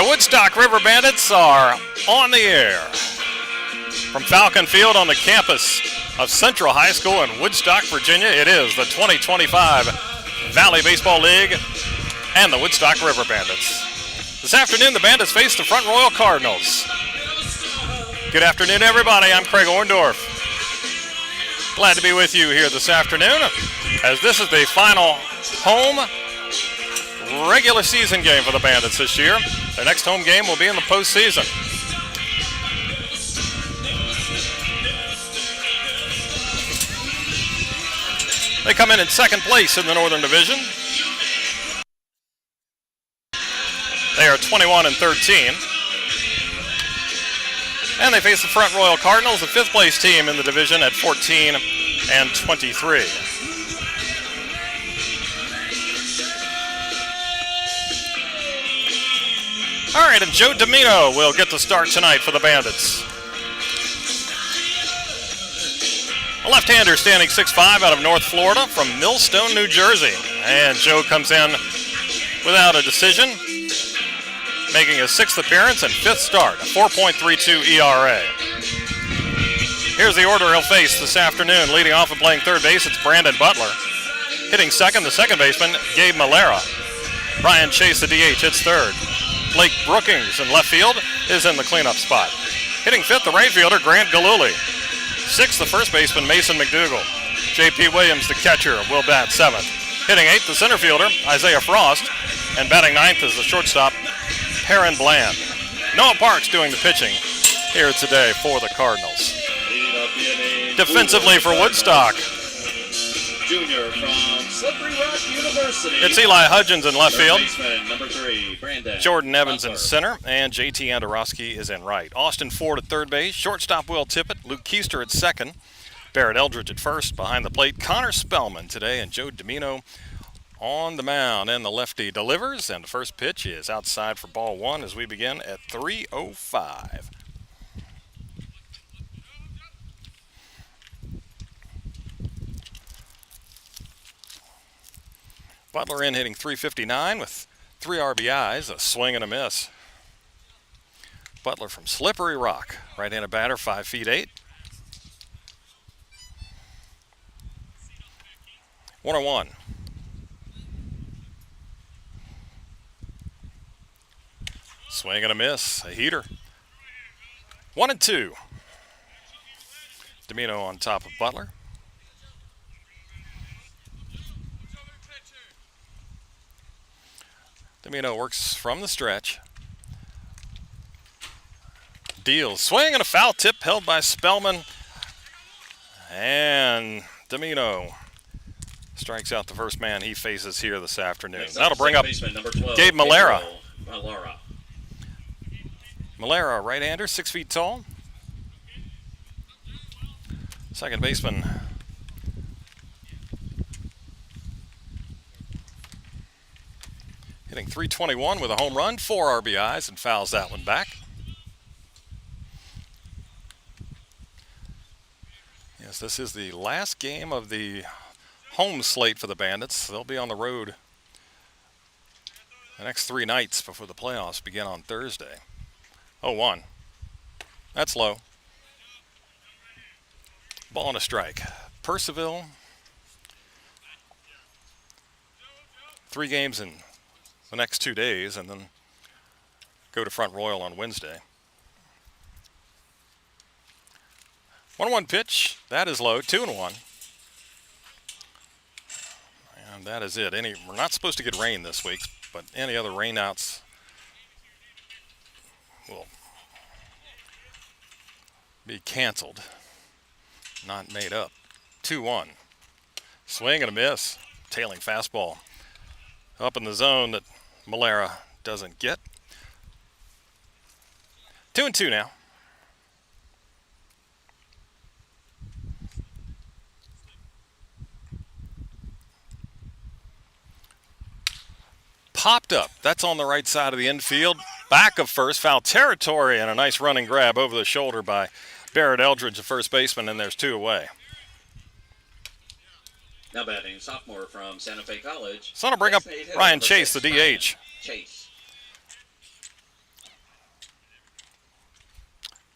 The Woodstock River Bandits are on the air. From Falcon Field on the campus of Central High School in Woodstock, Virginia, it is the 2025 Valley Baseball League and the Woodstock River Bandits. This afternoon, the Bandits face the Front Royal Cardinals. Good afternoon, everybody. I'm Craig Orndorff. Glad to be with you here this afternoon, as this is the final home regular season game for the Bandits this year. Their next home game will be in the postseason. They come in second place in the Northern Division. They are 21-13. And they face the Front Royal Cardinals, the fifth place team in the division, at 14-23. All right, and Joe Domino will get the start tonight for the Bandits. A left-hander standing 6'5" out of North Florida from Millstone, New Jersey. And Joe comes in without a decision, making his sixth appearance and fifth start, a 4.32 ERA. Here's the order he'll face this afternoon. Leading off and playing third base, it's Brandon Butler. Hitting second, the second baseman, Gabe Malera. Brian Chase, the DH, hits third. Blake Brookings in left field is in the cleanup spot. Hitting fifth, the right fielder, Grant Galuli. Sixth, the first baseman, Mason McDougall. J.P. Williams, the catcher, will bat seventh. Hitting eighth, the center fielder, Isaiah Frost. And batting ninth is the shortstop, Perrin Bland. Noah Parks doing the pitching here today for the Cardinals. Defensively for Woodstock, junior from Slippery Rock University, it's Eli Hudgens in left field. Number 3, Brandon Jordan Evans Butler in center, and J.T. Andorowski is in right. Austin Ford at third base, shortstop Will Tippett, Luke Keister at second, Barrett Eldridge at first. Behind the plate, Connor Spellman today, and Joe Domino on the mound. And the lefty delivers, and the first pitch is outside for ball one as we begin at 3:05. Butler in, hitting .359 with 3 RBIs, a swing and a miss. Butler from Slippery Rock, right-handed batter, 5'8". 1-1. Swing and a miss, a heater. 1-2. Domino on top of Butler. Domino works from the stretch. Deals. Swing and a foul tip held by Spellman. And Domino strikes out the first man he faces here this afternoon. That'll bring up Gabe Malera. Malera, right-hander, 6 feet tall. Second baseman, hitting .321 with a home run, 4 RBIs, and fouls that one back. Yes, this is the last game of the home slate for the Bandits. They'll be on the road the next 3 nights before the playoffs begin on Thursday. 0-1. That's low. Ball and a strike. Percival, 3 games in the next 2 days, and then go to Front Royal on Wednesday. 1-1 pitch. That is low. 2-1. And that is it. We're not supposed to get rain this week, but any other rainouts will be canceled, not made up. 2-1. Swing and a miss. Tailing fastball up in the zone that Malera doesn't get. 2-2 now. Popped up. That's on the right side of the infield. Back of first. Foul territory, and a nice running grab over the shoulder by Barrett Eldridge, the first baseman, and there's 2 away. Now batting, sophomore from Santa Fe College. So I'll bring up Ryan Chase, the DH. Chase.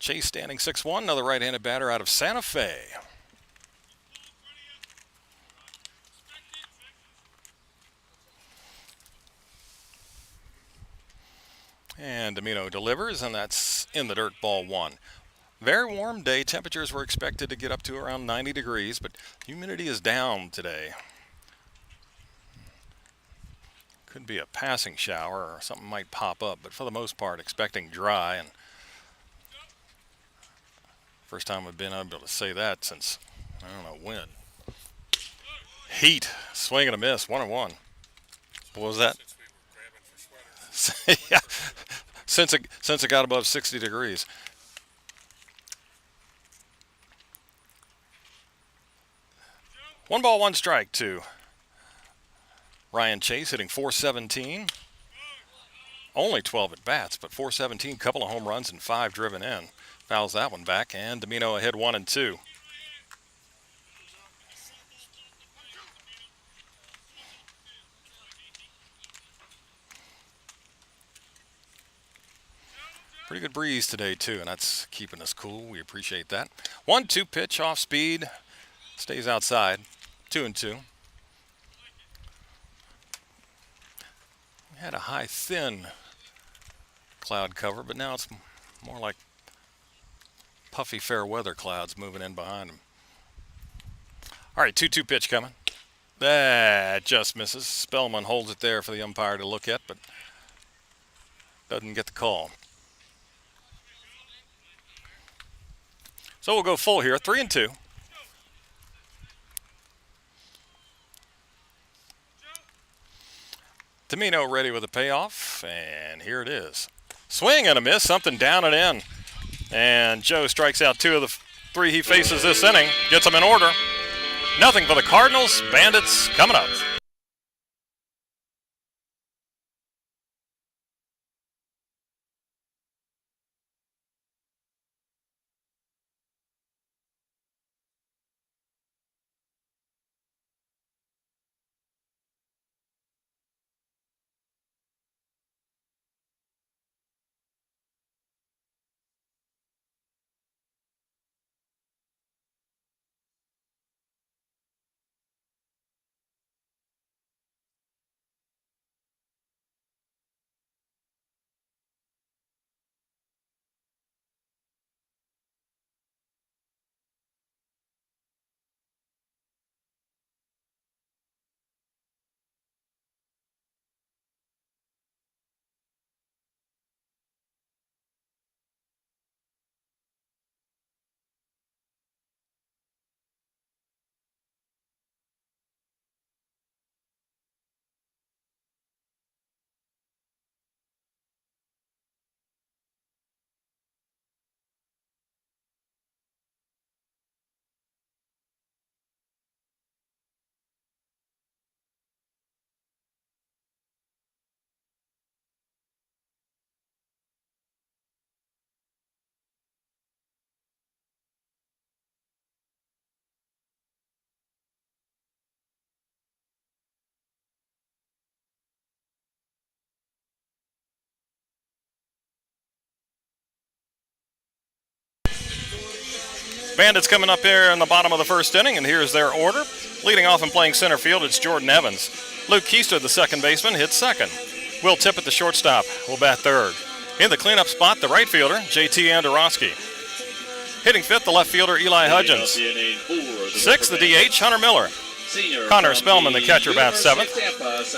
Chase standing 6'1", another right-handed batter out of Santa Fe. And Domino delivers, and that's in the dirt, ball one. Very warm day. Temperatures were expected to get up to around 90 degrees, but humidity is down today. Could be a passing shower or something might pop up, but for the most part, expecting dry. And first time we've been able to say that since I don't know when. Heat, swing and a miss, 1-1. What was that? Yeah, since it got above 60 degrees. One ball, one strike to Ryan Chase, hitting .417. Only 12 at bats, but .417, couple of home runs and 5 driven in. Fouls that one back, and Domino ahead 1-2. Pretty good breeze today, too, and that's keeping us cool. We appreciate that. 1-2 pitch off speed. Stays outside. 2-2. We had a high, thin cloud cover, but now it's more like puffy, fair weather clouds moving in behind them. All right, 2-2 pitch coming. That just misses. Spellman holds it there for the umpire to look at, but doesn't get the call. So we'll go full here, 3-2. Domino ready with a payoff, and here it is. Swing and a miss, something down and in. And Joe strikes out 2 of the 3 he faces this inning, gets them in order. Nothing for the Cardinals. Bandits coming up. Bandits coming up here in the bottom of the first inning, and here's their order. Leading off and playing center field, it's Jordan Evans. Luke Keister, the second baseman, hits second. Will Tippett, the shortstop, will bat third. In the cleanup spot, the right fielder, JT Andorowski. Hitting fifth, the left fielder, Eli Hudgens. Sixth, the DH, Hunter Miller. Connor Spellman, the catcher, bats seventh.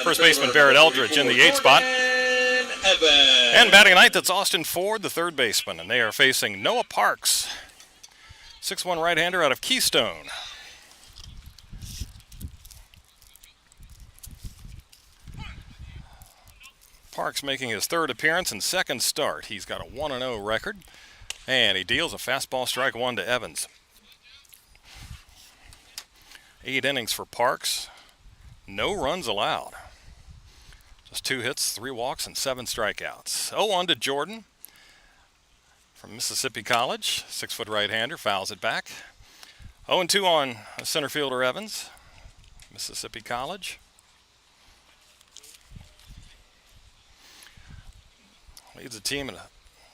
First baseman, Barrett Eldridge, in the eighth spot. And batting ninth, it's Austin Ford, the third baseman, and they are facing Noah Parks. 6'1" right-hander out of Keystone. Parks making his third appearance and second start. He's got a 1-0 record, and he deals a fastball strike one to Evans. 8 innings for Parks. No runs allowed. Just 2 hits, 3 walks, and 7 strikeouts. 0-1 to Jordan from Mississippi College. 6-foot right-hander, fouls it back. 0-2 on center fielder Evans, Mississippi College. Leads the team in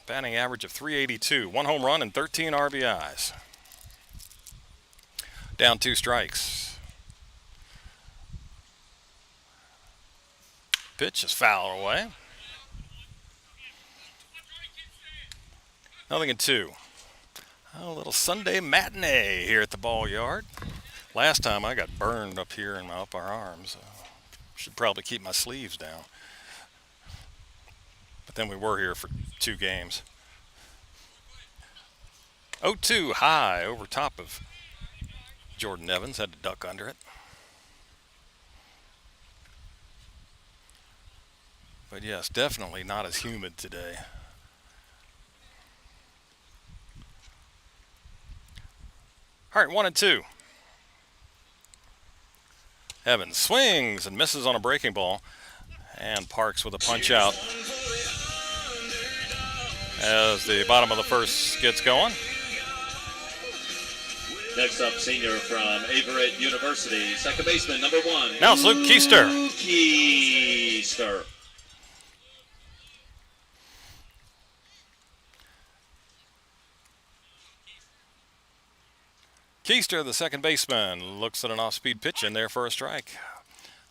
Batting average of .382. 1 home run and 13 RBIs. Down 2 strikes. Pitch is foul away. 0-2. A little Sunday matinee here at the ball yard. Last time I got burned up here in my upper arms. Should probably keep my sleeves down. But then we were here for 2 games. 0-2 high over top of Jordan Evans. Had to duck under it. But yes, definitely not as humid today. All right, 1-2. Evans swings and misses on a breaking ball. And Parks with a punch out as the bottom of the first gets going. Next up, senior from Averett University, second baseman, number 1. Now it's Luke Keister. Keister. Keister, the second baseman, looks at an off-speed pitch in there for a strike.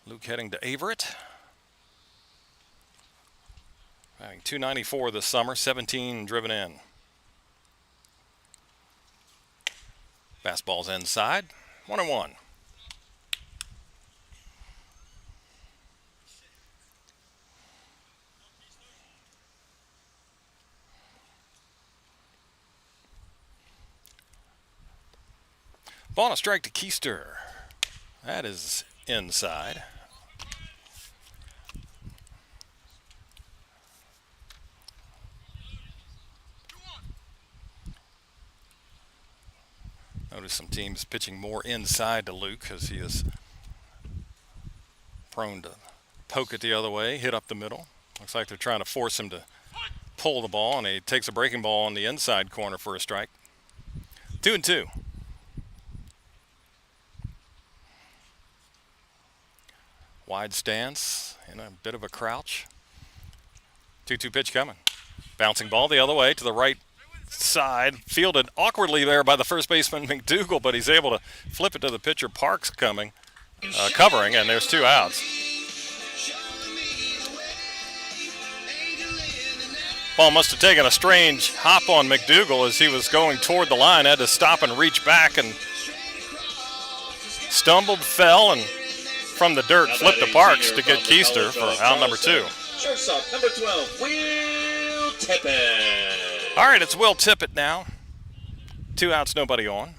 Luke heading to Averett. Having .294 this summer, 17 driven in. Fastball's inside, 1-1. Ball and a strike to Keister. That is inside. Notice some teams pitching more inside to Luke because he is prone to poke it the other way, hit up the middle. Looks like they're trying to force him to pull the ball, and he takes a breaking ball on the inside corner for a strike. 2-2. Wide stance in a bit of a crouch. 2-2 pitch coming. Bouncing ball the other way to the right side. Fielded awkwardly there by the first baseman McDougal, but he's able to flip it to the pitcher Parks covering, and there's 2 outs. Ball must have taken a strange hop on McDougal as he was going toward the line. Had to stop and reach back and stumbled, fell, and from the dirt flipped to Parks to get Keister for out number 2. Shortstop, number 12, Will Tippett. All right, it's Will Tippett now. 2 outs, nobody on.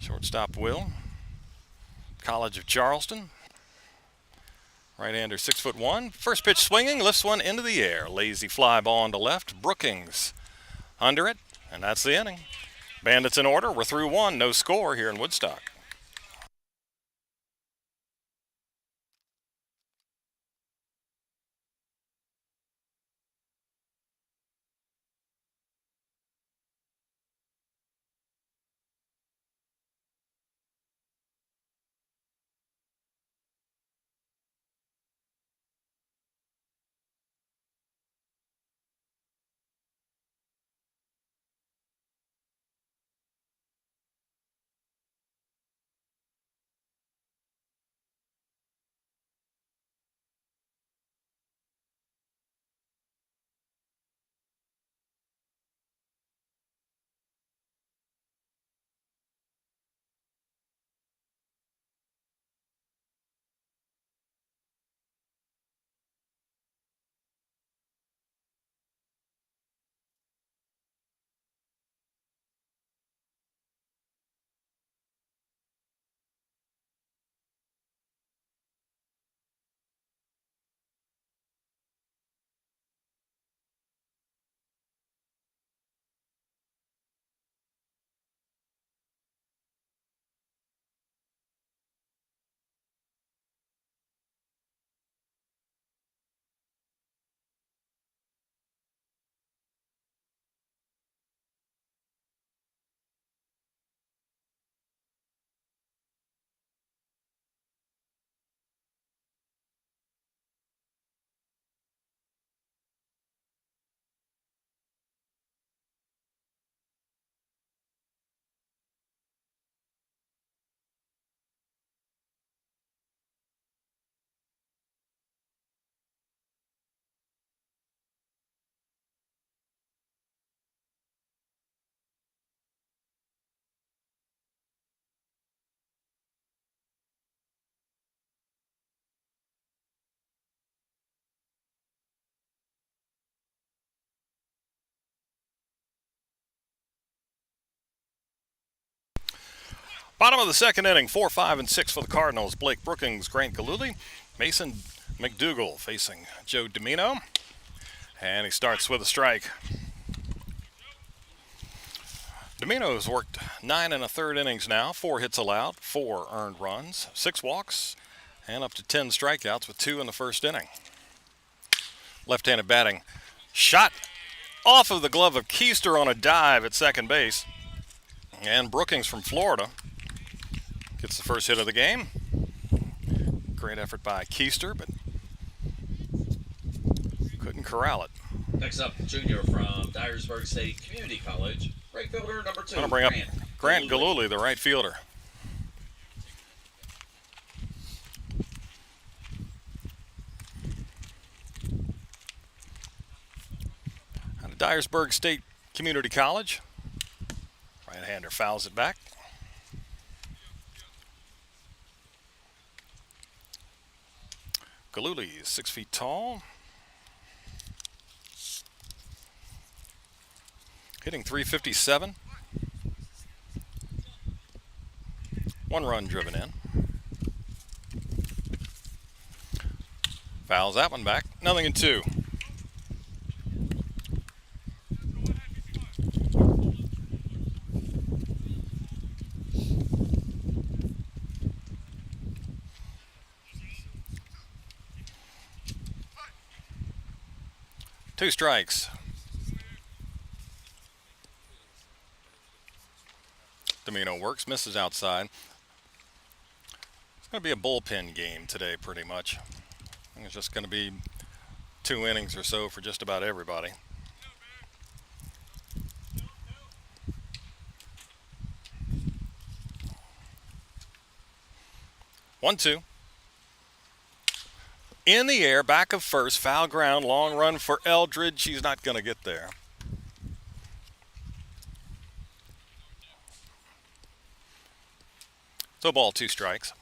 Shortstop Will. College of Charleston. Right-hander, 6'1". First pitch swinging, lifts one into the air. Lazy fly ball on to left. Brookings under it, and that's the inning. Bandits in order. We're through 1. No score here in Woodstock. Bottom of the second inning, 4, 5, and 6 for the Cardinals. Blake Brookings, Grant Galuli, Mason McDougall facing Joe Domino. And he starts with a strike. Domino's worked 9 1/3 innings now, 4 hits allowed, 4 earned runs, 6 walks, and up to 10 strikeouts with 2 in the first inning. Left-handed batting. Shot off of the glove of Keister on a dive at second base. And Brookings from Florida gets the first hit of the game. Great effort by Keister, but couldn't corral it. Next up, junior from Dyersburg State Community College, right fielder number 2. I'm going to bring up Grant Galuli, the right fielder. Out of Dyersburg State Community College. Right-hander fouls it back. Galuli is 6 feet tall. Hitting .357. 1 run driven in. Fouls that one back. 0-2. Two strikes. Domino works, misses outside. It's going to be a bullpen game today, pretty much. I think it's just going to be 2 innings or so for just about everybody. One, two. In the air, back of first, foul ground, long run for Eldridge. He's not going to get there. So ball, 2 strikes.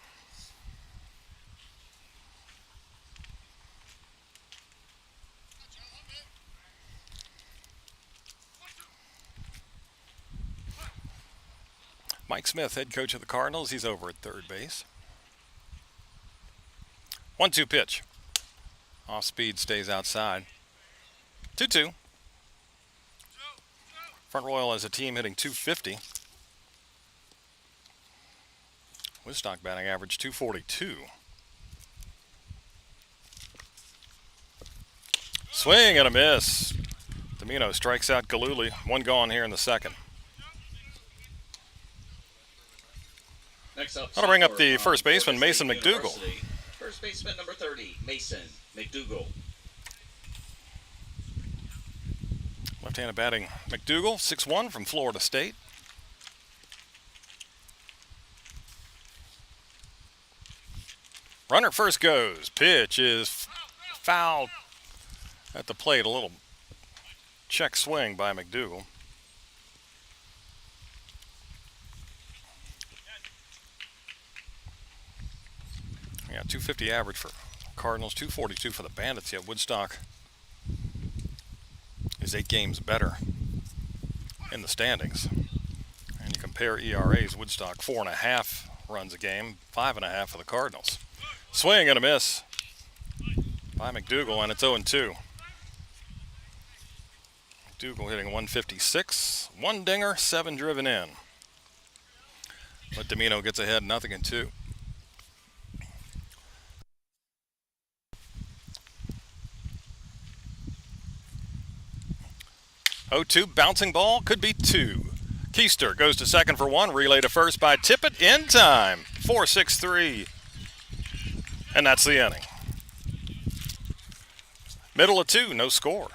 Mike Smith, head coach of the Cardinals. He's over at third base. 1-2 pitch. Off speed, stays outside. 2-2. Front Royal as a team hitting .250. Woodstock batting average .242. Swing and a miss. Domino strikes out Galuli. 1 gone here in the second. Next up, I'll bring up the first baseman, Mason McDougall. First baseman number 30, Mason McDougall. Left-handed batting McDougall, 6'1" from Florida State. Runner first goes. Pitch is fouled at the plate. A little check swing by McDougall. Yeah, .250 average for Cardinals, .242 for the Bandits. Yet Woodstock is 8 games better in the standings. And you compare ERAs, Woodstock 4.5 runs a game, 5.5 for the Cardinals. Swing and a miss by McDougall, and it's 0-2. McDougall hitting 156, 1 dinger, 7 driven in. But Domino gets ahead, 0-2. 0-2, bouncing ball, could be 2. Keister goes to second for 1, relay to first by Tippett in time. 4-6-3. And that's the inning. Middle of 2, no score.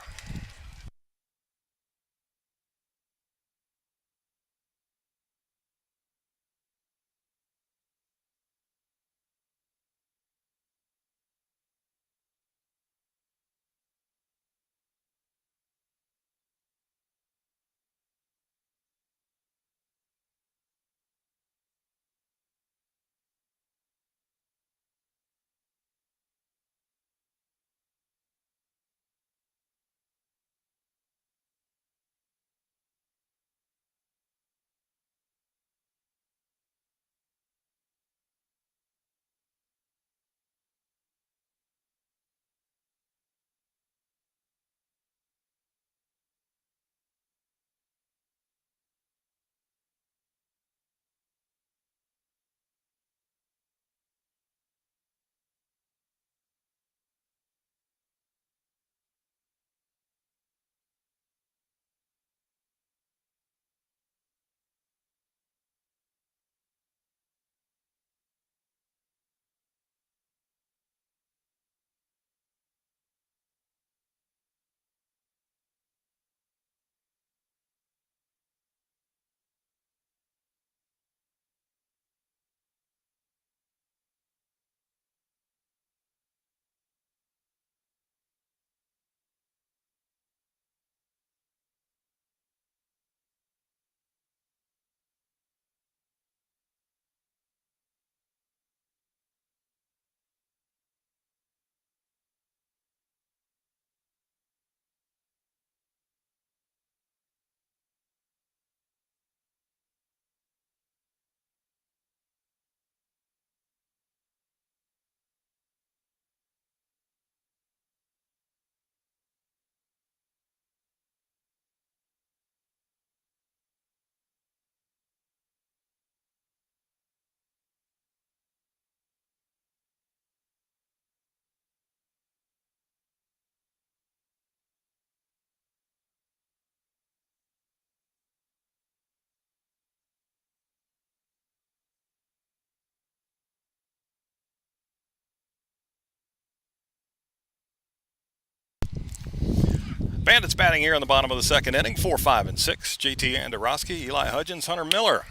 Bandits batting here in the bottom of the second inning. 4, 5, and 6. JT Andorowski, Eli Hudgens, Hunter Miller.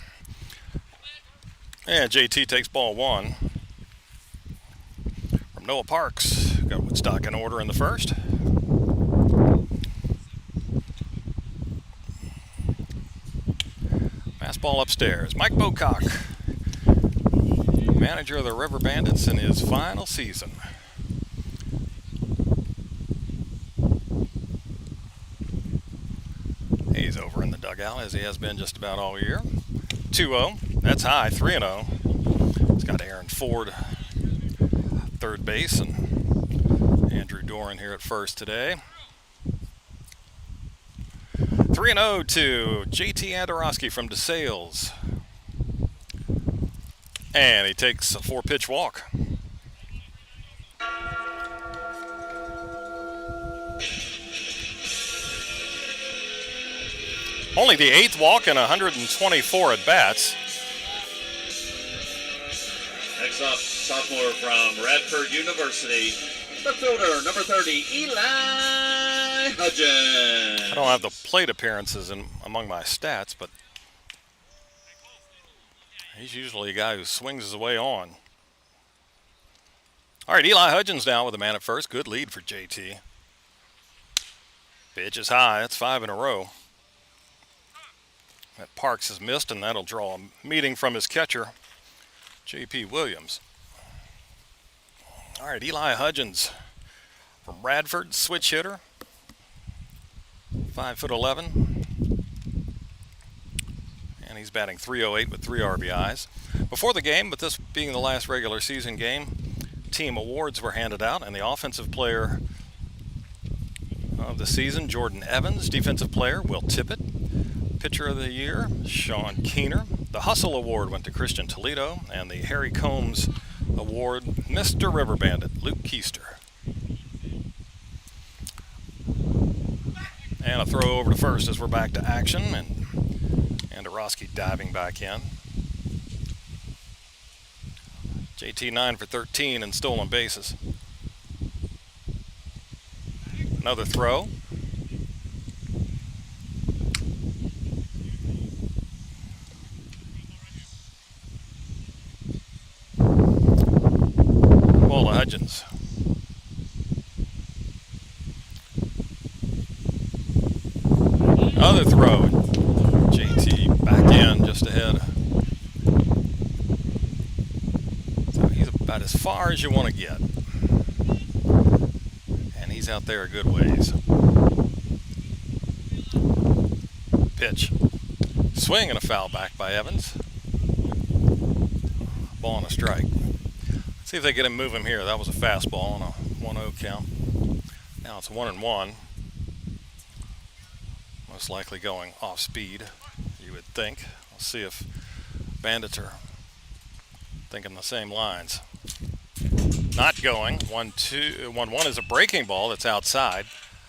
And JT takes ball one from Noah Parks. Got Woodstock in order in the first. Fastball upstairs. Mike Bocock, manager of the River Bandits in his final season. He's over in the dugout as he has been just about all year. 2-0. That's high. 3-0. He's got Aaron Ford, third base, and Andrew Doran here at first today. 3-0 to JT Andorowski from DeSales. And he takes a 4-pitch walk. Only the 8th walk in 124 at-bats. Next up, sophomore from Radford University, the fielder, number 30, Eli Hudgens. I don't have the plate appearances among my stats, but he's usually a guy who swings his way on. All right, Eli Hudgens now with a man at first. Good lead for JT. Pitch is high. That's 5 in a row. That Parks has missed, and that'll draw a meeting from his catcher, J.P. Williams. All right, Eli Hudgens from Radford, switch hitter, 5'11", and he's batting .308 with 3 RBIs. Before the game, but this being the last regular season game, team awards were handed out, and the offensive player of the season, Jordan Evans, defensive player, Will Tippett, Pitcher of the Year, Sean Keener. The Hustle Award went to Christian Toledo, and the Harry Combs Award, Mr. River Bandit, Luke Keister. And a throw over to first as we're back to action, and Andorowski diving back in. JT 9 for 13 and stolen bases. Another throw. Ball to Hudgens. Another throw. JT back in just ahead. So he's about as far as you want to get. And he's out there a good ways. Pitch. Swing and a foul back by Evans. Ball and a strike. See if they get him, move him here. That was a fastball on a 1-0 count. Now it's 1-1. Most likely going off speed, you would think. We'll see if Bandits are thinking the same lines. Not going. 1-2. 1-1 is a breaking ball that's outside.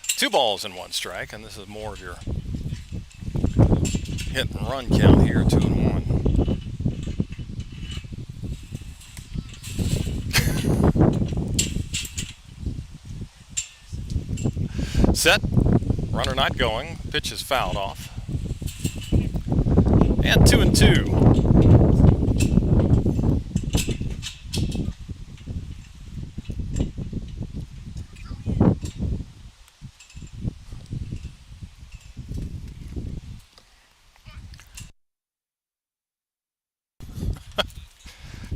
2 balls and 1 strike, and this is more of your hit and run count here. 2-1. Set, runner not going, pitch is fouled off. And 2-2.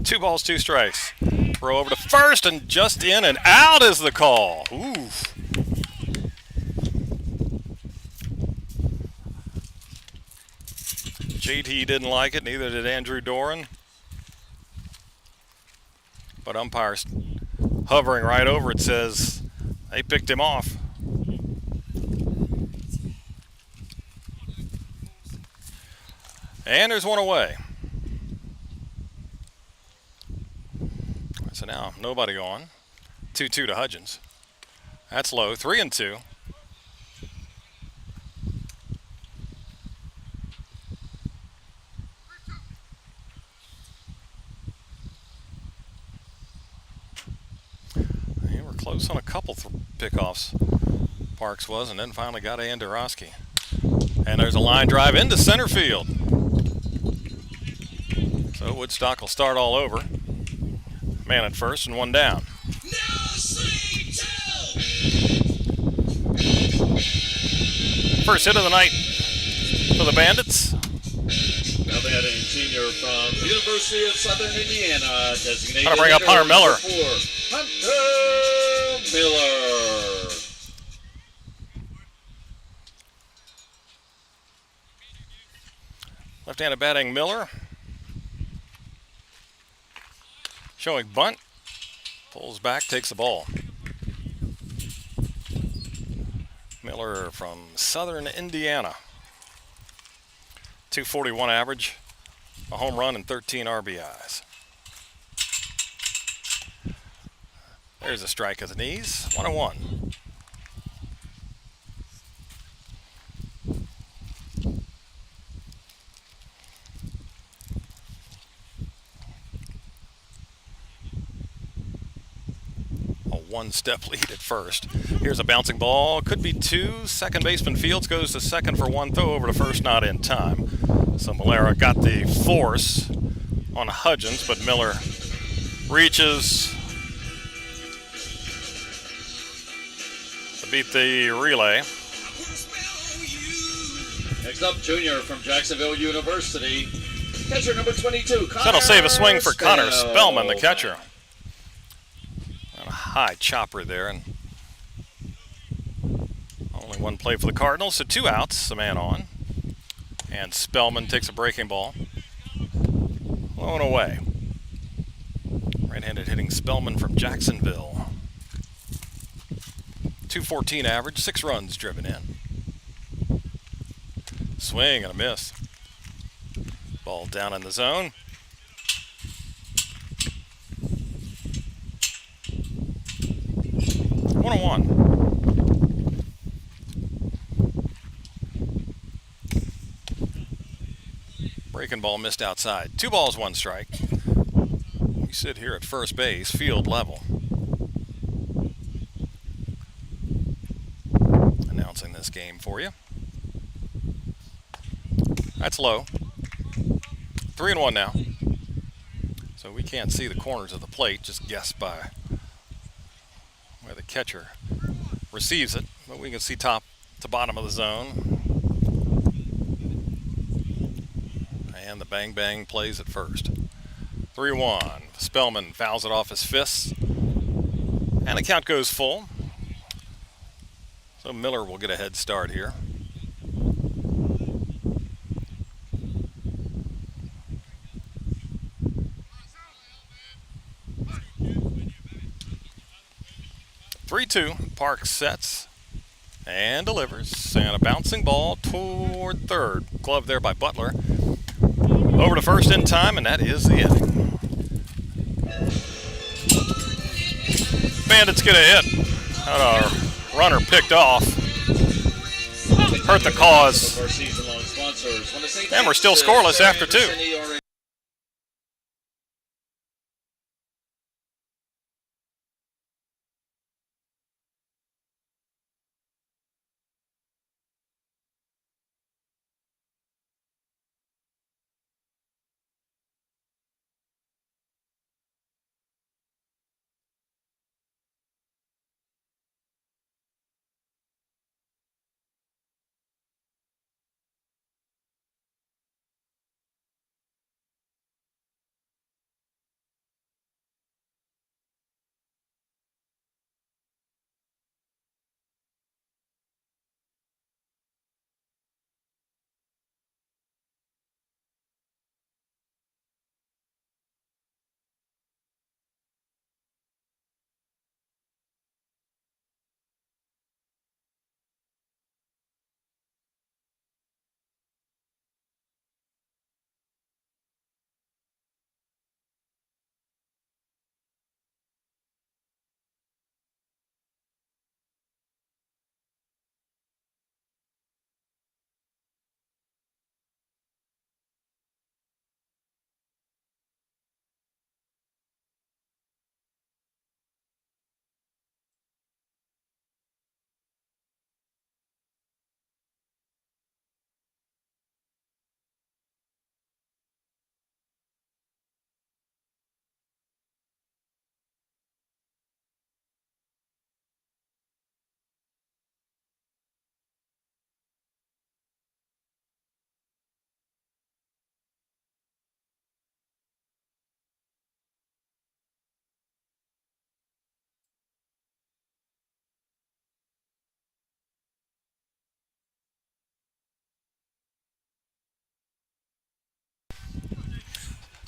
Two balls, 2 strikes. Throw over to first and just in and out is the call. Ooh. JT didn't like it, neither did Andrew Doran. But umpires hovering right over it says they picked him off. And there's one away. So now nobody on. 2-2 to Hudgens. That's low. 3-2. Close on a couple pickoffs Parks was, and then finally got Andorowski. And there's a line drive into center field. So Woodstock will start all over. Man at first and one down. First hit of the night for the Bandits. Now batting senior from the University of Southern Indiana, designated Trying to bring up Hunter Miller. Hunter Miller. Left-handed batting Miller. Showing bunt. Pulls back, takes the ball. Miller from Southern Indiana. 241 average, a home run, and 13 RBIs. There's a strike at the knees, 1-1. A one-step lead at first. Here's a bouncing ball, could be two. Second baseman Fields goes to second for one throw over to first, not in time. So Malera got the force on Hudgens, but Miller reaches to beat the relay. Next up, junior from Jacksonville University, catcher number 22, Connor. That'll save a swing for Connor Spellman, the catcher. And a high chopper there, and only one play for the Cardinals, so 2 outs, the man on. And Spellman takes a breaking ball. Low and away. Right-handed hitting Spellman from Jacksonville. 214 average, 6 runs driven in. Swing and a miss. Ball down in the zone. One on one. Breaking ball missed outside. 2 balls, 1 strike. We sit here at first base, field level. Announcing this game for you. That's low. 3-1 now. So we can't see the corners of the plate, just guess by where the catcher receives it. But we can see top to bottom of the zone. And the bang-bang plays at first. 3-1. Spellman fouls it off his fists. And the count goes full. So Miller will get a head start here. Parks sets and delivers. And a bouncing ball toward third. Glove there by Butler. Over to first in time, and that is the inning. Bandits get a hit. Had a runner picked off. Hurt the cause. And we're still scoreless after 2.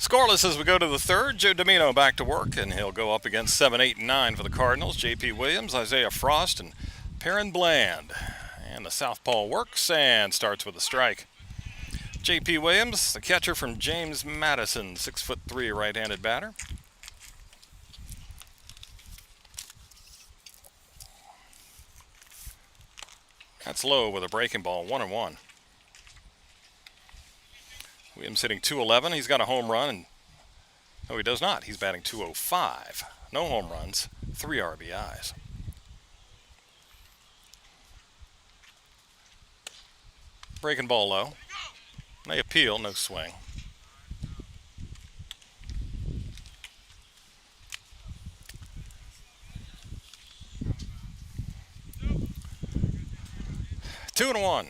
Scoreless as we go to the third. Joe Domino back to work, and he'll go up against 7, 8, and 9 for the Cardinals. J.P. Williams, Isaiah Frost, and Perrin Bland. And the southpaw works and starts with a strike. J.P. Williams, the catcher from James Madison, 6'3", right-handed batter. That's low with a breaking ball, 1-1. Williams hitting .211. He's got a home run, and no, he does not. He's batting .205. No home runs, 3 RBIs. Breaking ball low. They appeal, no swing. Two and 1.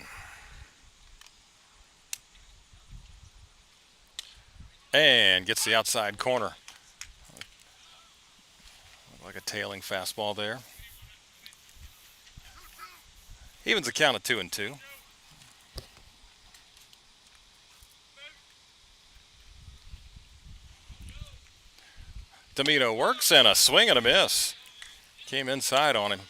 And gets the outside corner. Like a tailing fastball there. Evens the count of 2-2. Domino works, and a swing and a miss. Came inside on him.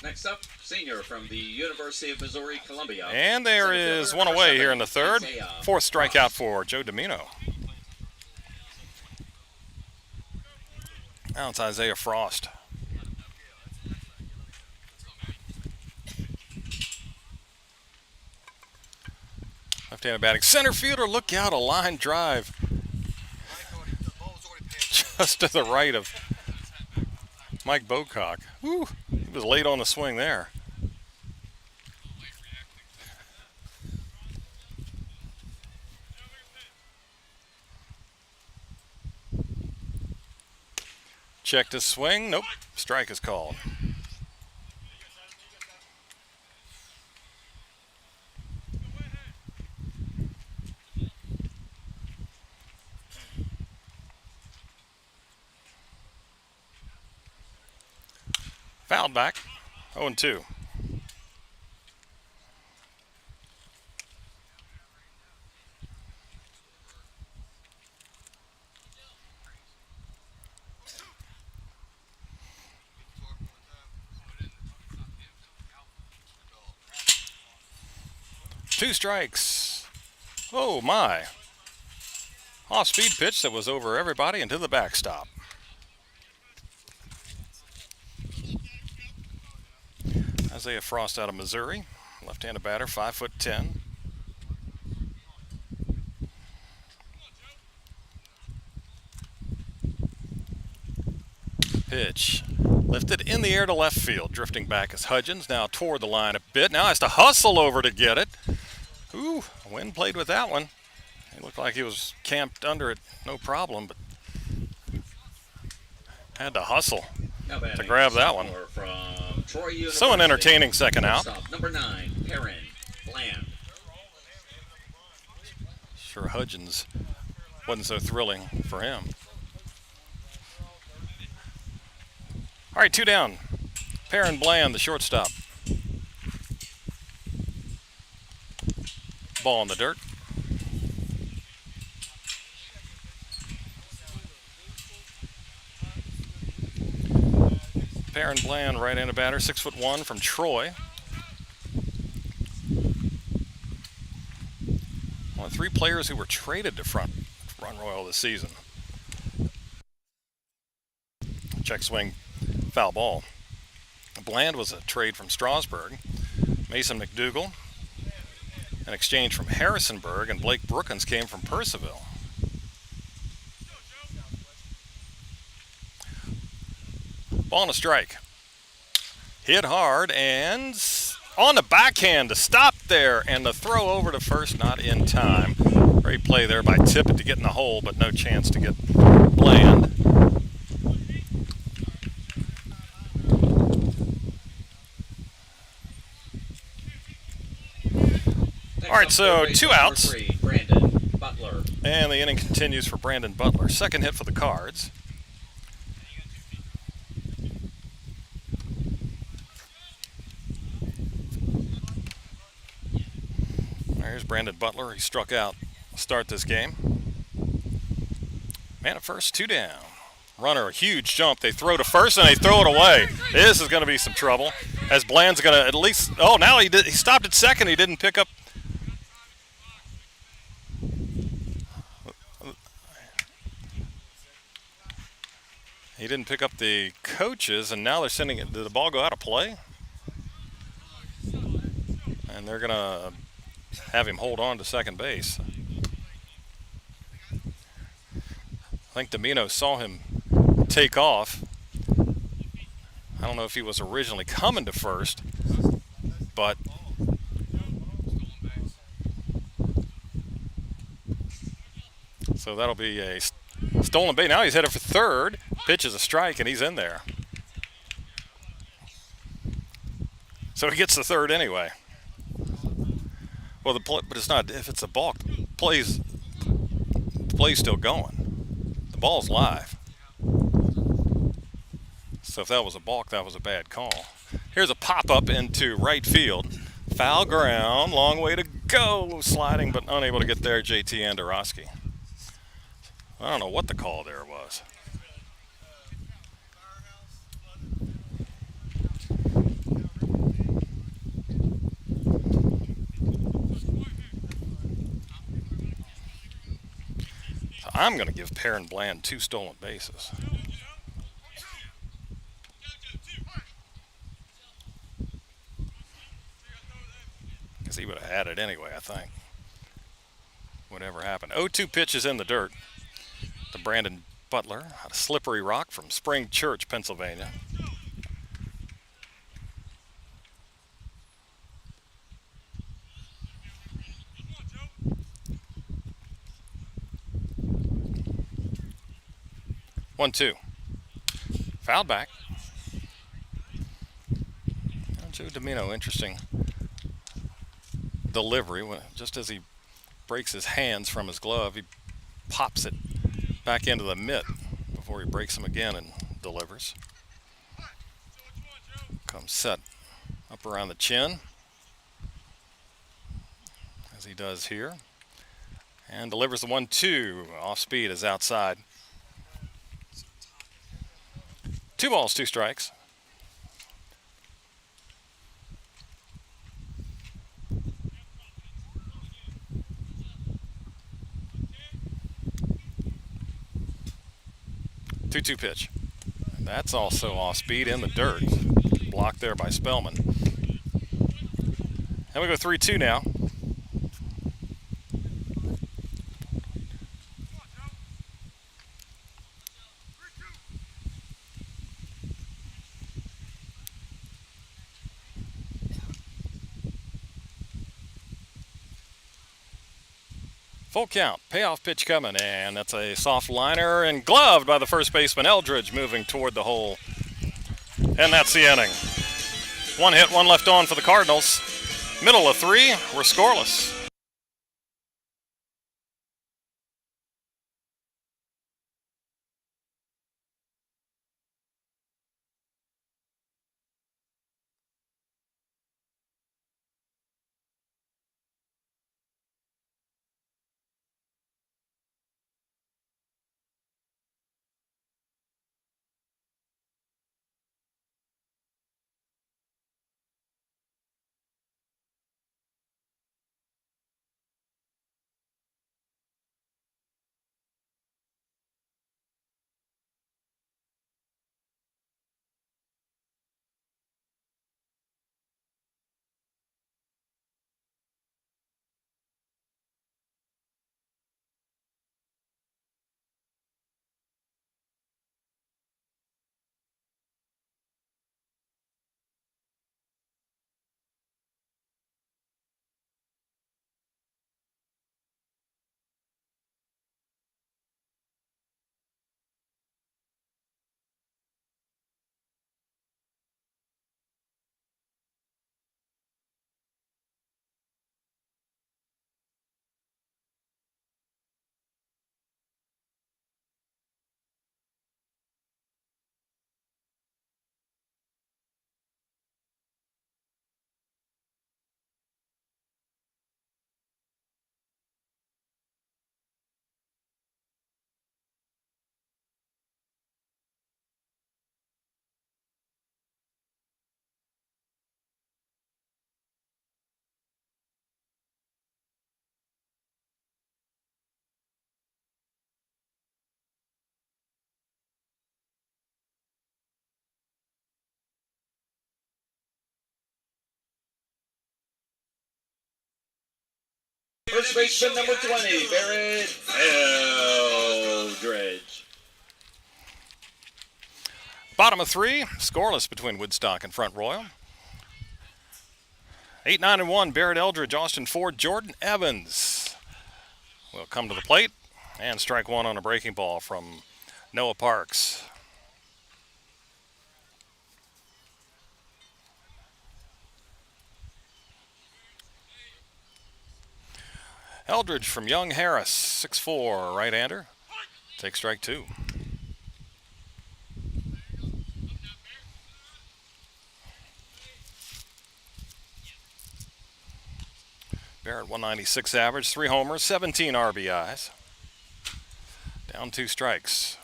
Next up, senior from the University of Missouri, Columbia. And there is one away here in the third. Fourth strikeout for Joe Domino. Now it's Isaiah Frost. Left-handed batting. Center fielder, look out, a line drive. Just to the right of Mike Bocock. Woo, he was late on the swing there. Checked his swing. Nope. Strike is called. Fouled back. 0-2. Two strikes. Oh my. Off-speed pitch that was over everybody into the backstop. Isaiah Frost out of Missouri. Left-handed batter, 5'10". Pitch. Lifted in the air to left field. Drifting back is Hudgens. Now toward the line a bit. Now has to hustle over to get it. Ooh, Wynn played with that one. He looked like he was camped under it, no problem, but had to hustle to grab that one. So an entertaining second out. Number 9, Perrin Bland. Sure, Hudgens wasn't so thrilling for him. All right, 2 down. Perrin Bland, the shortstop. Ball in the dirt. Perrin Bland, right-handed batter, 6'1" from Troy. One of 3 players who were traded to Front Royal this season. Check swing, foul ball. Bland was a trade from Strasburg. Mason McDougal, an exchange from Harrisonburg, and Blake Brookins came from Purcellville. Ball and a strike. Hit hard and on the backhand to stop there, and the throw over to first not in time. Great play there by Tippett to get in the hole, but no chance to get Bland. All right, so 2 outs. Brandon Butler. And the inning continues for Brandon Butler. Second hit for the Cards. There's Brandon Butler. He struck out start this game. Man at first, 2 down. Runner, a huge jump. They throw to first and they throw it away. This is going to be some trouble. As Bland's going to at least. Oh, now he stopped at second. He didn't pick up. He didn't pick up the coaches, and now they're sending it. Did the ball go out of play? And they're going to have him hold on to second base. I think Domino saw him take off. I don't know if he was originally coming to first, but so that'll be a stolen base. Now he's headed for third. Pitch is a strike, and he's in there. So he gets the third anyway. Well, but it's not. If it's a balk, the play's still going. The ball's live. So if that was a balk, that was a bad call. Here's a pop-up into right field. Foul ground, long way to go. Sliding, but unable to get there, JT Andorowski. I don't know what the call there was. So I'm going to give Perrin Bland 2 stolen bases. Because he would have had it anyway, I think. Whatever happened. 0-2 pitch is in the dirt. To Brandon Butler, out of Slippery Rock from Spring Church, Pennsylvania. One, two. Fouled back. Joe Domino, interesting delivery. Just as he breaks his hands from his glove, he pops it back into the mitt before he breaks them again and delivers. Comes set up around the chin, as he does here, and delivers the 1-2. Off speed is outside. 2 balls, 2 strikes. Two pitch. And that's also off speed in the dirt. Blocked there by Spellman. And we go 3-2 now. Full count, payoff pitch coming, and that's a soft liner and gloved by the first baseman Eldridge, moving toward the hole. And that's the inning. 1 hit, 1 left on for the Cardinals. Middle of 3, we're scoreless. First baseman number 20, Barrett Eldridge. Bottom of 3, scoreless between Woodstock and Front Royal. 8, 9, and 1, Barrett Eldridge, Austin Ford, Jordan Evans will come to the plate and strike one on a breaking ball from Noah Parks. Eldridge from Young Harris, 6'4", right-hander. Take strike 2. Barrett 196 average, 3 homers, 17 RBIs. Down 2 strikes.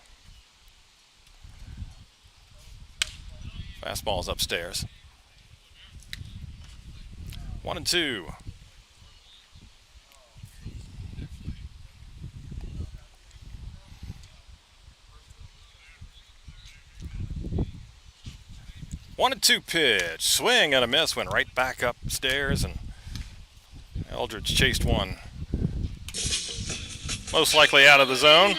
Fastball's upstairs. 1 and 2. One and 2 pitch. Swing and a miss. Went right back upstairs, and Eldridge chased one. Most likely out of the zone.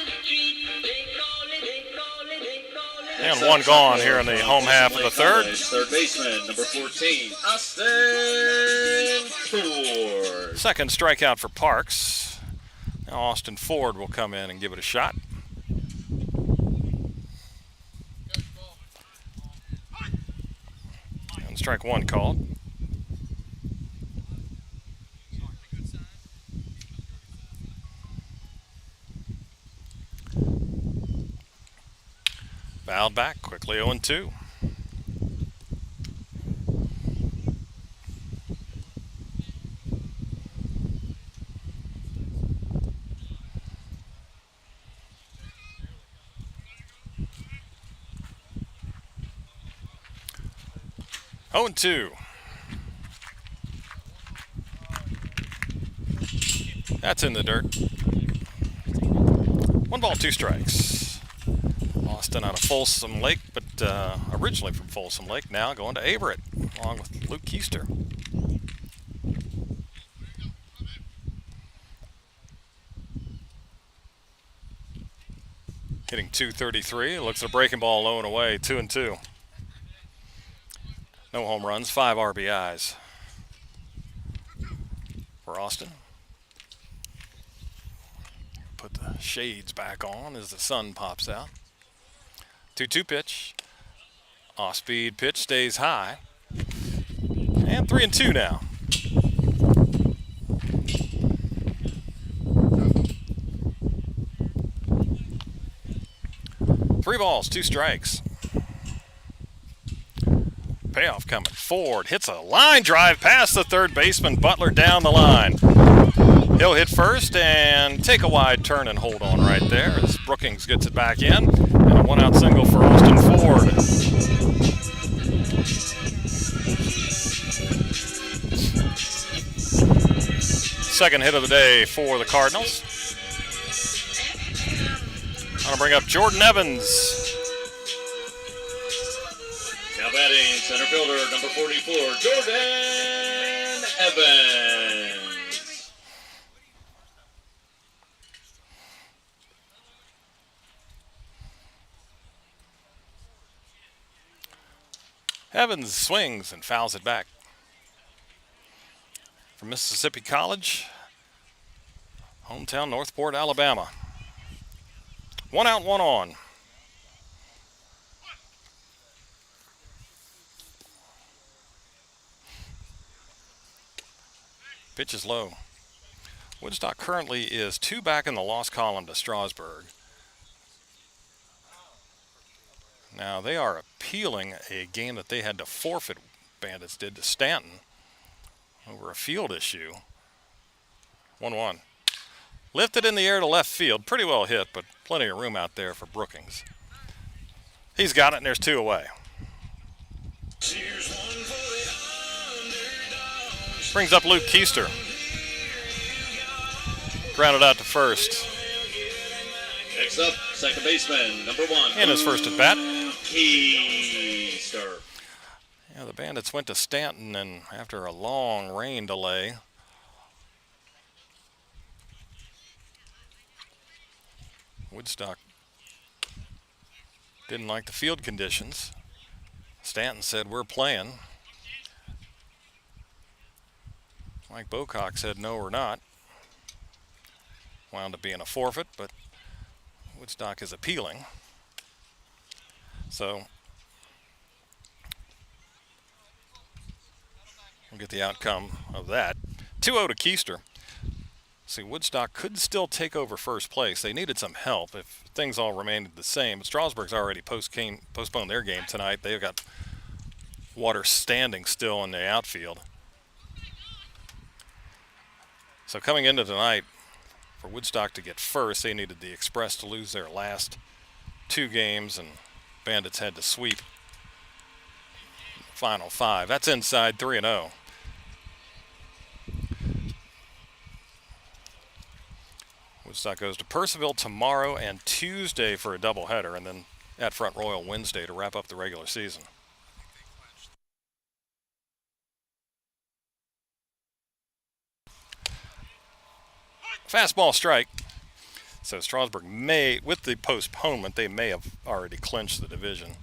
And one gone here in the home half of the third. Third baseman, number 14, Austin Ford. Second strikeout for Parks. Now Austin Ford will come in and give it a shot. And strike 1 called. Fouled back, quickly 0 and 2. Oh and 2. That's in the dirt. 1 ball, 2 strikes. Austin out of Folsom Lake, but originally from Folsom Lake, now going to Averett, along with Luke Keister. Hitting .233, looks at a breaking ball low and away, 2 and 2. No home runs, 5 RBIs for Austin. Put the shades back on as the sun pops out. 2-2 pitch. Off-speed pitch stays high. And 3 and 2 now. Three balls, 2 strikes. Payoff coming. Ford hits a line drive past the third baseman. Butler down the line. He'll hit first and take a wide turn and hold on right there as Brookings gets it back in. And a 1-out single for Austin Ford. Second hit of the day for the Cardinals. I'm going to bring up Jordan Evans. Now batting, center fielder, number 44, Jordan Evans. Evans swings and fouls it back. From Mississippi College, hometown Northport, Alabama. 1 out, 1 on. Pitch is low. Woodstock currently is 2 back in the loss column to Strasburg. Now they are appealing a game that they had to forfeit, Bandits did, to Stanton over a field issue. 1-1. Lifted in the air to left field. Pretty well hit, but plenty of room out there for Brookings. He's got it, and there's 2 away. Brings up Luke Keister. Grounded out to first. Next up, second baseman, number 1. In his first at bat. Keister. Yeah, the Bandits went to Stanton, and after a long rain delay, Woodstock didn't like the field conditions. Stanton said, "We're playing." Mike Bocock said, "No, we're not." Wound up being a forfeit, but Woodstock is appealing. So we'll get the outcome of that. 2-0 to Keister. See, Woodstock could still take over first place. They needed some help if things all remained the same. But Strasburg's already postponed their game tonight. They've got water standing still in the outfield. So coming into tonight, for Woodstock to get first, they needed the Express to lose their last 2 games, and Bandits had to sweep the final 5. That's inside 3-0. Woodstock goes to Purcellville tomorrow and Tuesday for a doubleheader, and then at Front Royal Wednesday to wrap up the regular season. Fastball strike. So Strasburg may, with the postponement, they may have already clinched the division.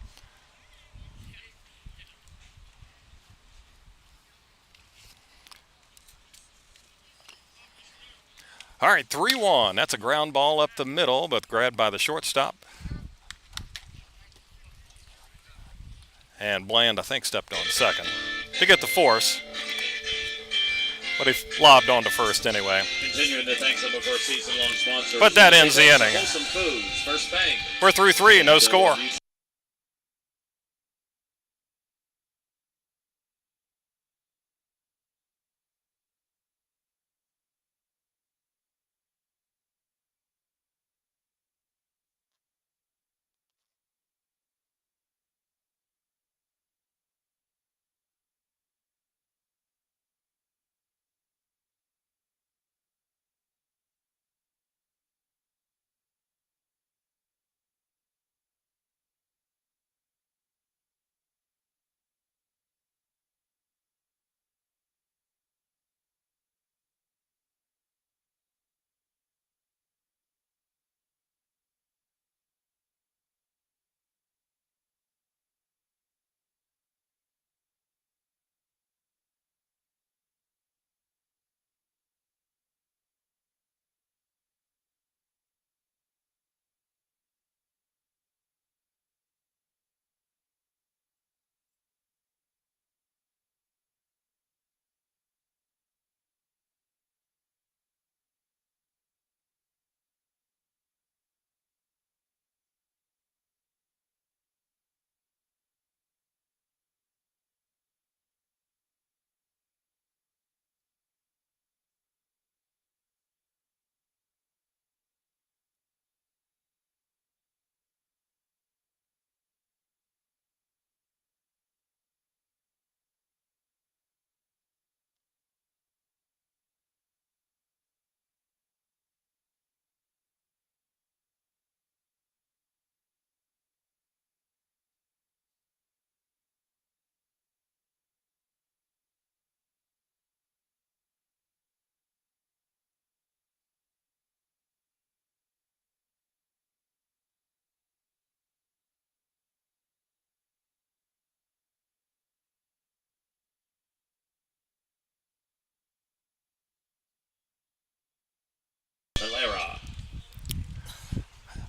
All right, 3-1. That's a ground ball up the middle, but grabbed by the shortstop. And Bland, I think, stepped on second to get the force. But he lobbed on to first anyway. Continuing to thank some of our season-long sponsors. But that ends the inning. Wholesome Foods, First Bank. We're through 3, no score.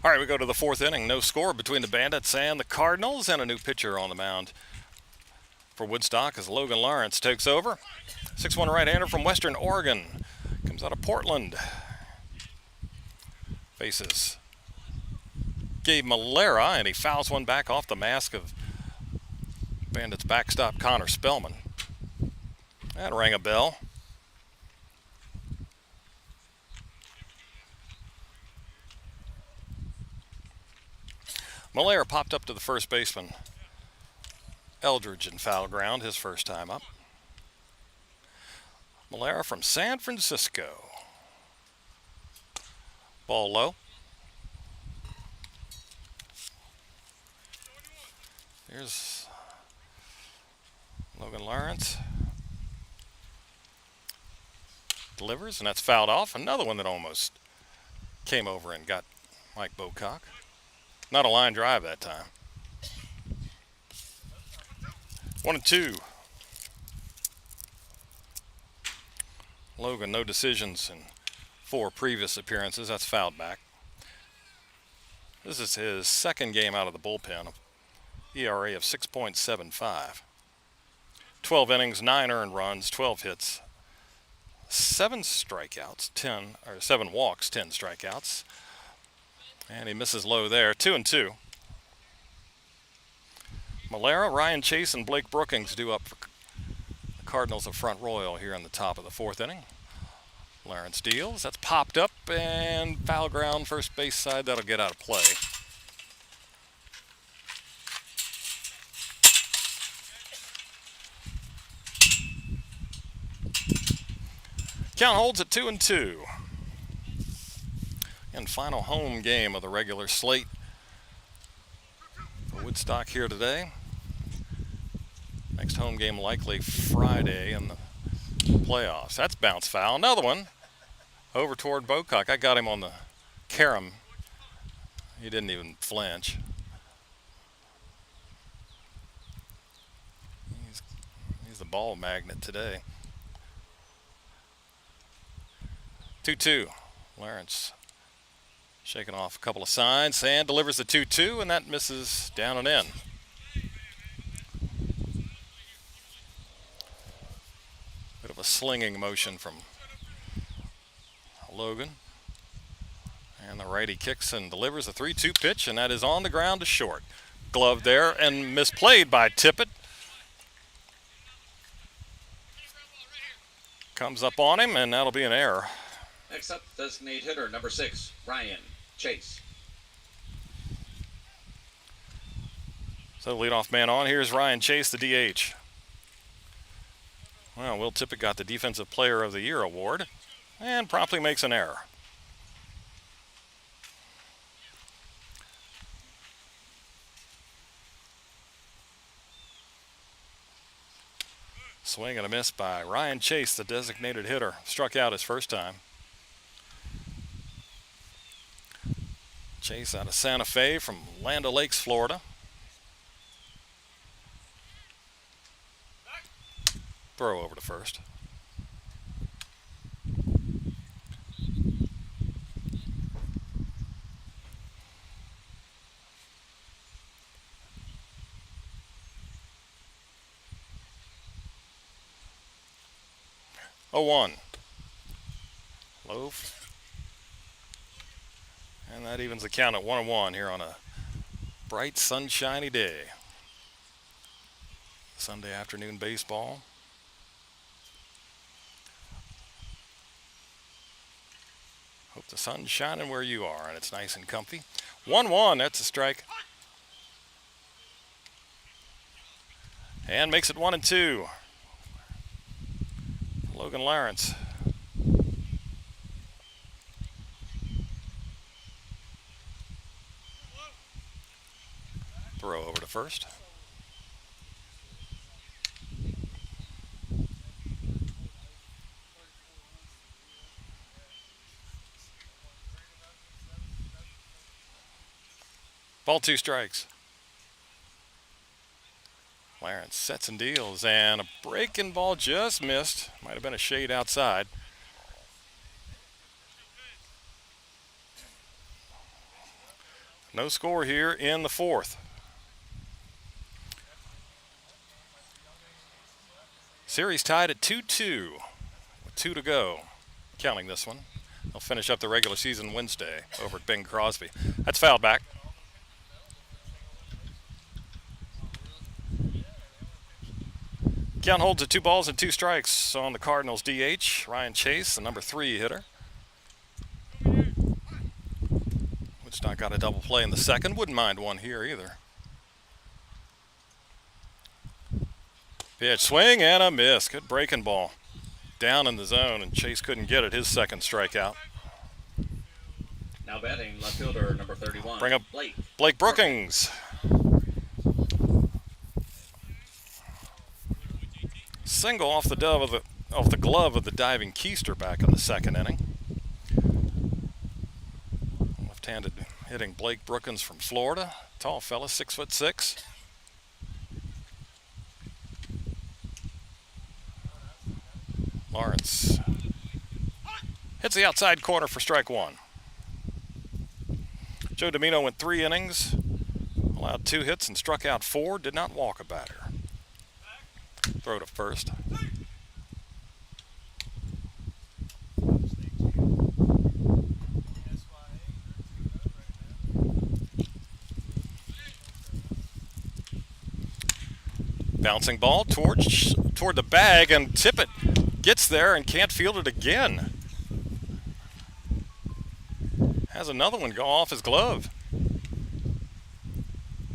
All right, we go to the 4th inning. No score between the Bandits and the Cardinals, and a new pitcher on the mound for Woodstock as Logan Lawrence takes over. 6'1" right-hander from Western Oregon. Comes out of Portland. Faces Gabe Malera, and he fouls one back off the mask of Bandits backstop Connor Spellman. That rang a bell. Malera popped up to the first baseman Eldridge in foul ground, his first time up. Malera from San Francisco. Ball low. Here's Logan Lawrence. Delivers, and that's fouled off. Another one that almost came over and got Mike Bocock. Not a line drive that time. 1-2. Logan, no decisions in 4 previous appearances. That's fouled back. This is his second game out of the bullpen. ERA of 6.75. 12 innings, 9 earned runs, 12 hits, 7 strikeouts, 7 walks, 10 strikeouts. And he misses low there. 2-2. Malera, Ryan Chase, and Blake Brookings due up for the Cardinals of Front Royal here in the top of the 4th inning. Lawrence deals. That's popped up and foul ground first base side. That'll get out of play. Count holds at 2-2. And final home game of the regular slate for Woodstock here today. Next home game likely Friday in the playoffs. That's bounce foul. Another one over toward Bocock. I got him on the carom. He didn't even flinch. He's the ball magnet today. 2-2. Lawrence shaking off a couple of signs and delivers the 2-2, and that misses down and in. Bit of a slinging motion from Logan. And the righty kicks and delivers a 3-2 pitch, and that is on the ground to short. Glove there and misplayed by Tippett. Comes up on him, and that'll be an error. Next up, designated hitter number 6, Ryan Chase. So leadoff man on. Here's Ryan Chase, the DH. Well, Will Tippett got the Defensive Player of the Year award and promptly makes an error. Swing and a miss by Ryan Chase, the designated hitter. Struck out his first time. Chase out of Santa Fe from Land O'Lakes, Florida. Throw over to first. Oh, 1. Loaf. And that evens the count at 1-1 here on a bright, sunshiny day. Sunday afternoon baseball. Hope the sun's shining where you are and it's nice and comfy. 1-1, that's a strike. And makes it 1-2. Logan Lawrence. Throw over to first. Ball 2 strikes. Lawrence sets and deals, and a breaking ball just missed. Might have been a shade outside. No score here in the 4th. Series tied at 2-2 with 2 to go. Counting this one. They'll finish up the regular season Wednesday over at Bing Crosby. That's fouled back. Count holds at 2 balls and 2 strikes on the Cardinals DH. Ryan Chase, the number 3 hitter. Woodstock got a double play in the second. Wouldn't mind one here either. Pitch, swing, and a miss. Good breaking ball. Down in the zone, and Chase couldn't get it. His second strikeout. Now batting, left fielder number 31. Bring up Blake Brookings. Single off the glove of the diving Keister back in the second inning. Left-handed hitting Blake Brookins from Florida. Tall fella, 6'6". Lawrence hits the outside corner for strike one. Joe Domino went 3 innings, allowed 2 hits and struck out 4, did not walk a batter. Throw to first. Bouncing ball toward the bag, and Tippett gets there and can't field it again. Has another one go off his glove.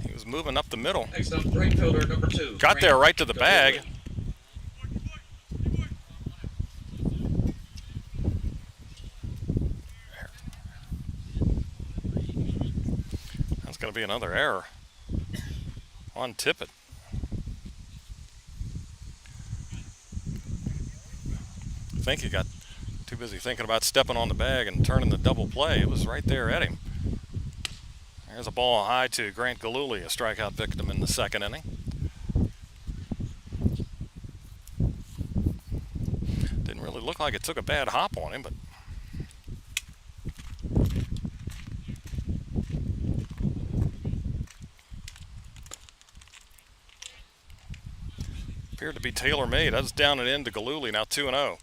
He was moving up the middle. Next up, right fielder number 2. Got there right to the bag. That's going to be another error on Tippett. I think he got too busy thinking about stepping on the bag and turning the double play. It was right there at him. There's a ball high to Grant Gillooly, a strikeout victim in the second inning. Didn't really look like it took a bad hop on him, but appeared to be tailor-made. That's down and in to Gillooly, now 2-0.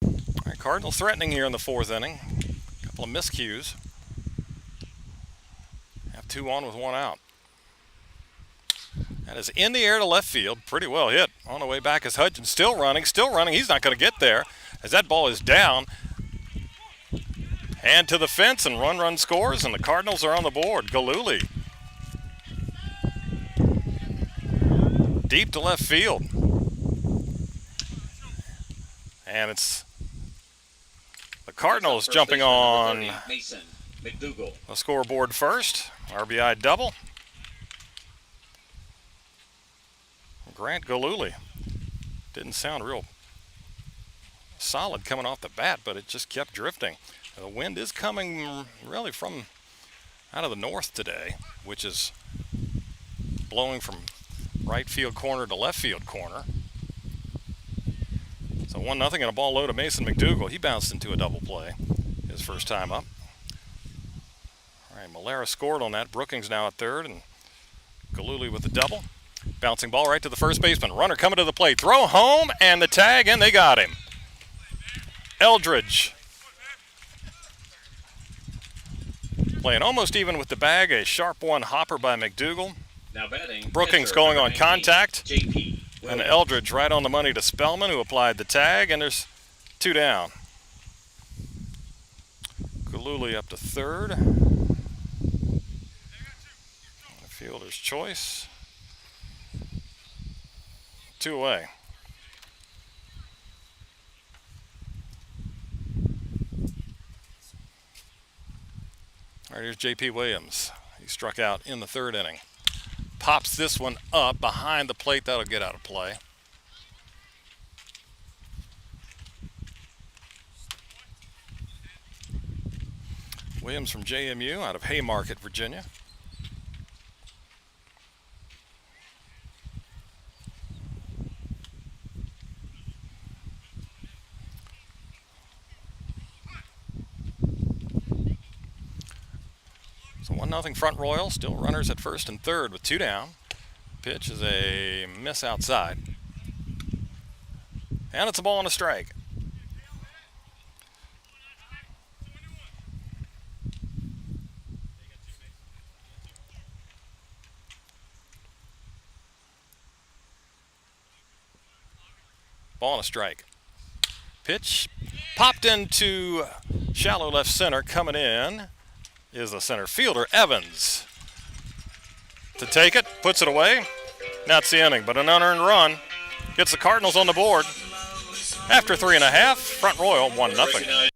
All right, Cardinals threatening here in the 4th inning. A couple of miscues. Have 2 on with 1 out. That is in the air to left field. Pretty well hit. On the way back is Hudgens. Still running. He's not going to get there as that ball is down. And to the fence, and run scores, and the Cardinals are on the board. Gillooly. Deep to left field. And it's the Cardinals jumping on the scoreboard first. RBI double. Grant Gillooly. Didn't sound real solid coming off the bat, but it just kept drifting. The wind is coming really from out of the north today, which is blowing from right field corner to left field corner. So 1-0 and a ball low to Mason McDougal. He bounced into a double play his first time up. All right, Malera scored on that. Brookings now at third, and Gillooly with the double. Bouncing ball right to the first baseman. Runner coming to the plate. Throw home, and the tag, and they got him. Eldridge playing almost even with the bag. A sharp one hopper by McDougal. Now batting, Brookings going on contact. And Eldridge right on the money to Spellman, who applied the tag, and there's 2 down. Gillooly up to third. The fielder's choice. 2 away. All right, here's J.P. Williams. He struck out in the 3rd inning. Pops this one up behind the plate. That'll get out of play. Williams from JMU out of Haymarket, Virginia. So 1-0 front Royal, still runners at first and third with 2 down. Pitch is a miss outside. And it's a ball and a strike. Ball and a strike. Pitch popped into shallow left center. Coming in is the center fielder, Evans. To take it, puts it away. That's the inning, but an unearned run gets the Cardinals on the board. After 3.5, Front Royal 1-0.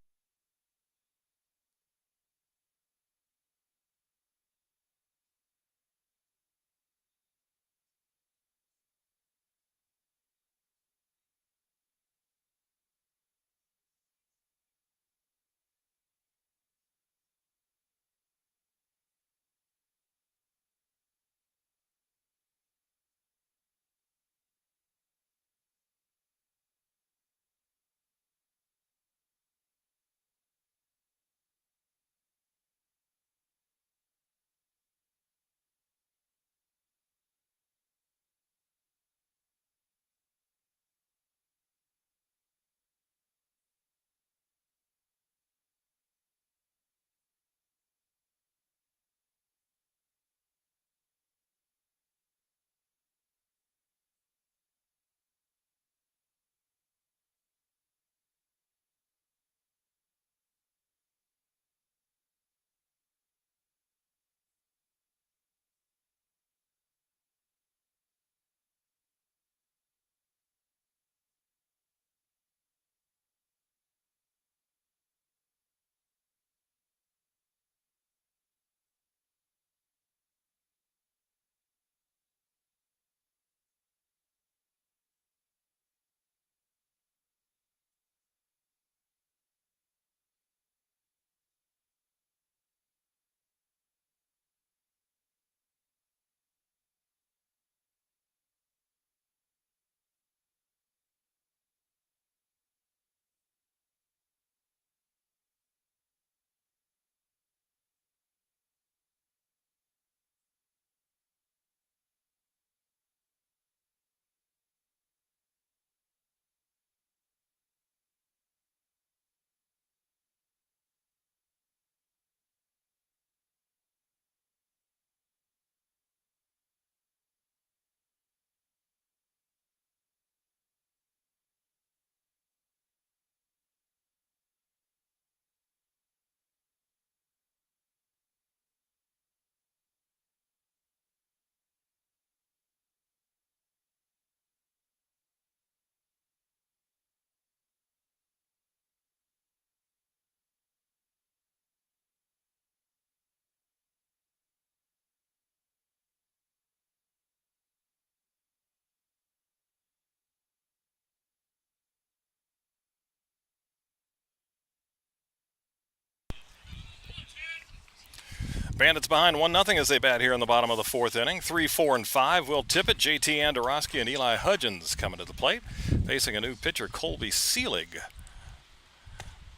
Bandits behind 1-0 as they bat here in the bottom of the fourth inning. 3, 4, and 5. Will Tippett, JT Andorowski, and Eli Hudgens coming to the plate, facing a new pitcher, Colby Seelig.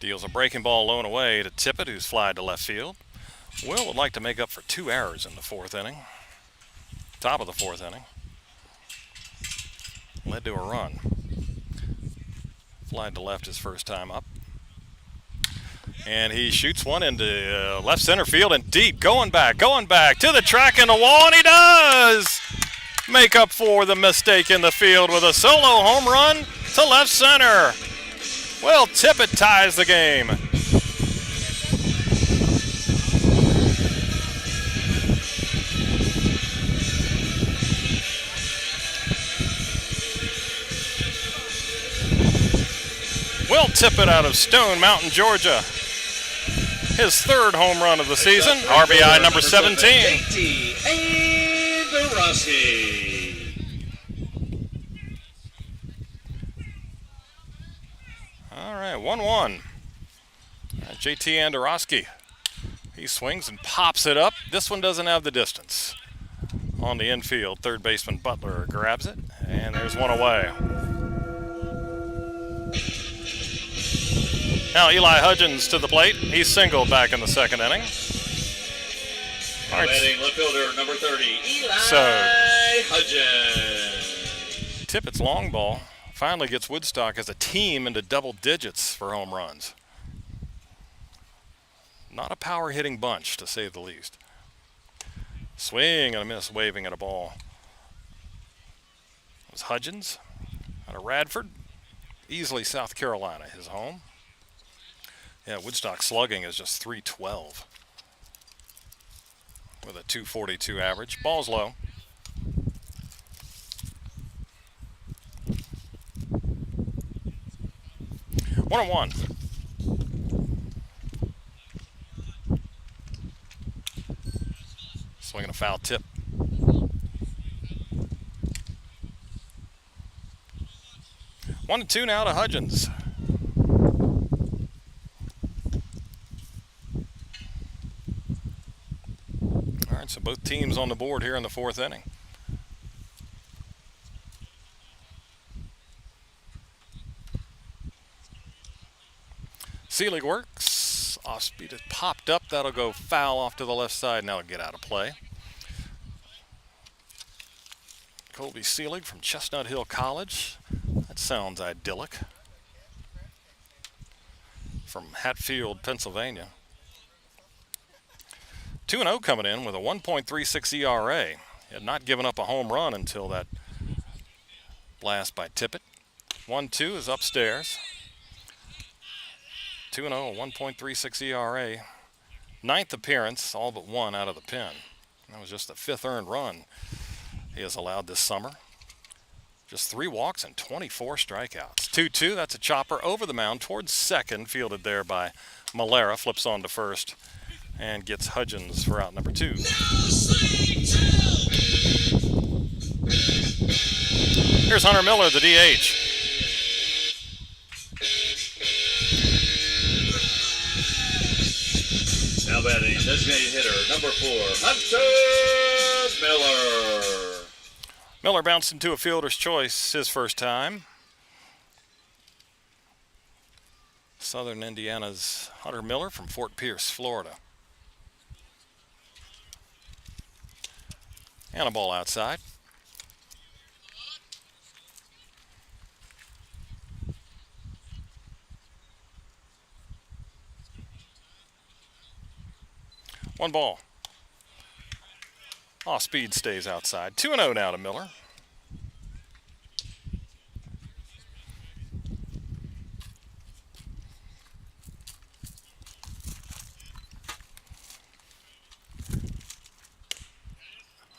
Deals a breaking ball low and away to Tippett, who's flied to left field. Will would like to make up for 2 errors in the fourth inning. Top of the fourth inning. Led to a run. Flied to left his first time up. And he shoots one into left center field and deep. Going back to the track and the wall, and he does make up for the mistake in the field with a solo home run to left center. Will Tippett ties the game. Will Tippett out of Stone Mountain, Georgia. His 3rd home run of the season, RBI number 17. JT Andorowski. All right, 1-1. JT Andorowski. He swings and pops it up. This one doesn't have the distance. On the infield, third baseman Butler grabs it, and there's one away. Now Eli Hudgens to the plate. He's singled back in the second inning. Batting left fielder number 30, Eli Hudgens. Tippett's long ball finally gets Woodstock as a team into double digits for home runs. Not a power hitting bunch, to say the least. Swing and a miss, waving at a ball. It was Hudgens out of Radford, easily South Carolina, his home. Yeah, Woodstock slugging is just .312 with a .242 average. Ball's low. One and one. Swinging a foul tip. One and two now to Hudgens. All right, so both teams on the board here in the fourth inning. Seelig works. Off speed is popped up. That'll go foul off to the left side. Now it'll get out of play. Colby Seelig from Chestnut Hill College. That sounds idyllic. From Hatfield, Pennsylvania. 2-0 coming in with a 1.36 ERA. He had not given up a home run until that blast by Tippett. 1-2 is upstairs. 2-0, 1.36 ERA. Ninth appearance, all but one out of the pen. That was just the fifth earned run he has allowed this summer. Just 3 walks and 24 strikeouts. 2-2, that's a chopper over the mound towards second, fielded there by Malera. Flips on to first and gets Hudgens for out number 2. Here's Hunter Miller, the DH. Now batting, designated hitter, number 4, Hunter Miller. Miller bounced into a fielder's choice his first time. Southern Indiana's Hunter Miller from Fort Pierce, Florida. And a ball outside. One ball. Off speed stays outside. 2-0 now to Miller.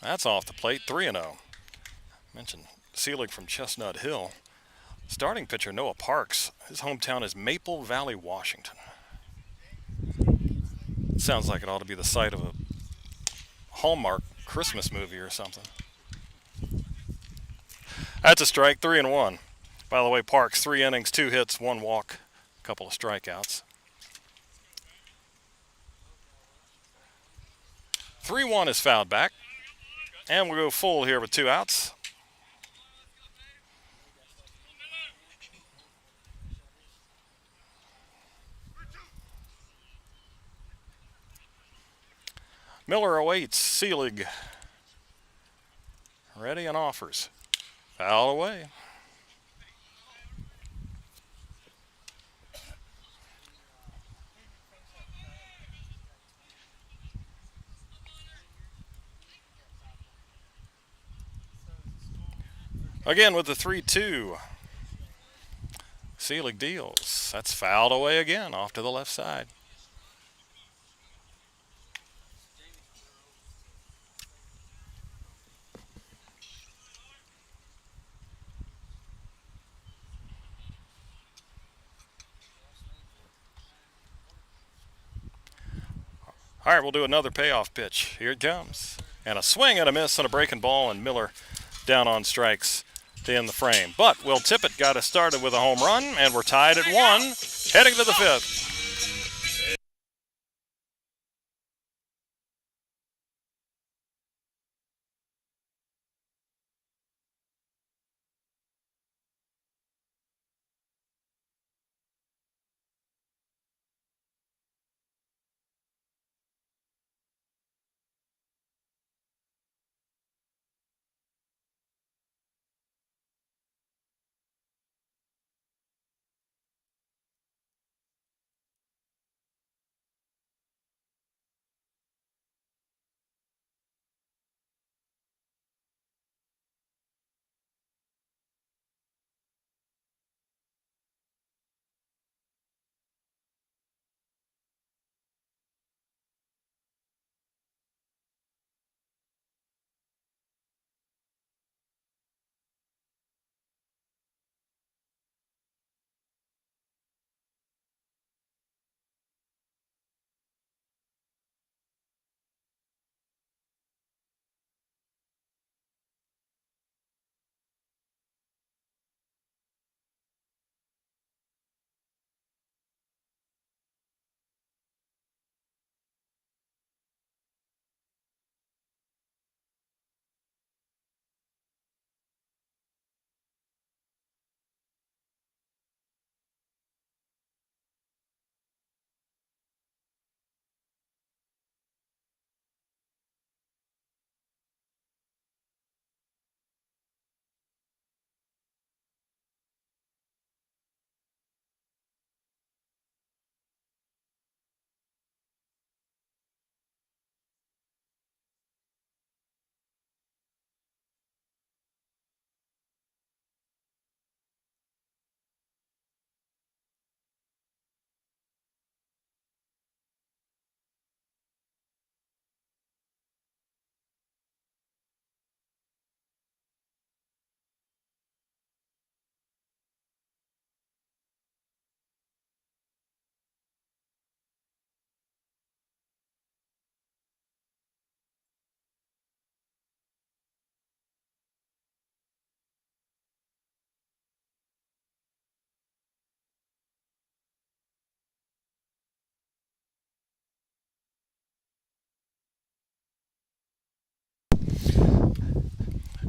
That's off the plate. 3-0. Mentioned Seelig from Chestnut Hill. Starting pitcher Noah Parks. His hometown is Maple Valley, Washington. Sounds like it ought to be the site of a Hallmark Christmas movie or something. That's a strike, 3-1. By the way, Parks, 3 innings, 2 hits, 1 walk, a couple of strikeouts. 3-1 is fouled back. And we'll go full here with 2 outs. Miller awaits. Seelig ready and offers. Foul away. Again with the 3-2. Seelig deals. That's fouled away again off to the left side. All right, we'll do another payoff pitch. Here it comes. And a swing and a miss on a breaking ball, and Miller down on strikes to end the frame. But Will Tippett got us started with a home run, and we're tied at 1, heading to the 5th.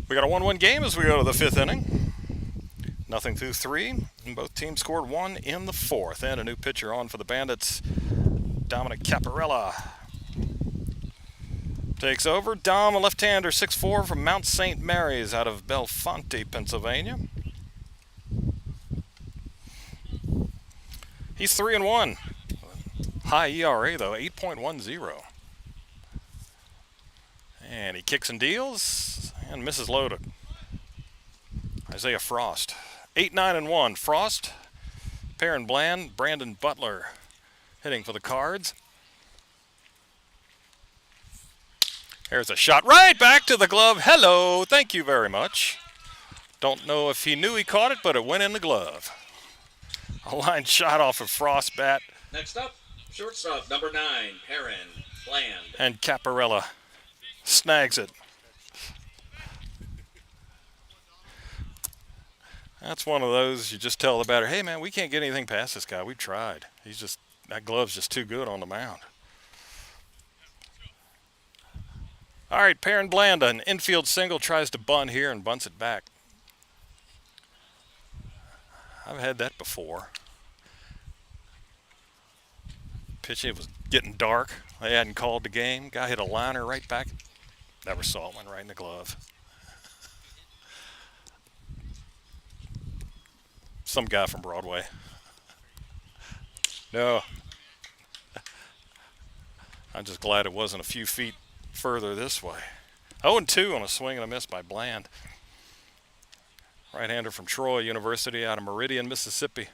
We got a 1-1 game as we go to the 5th inning. Nothing through 3, and both teams scored 1 in the 4th. And a new pitcher on for the Bandits, Dominic Caparella. Takes over. Dom, a left-hander, 6'4", from Mount St. Mary's out of Bellefonte, Pennsylvania. He's 3-1. High ERA, though, 8.10. And he kicks and deals and misses low to Isaiah Frost. 8-9-1. Frost, Perrin Bland, Brandon Butler hitting for the Cards. There's a shot right back to the glove. Hello, thank you very much. Don't know if he knew he caught it, but it went in the glove. A line shot off of Frost's bat. Next up, shortstop number 9, Perrin Bland. And Caparella snags it. That's one of those you just tell the batter, hey man, we can't get anything past this guy. We've tried. That glove's just too good on the mound. All right, Perrin Blanda, an infield single, tries to bunt here and bunts it back. I've had that before. Pitch, it was getting dark. They hadn't called the game. Guy hit a liner right back. Never saw one right in the glove. Some guy from Broadway. No. I'm just glad it wasn't a few feet further this way. 0-2 on a swing and a miss by Bland. Right-hander from Troy University out of Meridian, Mississippi.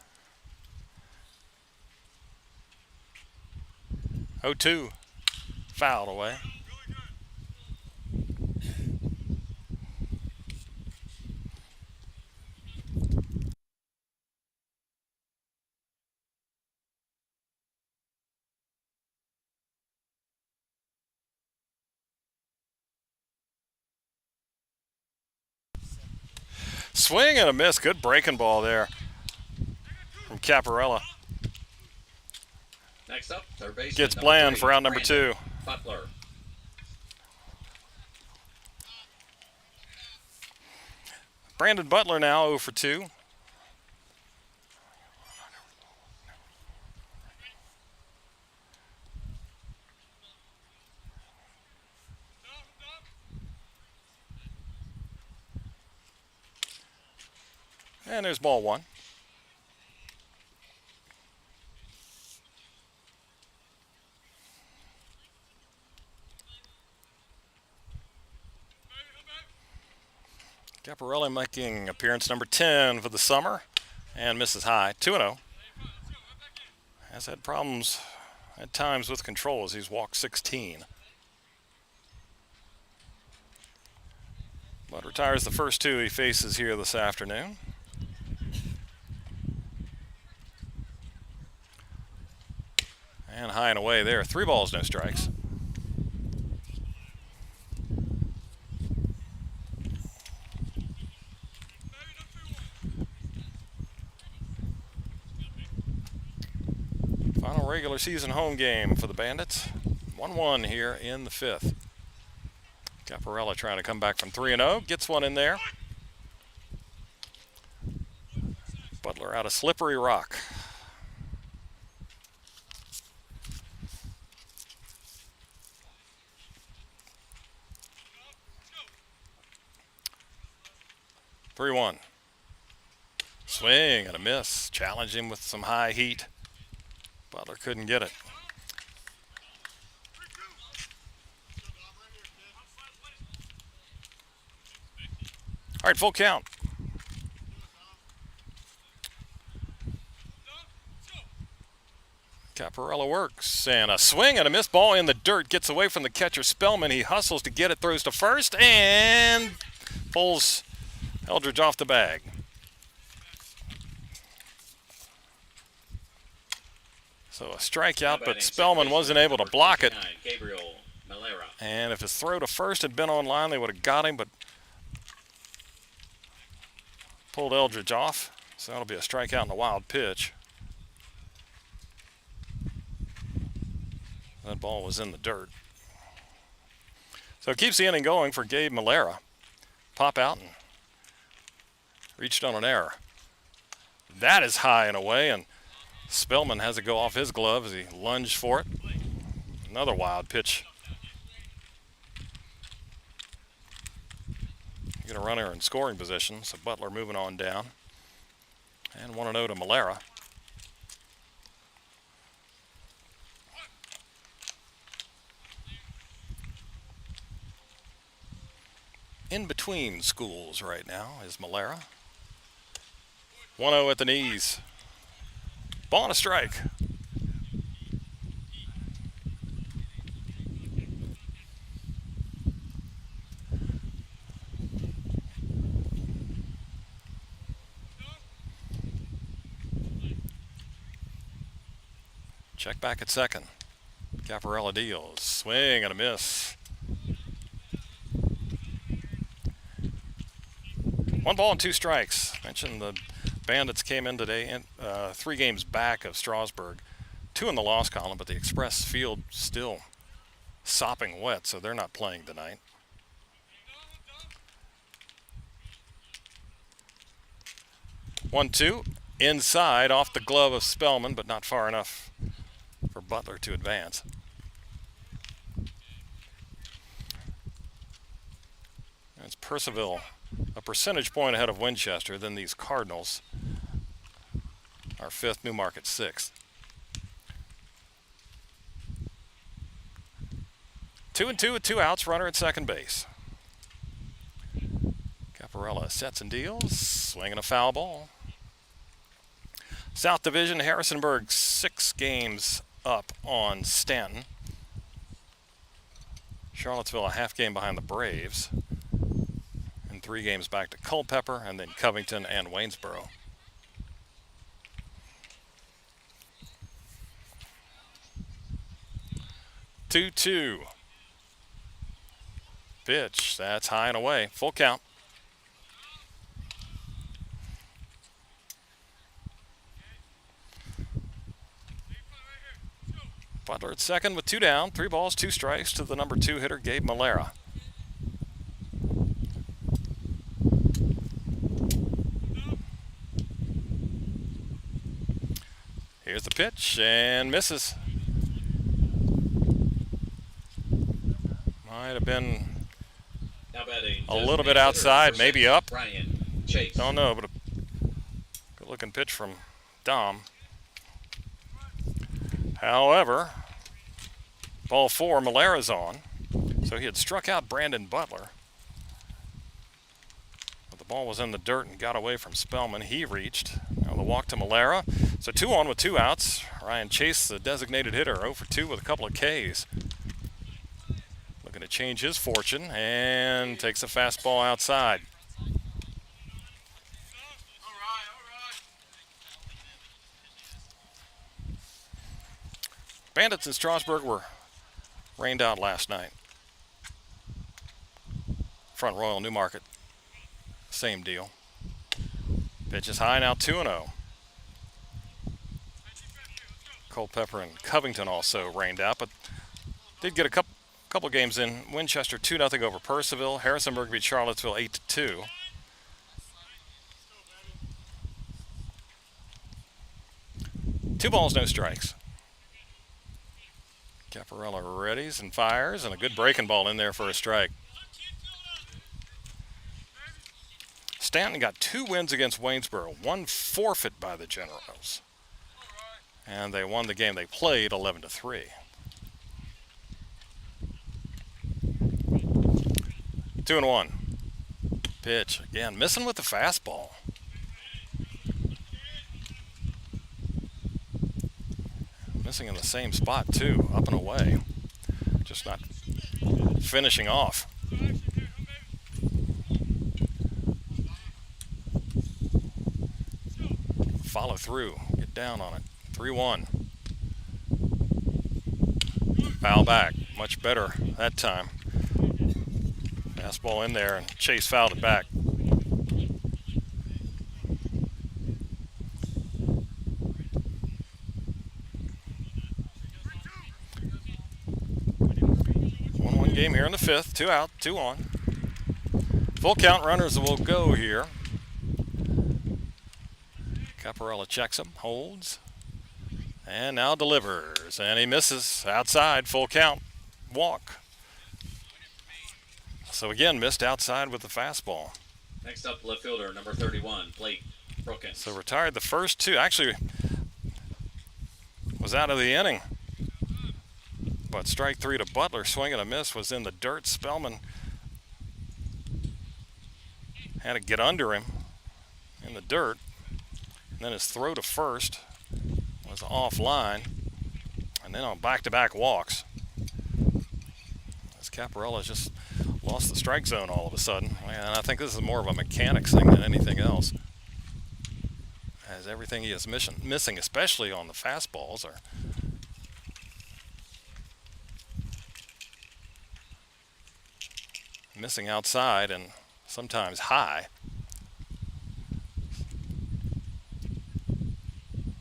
0-2. Fouled away. Swing and a miss. Good breaking ball there from Caparella. Next up, third base. Gets Bland for out number 2. Butler. Brandon Butler now 0 for 2. And there's ball 1. Caparella making appearance number 10 for the summer and misses high. 2-0. Has had problems at times with control as he's walked 16. But retires the first 2 he faces here this afternoon. And high and away there. 3 balls, no strikes. Final regular season home game for the Bandits. 1-1 here in the 5th. Caparella trying to come back from 3-0. Gets one in there. Butler out of Slippery Rock. Three-one. Swing and a miss. Challenge him with some high heat. Butler couldn't get it. All right, full count. Caparella works, and a swing and a missed ball in the dirt. Gets away from the catcher, Spellman. He hustles to get it, throws to first, and pulls Eldridge off the bag. So a strikeout, but Spellman wasn't able to block it. And if his throw to first had been on line, they would have got him, but pulled Eldridge off. So that'll be a strikeout and a wild pitch. That ball was in the dirt. So it keeps the inning going for Gabe Malera. Pop out and reached on an error. That is high and away, and Spellman has it go off his glove as he lunged for it. Another wild pitch. Get a runner in scoring position, so Butler moving on down. And 1-0 to Malera. In between schools right now is Malera. 1-0 at the knees. Ball and a strike. Check back at second. Caparella deals. Swing and a miss. 1 ball and 2 strikes. Mentioned the Bandits came in today 3 games back of Strasburg. 2 in the loss column, but the Express field still sopping wet, so they're not playing tonight. 1-2. Inside, off the glove of Spellman, but not far enough for Butler to advance. It's Percival, a percentage point ahead of Winchester. Then these Cardinals are 5th, Newmarket 6th. 2-2 with 2 outs, runner at second base. Caparella sets and deals, swinging a foul ball. South Division, Harrisonburg 6 games up on Stanton. Charlottesville a half game behind the Braves. And 3 games back to Culpeper, and then Covington and Waynesboro. Two-two. Pitch, that's high and away. Full count. Butler at second with 2 down, 3 balls, 2 strikes to the number 2 hitter, Gabe Malera. Here's the pitch, and misses. Might have been a little bit outside, maybe up. Ryan Chase. Don't know, but a good-looking pitch from Dom. However, ball 4, Malera's on. So he had struck out Brandon Butler. But the ball was in the dirt and got away from Spellman. He reached. Now the walk to Malera. So 2 on with 2 outs. Ryan Chase, the designated hitter, 0 for 2 with a couple of Ks. Looking to change his fortune and takes a fastball outside. Bandits in Strasburg were rained out last night. Front Royal, Newmarket, same deal. Pitch is high, now 2-0. Culpeper and Covington also rained out, but did get a couple games in. Winchester 2-0 over Percival. Harrisonburg beat Charlottesville 8-2. Two balls, no strikes. Caparella readies and fires, and a good breaking ball in there for a strike. Stanton got 2 wins against Waynesboro, 1 forfeit by the Generals. And they won the game they played 11-3. 2-1. Pitch, again, missing with the fastball. Missing in the same spot, too, up and away. Just not finishing off. Follow through, get down on it. 3-1. Foul back, much better that time. Fastball in there, and Chase fouled it back. Game here in the 5th, 2 out, 2 on. Full count, runners will go here. Caparella checks him, holds, and now delivers, and he misses outside. Full count, walk. So again, missed outside with the fastball. Next up, left fielder number 31, Blake Brookins. So retired the first 2. Actually, was out of the inning. But strike 3 to Butler, swing and a miss, was in the dirt. Spellman had to get under him in the dirt. And then his throw to first was offline. And then on back-to-back walks. As Caparella just lost the strike zone all of a sudden. And I think this is more of a mechanics thing than anything else. As everything he is missing, especially on the fastballs, are missing outside and sometimes high.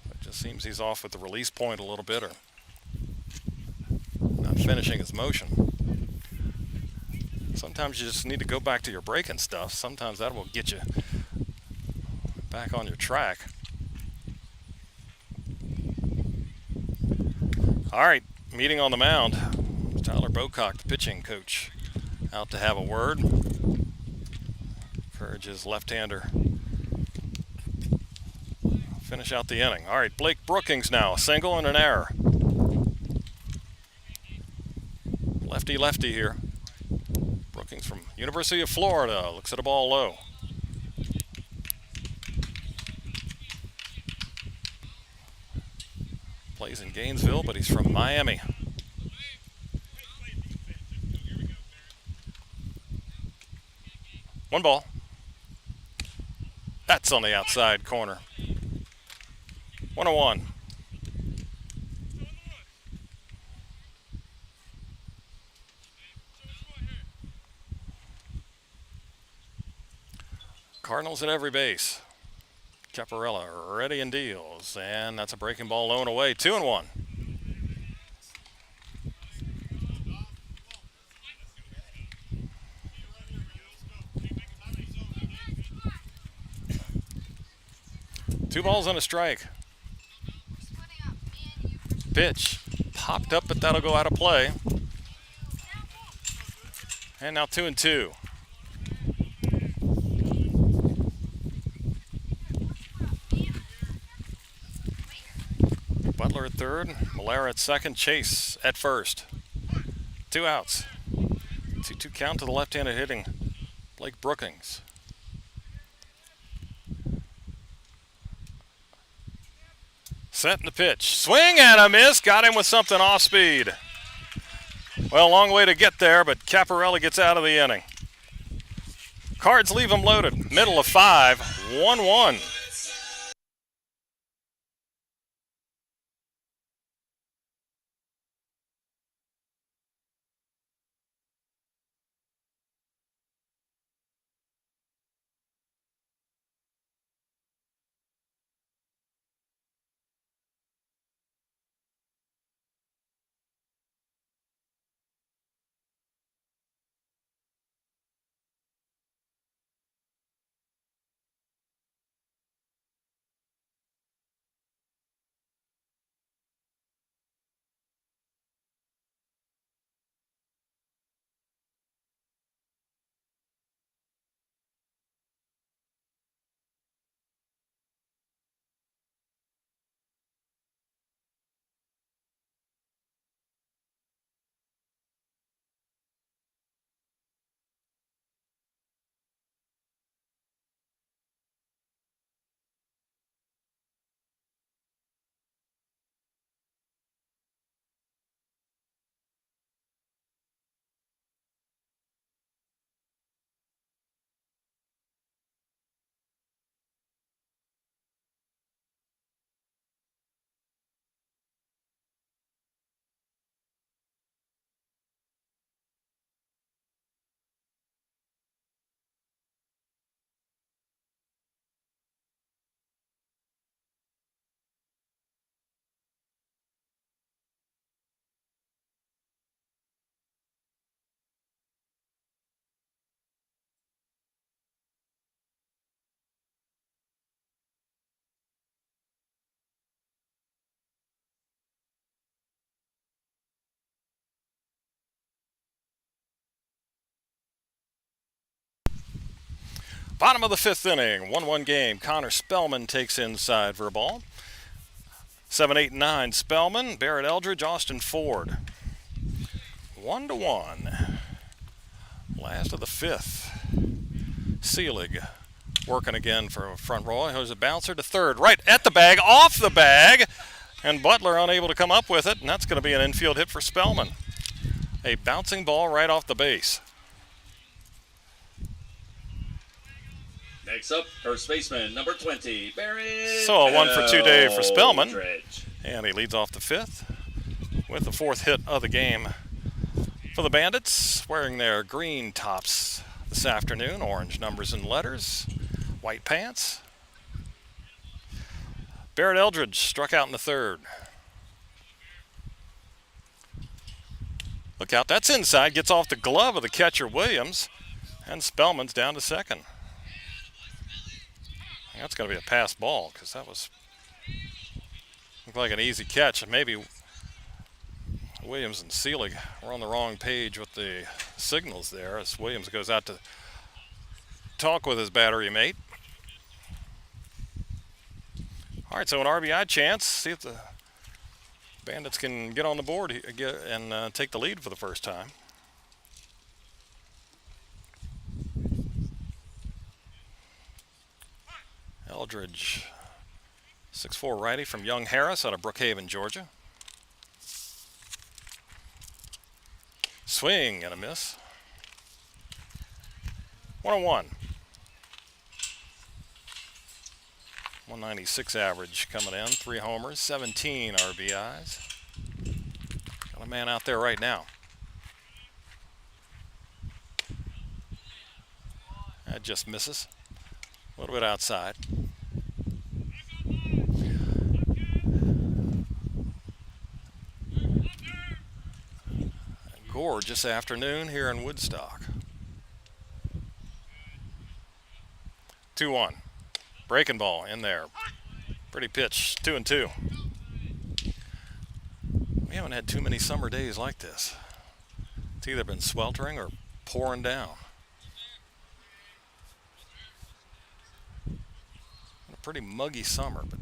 It just seems he's off with the release point a little bit, or not finishing his motion. Sometimes you just need to go back to your breaking stuff. Sometimes that will get you back on your track. All right, meeting on the mound. Tyler Bocock, the pitching coach, out to have a word. Encourages left-hander. Finish out the inning. All right, Blake Brookings now, a single and an error. Lefty here. Brookings from University of Florida looks at a ball low. Plays in Gainesville, but he's from Miami. One ball. That's on the outside corner. 1-1. Cardinals at every base. Caparella ready and deals, and that's a breaking ball low and away. 2-1. Two balls and a strike. Pitch popped up, but that'll go out of play. And now 2-2. Butler at third, Malera at second, Chase at first. 2 outs. 2-2 count to the left-handed hitting Blake Brookings. Set in the pitch. Swing and a miss. Got him with something off speed. Well, a long way to get there, but Caparella gets out of the inning. Cards leave him loaded. Middle of 5, 1-1. Bottom of the 5th inning, 1-1 game. Connor Spellman takes inside for a ball. 7, 8, 9, Spellman, Barrett Eldridge, Austin Ford. 1-1. Last of the 5th. Seelig working again for front row. Here's a bouncer to third. Right at the bag, off the bag. And Butler unable to come up with it. And that's going to be an infield hit for Spellman. A bouncing ball right off the base. Next up, first baseman, number 20, Barrett. So a 1 for 2 day for Spellman. Eldridge. And he leads off the 5th with the 4th hit of the game for the Bandits, wearing their green tops this afternoon, orange numbers and letters, white pants. Barrett Eldridge struck out in the 3rd. Look out, that's inside, gets off the glove of the catcher Williams, and Spellman's down to 2nd. That's going to be a pass ball because that looked like an easy catch. And maybe Williams and Seelig were on the wrong page with the signals there as Williams goes out to talk with his battery mate. All right, so an RBI chance. See if the Bandits can get on the board and take the lead for the first time. Eldridge, 6'4" righty from Young Harris out of Brookhaven, Georgia. Swing and a miss. 1-1. 196 average coming in. 3 homers, 17 RBIs. Got a man out there right now. That just misses. A little bit outside. Gorgeous afternoon here in Woodstock. 2-1. Breaking ball in there. Pretty pitch. 2-2. We haven't had too many summer days like this. It's either been sweltering or pouring down. A pretty muggy summer, but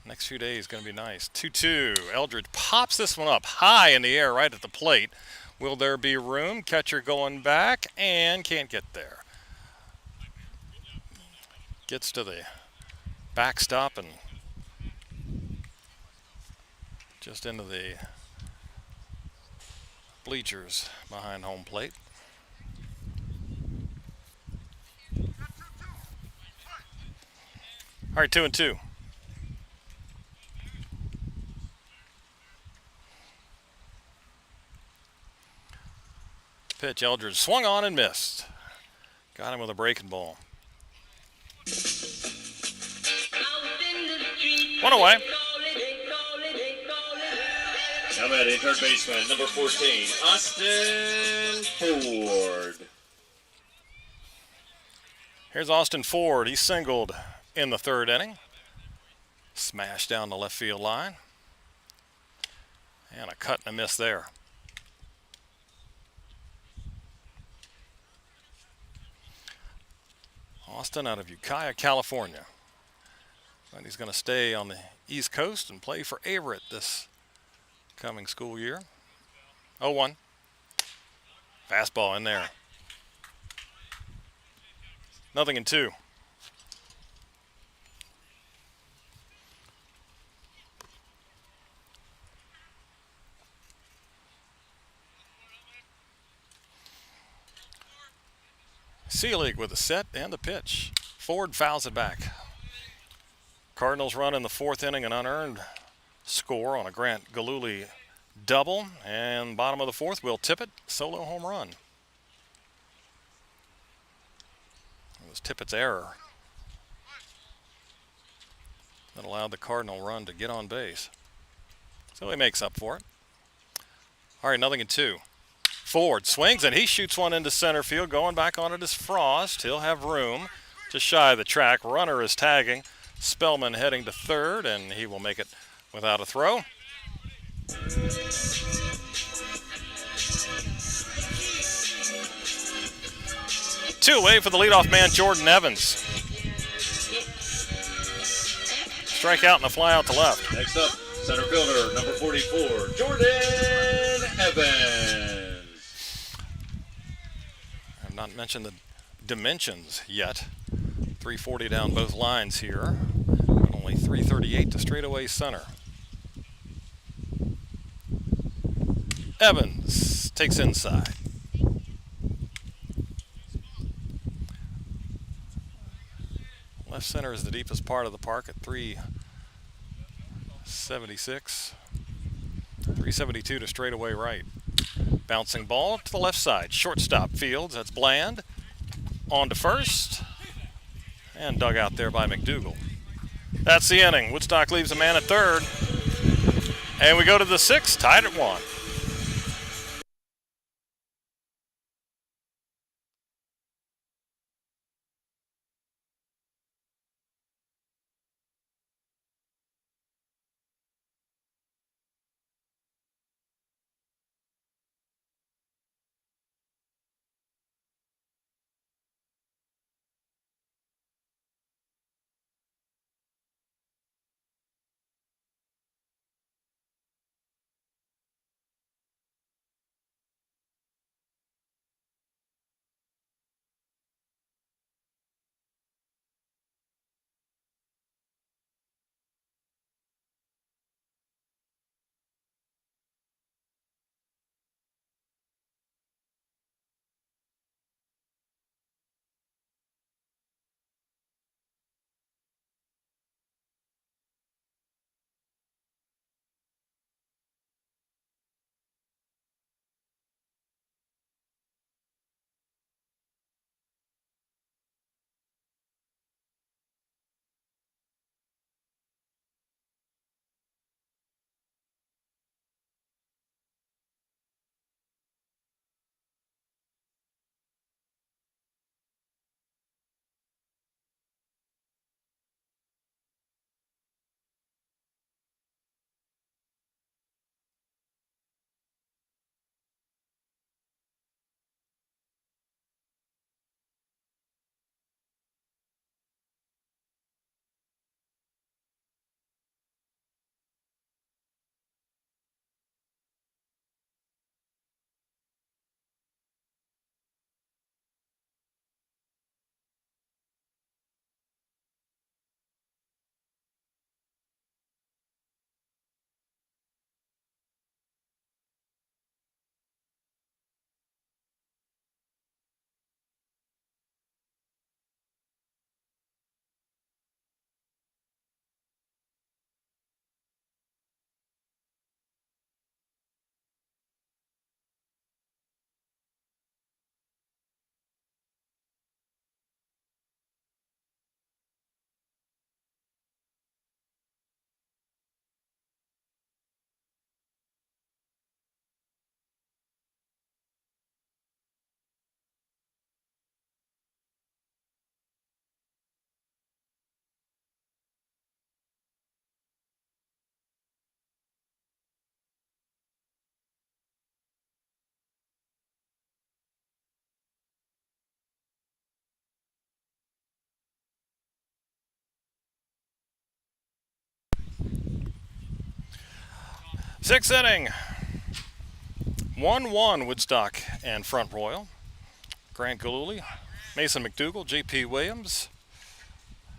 next few days going to be nice. 2-2. Eldridge pops this one up high in the air right at the plate. Will there be room? Catcher going back and can't get there. Gets to the backstop and just into the bleachers behind home plate. All right, 2-2. Pitch, Eldridge swung on and missed. Got him with a breaking ball. 1 away. Now batting third baseman, number 14, Austin Ford. Here's Austin Ford. He singled in the 3rd inning. Smashed down the left field line. And a cut and a miss there. Austin out of Ukiah, California. And he's going to stay on the East Coast and play for Averett this coming school year. 0-1. Fastball in there. 0-2. Seelig with the set and the pitch. Ford fouls it back. Cardinals run in the 4th inning, an unearned score on a Grant Galuli double. And bottom of the 4th, Will Tippett, solo home run. It was Tippett's error that allowed the Cardinal run to get on base. So he makes up for it. All right, 0-2. Ford swings and he shoots one into center field. Going back on it is Frost. He'll have room just shy of the track. Runner is tagging. Spellman heading to 3rd, and he will make it without a throw. Two away for the leadoff man, Jordan Evans. Strikeout and a fly out to left. Next up, center fielder, number 44, Jordan Evans. I have not mentioned the dimensions yet. 340 down both lines here, but only 338 to straightaway center. Evans takes inside. Left center is the deepest part of the park at 376. 372 to straightaway right. Bouncing ball to the left side. Shortstop Fields. That's Bland. On to first. And dug out there by McDougal. That's the inning. Woodstock leaves a man at 3rd. And we go to the 6th, tied at 1. Sixth inning. 1-1 Woodstock and Front Royal. Grant Galooly, Mason McDougall, J.P. Williams.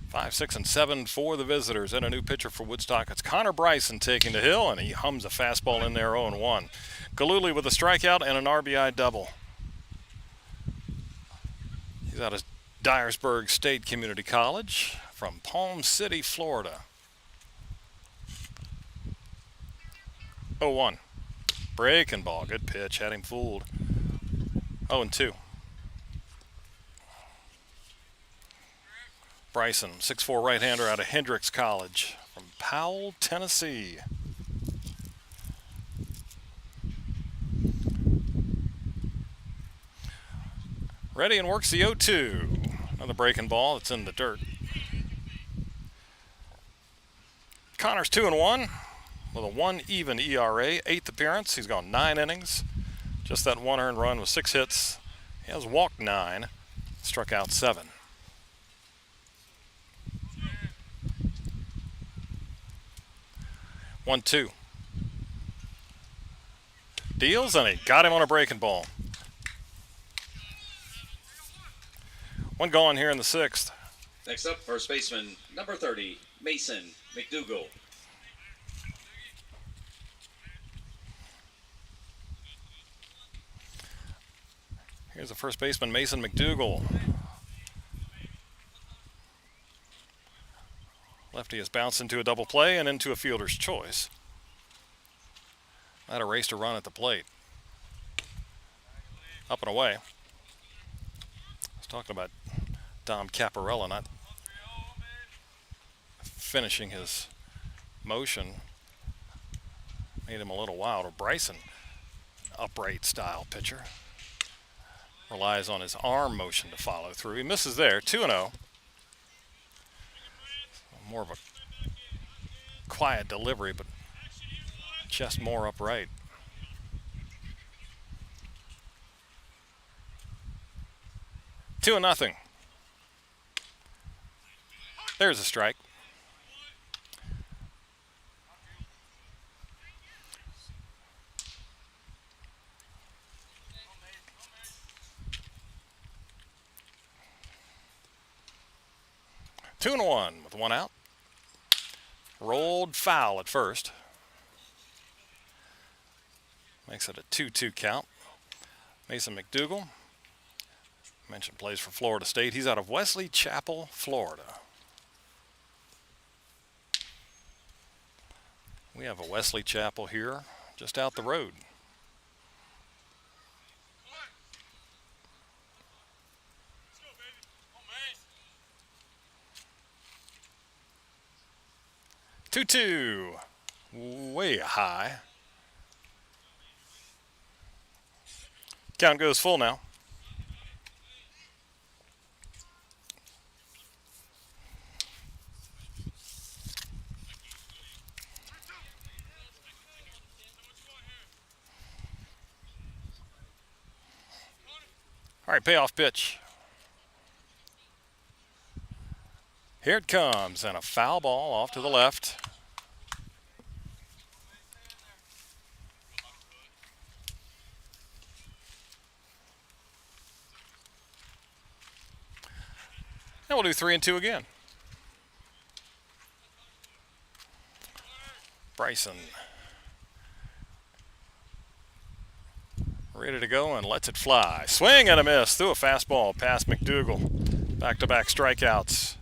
5, 6, and 7 for the visitors. And a new pitcher for Woodstock. It's Connor Bryson taking the hill, and he hums a fastball in there 0-1. Galooly with a strikeout and an RBI double. He's out of Dyersburg State Community College from Palm City, Florida. 0-1. Breaking ball. Good pitch. Had him fooled. 0-2. Bryson, 6'4" right-hander out of Hendrix College from Powell, Tennessee. Ready and works the 0-2. Another breaking ball. It's in the dirt. Connor's 2-1 with a 1 even ERA. 8th appearance. He's gone 9 innings. Just that 1 earned run with 6 hits. He has walked 9, struck out 7. One, 2. Deals, and he got him on a breaking ball. 1 gone here in the 6th. Next up, first baseman, number 30, Mason McDougall. Here's the first baseman, Mason McDougall. Lefty has bounced into a double play and into a fielder's choice. That erased a run at the plate. Up and away. I was talking about Dom Caparella not finishing his motion. Made him a little wild. Or Bryson, upright style pitcher. Relies on his arm motion to follow through. He misses there. 2-0. More of a quiet delivery, but just more upright. Two and nothing. There's a strike. Two and one with 1 out. Rolled foul at first. Makes it a 2-2 count. Mason McDougall, mentioned, plays for Florida State. He's out of Wesley Chapel, Florida. We have a Wesley Chapel here just out the road. Two, way high. Count goes full now. All right, payoff pitch. Here it comes, and a foul ball off to the left. And we'll do 3 and 2 again. Bryson ready to go and lets it fly. Swing and a miss. Threw a fastball past McDougall. Back-to-back strikeouts.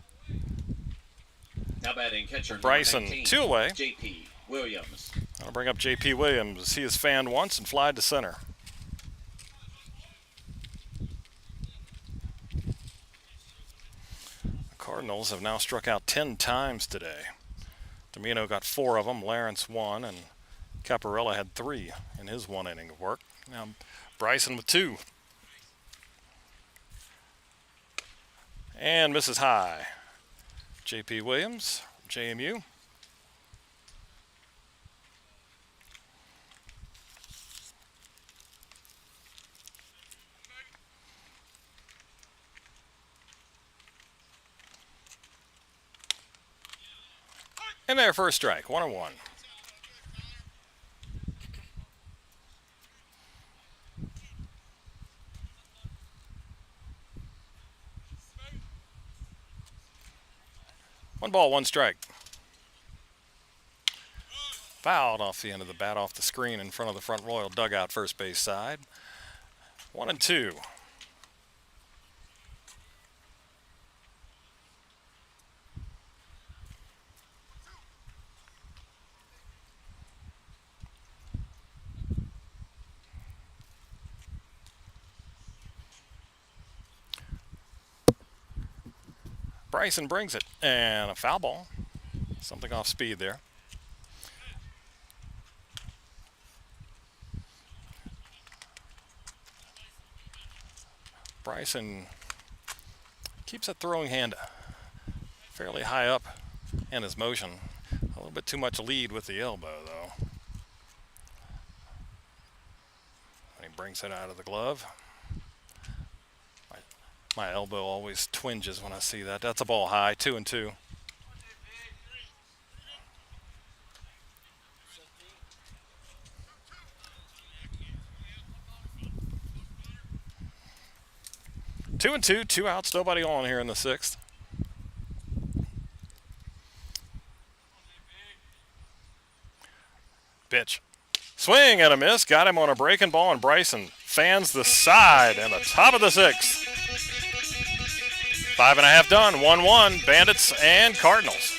Now batting catcher Bryson, 19, 2 away. J.P. Williams. I'll bring up J.P. Williams. He has fanned once and flied to center. The Cardinals have now struck out 10 times today. Domino got 4 of them, Lawrence 1, and Caparella had 3 in his 1 inning of work. Now Bryson with 2. And misses high. J.P. Williams, JMU. And their first strike, 1-1. 1 ball, 1 strike. Fouled off the end of the bat, off the screen in front of the Front Royal dugout first base side. 1-2. Bryson brings it, and a foul ball. Something off speed there. Bryson keeps that throwing hand fairly high up in his motion. A little bit too much lead with the elbow, though. And he brings it out of the glove. My elbow always twinges when I see that. That's a ball high, 2-2. Two and two, 2 outs, nobody on here in the 6th. Pitch. Swing and a miss. Got him on a breaking ball, and Bryson fans the side in the top of the 6th. 5.5 done, 1-1, Bandits and Cardinals.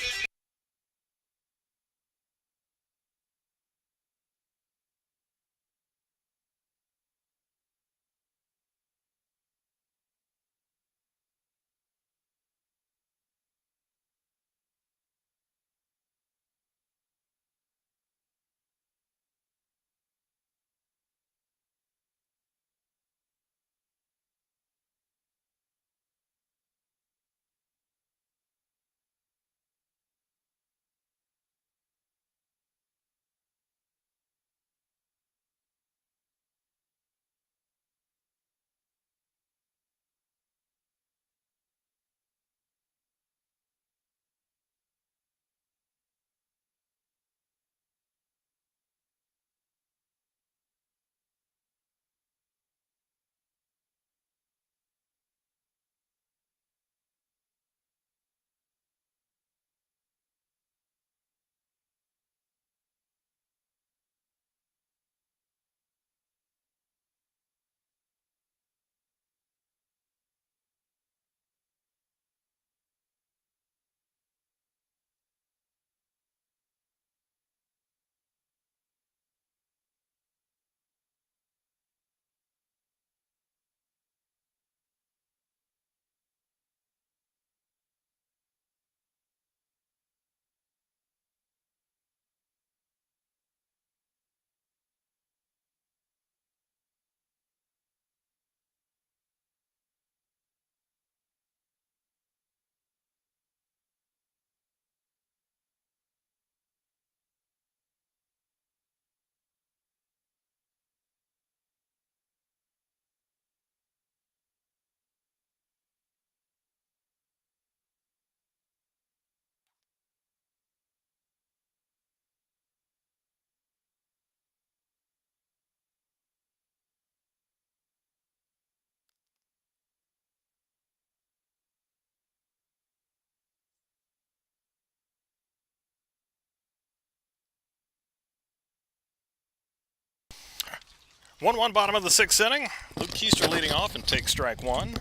One bottom of the 6th inning. Luke Keister leading off and takes strike 1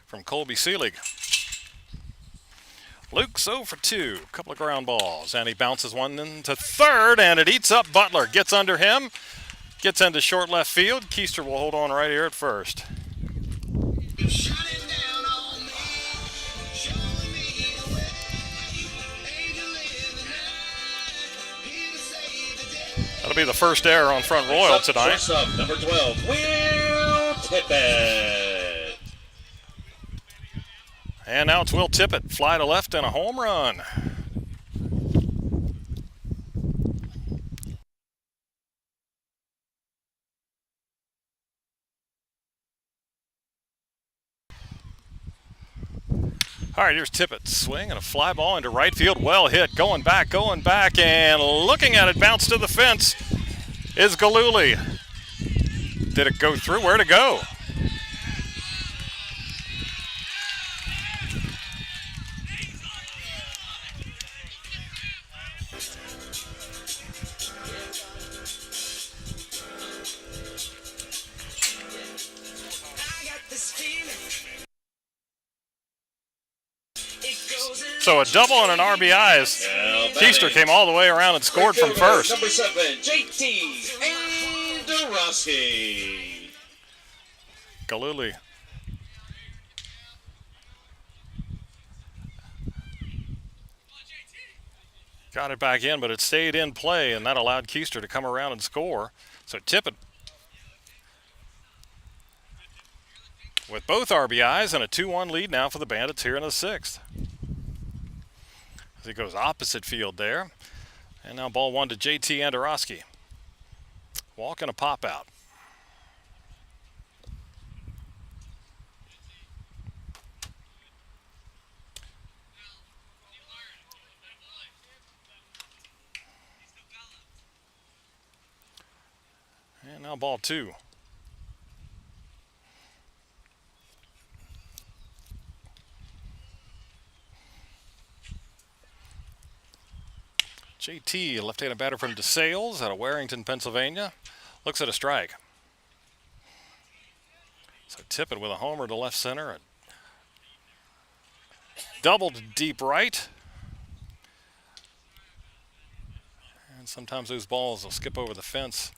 from Colby Seelig. Luke's 0 for 2, a couple of ground balls, and he bounces one into third, and it eats up Butler. Gets under him, gets into short left field. Keister will hold on right here at first. That'll be the first error on Front Royal tonight. First up, number 12, Will Tippett. And now it's Will Tippett. Fly to left and a home run. All right, here's Tippett. Swing and a fly ball into right field. Well hit. Going back, and looking at it. Bounce to the fence is Galuli. Did it go through? Where'd it go? So a double and an RBI as Keister came all the way around and scored from first. Number 7, JT Andarowski. Galuli. Got it back in, but it stayed in play, and that allowed Keister to come around and score. So Tippett with both RBIs and a 2-1 lead now for the Bandits here in the 6th. As he goes opposite field there. And now ball 1 to JT Andarowski. Walk and a pop out. And now ball 2. JT, left-handed batter from DeSales out of Warrington, Pennsylvania. Looks at a strike. So Tippett with a homer to left center. A double to deep right. And sometimes those balls will skip over the fence.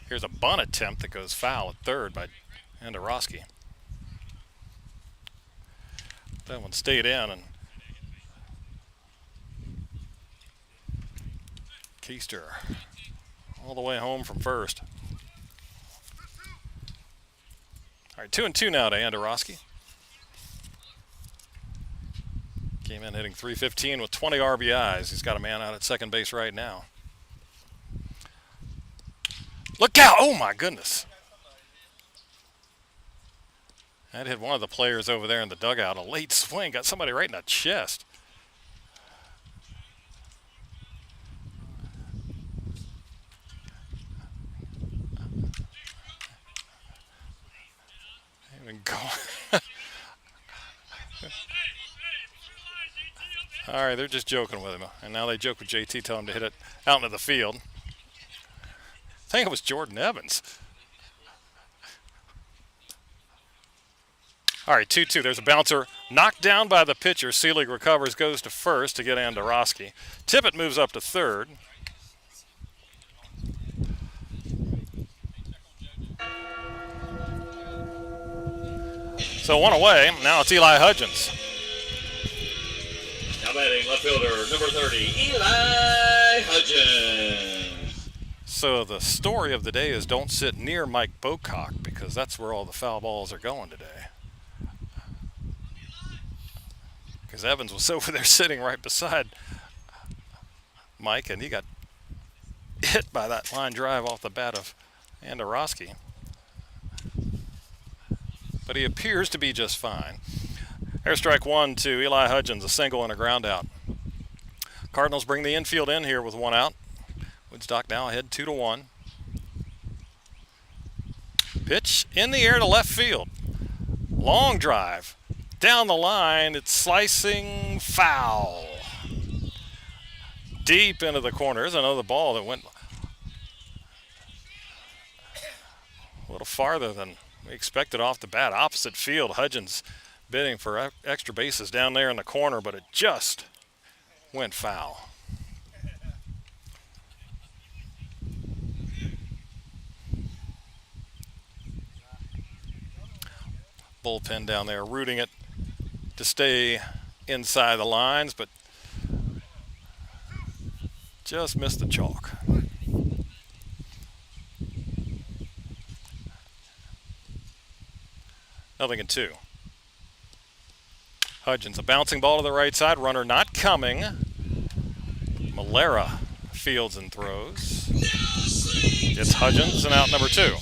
Here's a bunt attempt that goes foul at third by Andarowski. That one stayed in, and Keister all the way home from first. All right, 2-2 now to Andarowski. Came in hitting .315 with 20 RBIs. He's got a man out at second base right now. Look out! Oh my goodness! That hit one of the players over there in the dugout. A late swing, got somebody right in the chest. All right, they're just joking with him. And now they joke with JT, tell him to hit it out into the field. I think it was Jordan Evans. All right, 2-2. There's a bouncer knocked down by the pitcher. Seelig recovers, goes to first to get Andarowski. Tippett moves up to third. So one away. Now it's Eli Hudgens. Now batting left fielder, number 30, Eli Hudgens. So the story of the day is don't sit near Mike Bocock because that's where all the foul balls are going today. Because Evans was over there sitting right beside Mike, and he got hit by that line drive off the bat of Andarowski. But he appears to be just fine. Airstrike 1 to Eli Hudgens, a single and a ground out. Cardinals bring the infield in here with one out. Woodstock now ahead 2-1. Pitch in the air to left field. Long drive. Down the line, it's slicing foul. Deep into the corner. There's another ball that went a little farther than we expected off the bat. Opposite field, Hudgens bidding for extra bases down there in the corner, but it just went foul. Bullpen down there rooting it to stay inside the lines, but just missed the chalk. Nothing in 2. Hudgens, a bouncing ball to the right side. Runner not coming. Malera fields and throws. It's Hudgens and out number 2.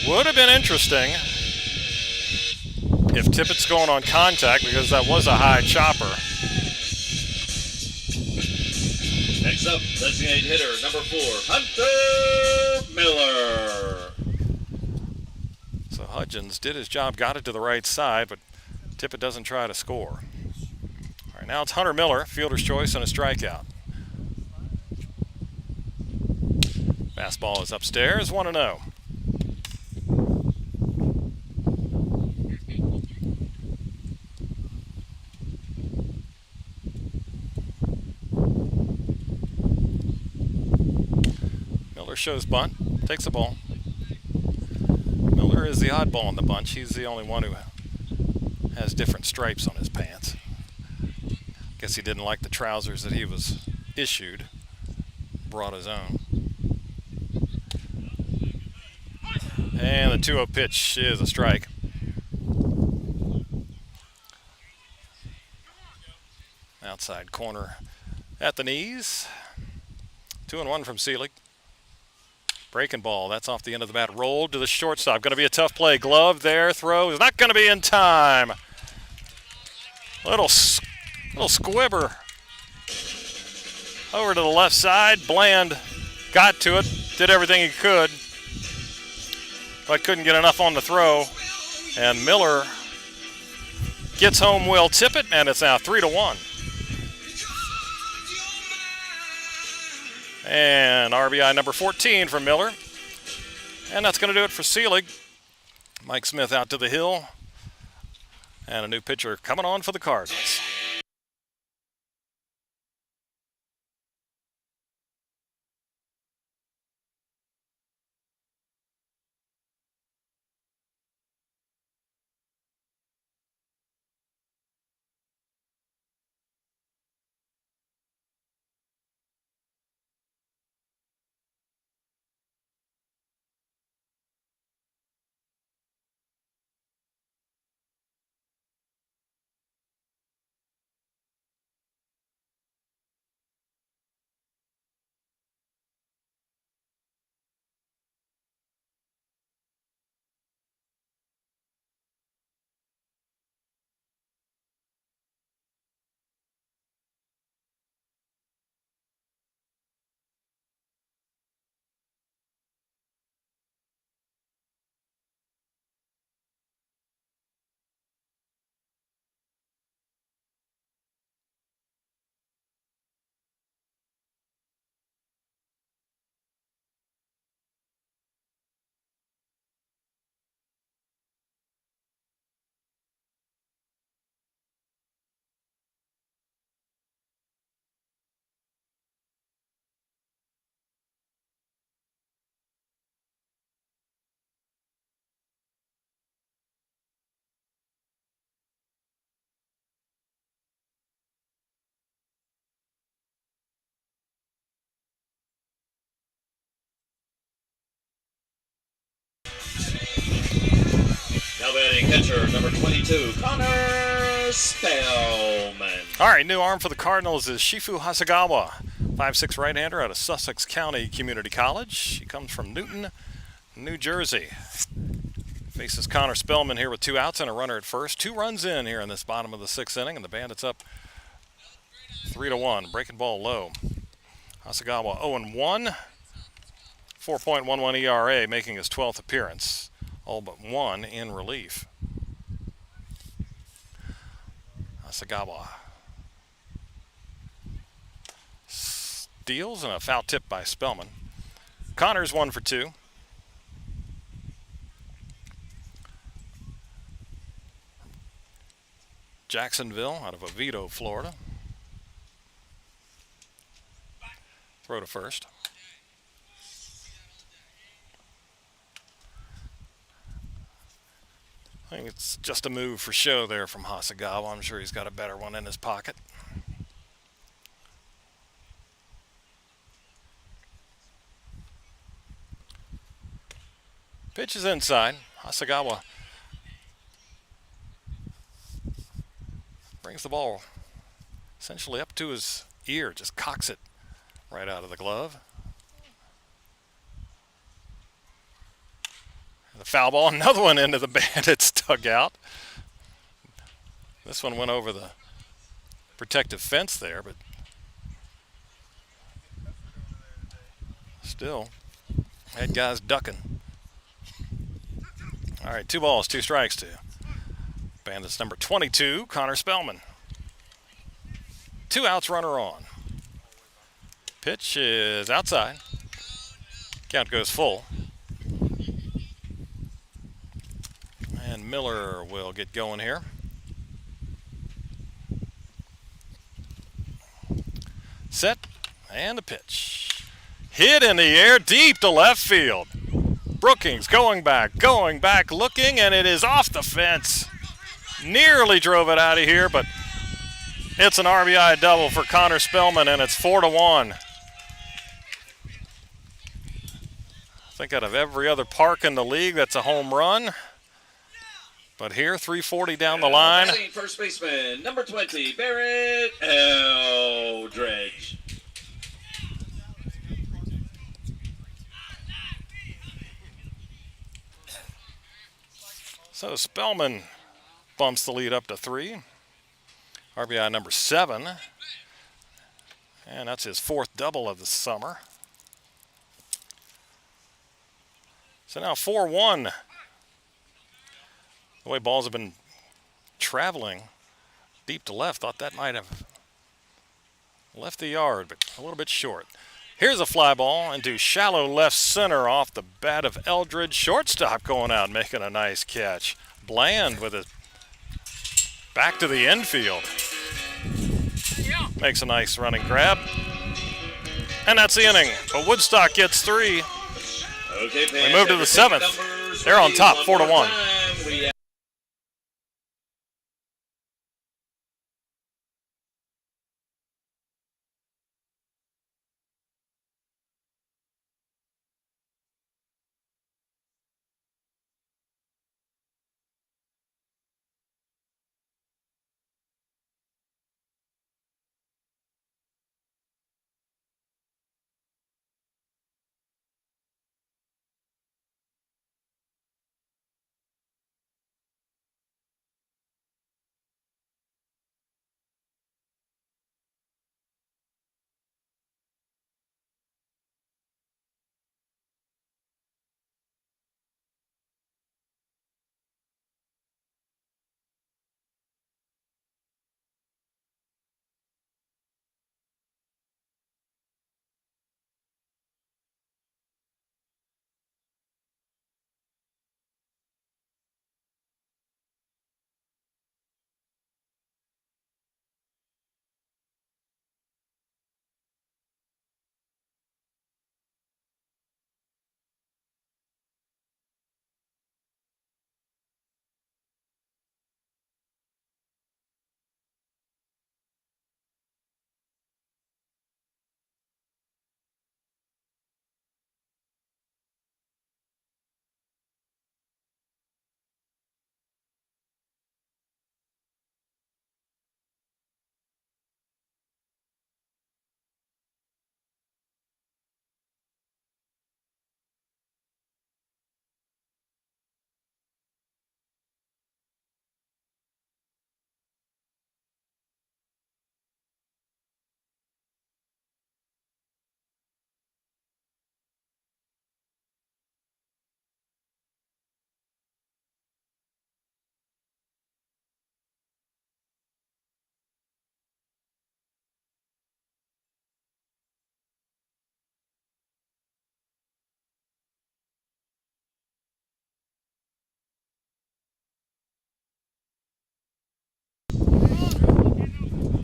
Would have been interesting if Tippett's going on contact because that was a high chopper. Next up, designated hitter number 4, Hunter Miller. So Hudgens did his job, got it to the right side, but Tippett doesn't try to score. All right, now it's Hunter Miller, fielder's choice and a strikeout. Fastball is upstairs, 1-0. Miller shows bunt, takes the ball. Miller is the oddball in the bunch. He's the only one who has different stripes on his pants. Guess he didn't like the trousers that he was issued. Brought his own. And the 2-0 pitch is a strike. Outside corner at the knees. 2-1 from Seelig. Breaking ball, that's off the end of the bat. Rolled to the shortstop. Going to be a tough play. Glove there, throw is not going to be in time. Little squibber over to the left side. Bland got to it, did everything he could, but couldn't get enough on the throw. And Miller gets home, will tip it, and it's now 3-1. And RBI number 14 from Miller. And that's going to do it for Seelig. Mike Smith out to the hill. And a new pitcher coming on for the Cardinals. Now batting catcher, number 22, Connor Spellman. All right, new arm for the Cardinals is Shifu Hasegawa, 5'6" right-hander out of Sussex County Community College. He comes from Newton, New Jersey. Faces Connor Spellman here with 2 outs and a runner at first. 2 runs in here in this bottom of the 6th inning, and the Bandits up 3-1. Breaking ball low. Hasegawa 0-1, 4.11 ERA, making his 12th appearance. All but 1 in relief. Hasegawa steals and a foul tip by Spellman. Connor's 1 for 2. Jacksonville out of Oviedo, Florida. Throw to first. I think it's just a move for show there from Hasegawa. I'm sure he's got a better one in his pocket. Pitch is inside. Hasegawa brings the ball essentially up to his ear, just cocks it right out of the glove. The foul ball, another one into the Bandits dugout. This one went over the protective fence there, but still had guys ducking. All right, 2 balls, 2 strikes to Bandits number 22, Connor Spellman. 2 outs, runner on. Pitch is outside. Count goes full. And Miller will get going here. Set and a pitch. Hit in the air, deep to left field. Brookings going back, looking, and it is off the fence. Nearly drove it out of here, but it's an RBI double for Connor Spellman, and it's 4-1. I think out of every other park in the league, that's a home run. But here, 340 down the line. First baseman, number 20, Barrett Eldridge. So Spellman bumps the lead up to 3. RBI number 7. And that's his 4th double of the summer. So now 4-1. The way balls have been traveling deep to left, thought that might have left the yard, but a little bit short. Here's a fly ball into shallow left center off the bat of Eldridge. Shortstop going out, making a nice catch. Bland with it back to the infield. Makes a nice running grab. And that's the inning. But Woodstock gets 3. Okay, we move to the 7th. They're on top, 4-1.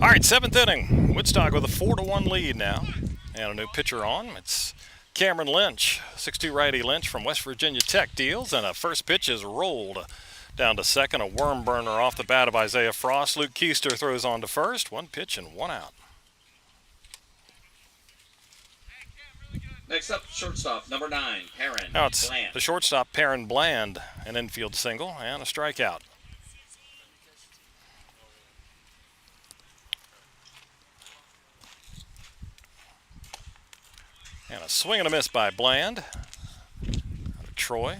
All right, 7th inning. Woodstock with a 4-1 lead now. And a new pitcher on. It's Cameron Lynch. 6'2" righty Lynch from West Virginia Tech deals. And a first pitch is rolled down to second. A worm burner off the bat of Isaiah Frost. Luke Keister throws on to first. 1 pitch and 1 out. Next up, shortstop, number 9, Perrin Now it's Bland. the shortstop, Perrin Bland. An infield single and a strikeout. And a swing and a miss by Bland. Out of Troy.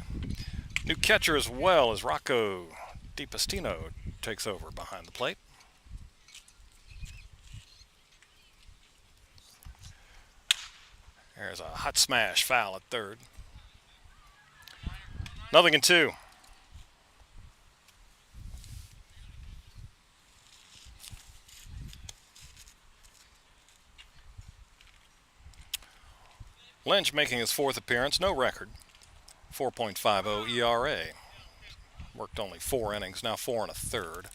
New catcher as well as Rocco DiPastino takes over behind the plate. There's a hot smash foul at third. 0-2. Lynch making his 4th appearance, no record. 4.50 ERA. Worked only 4 innings, now 4 1/3.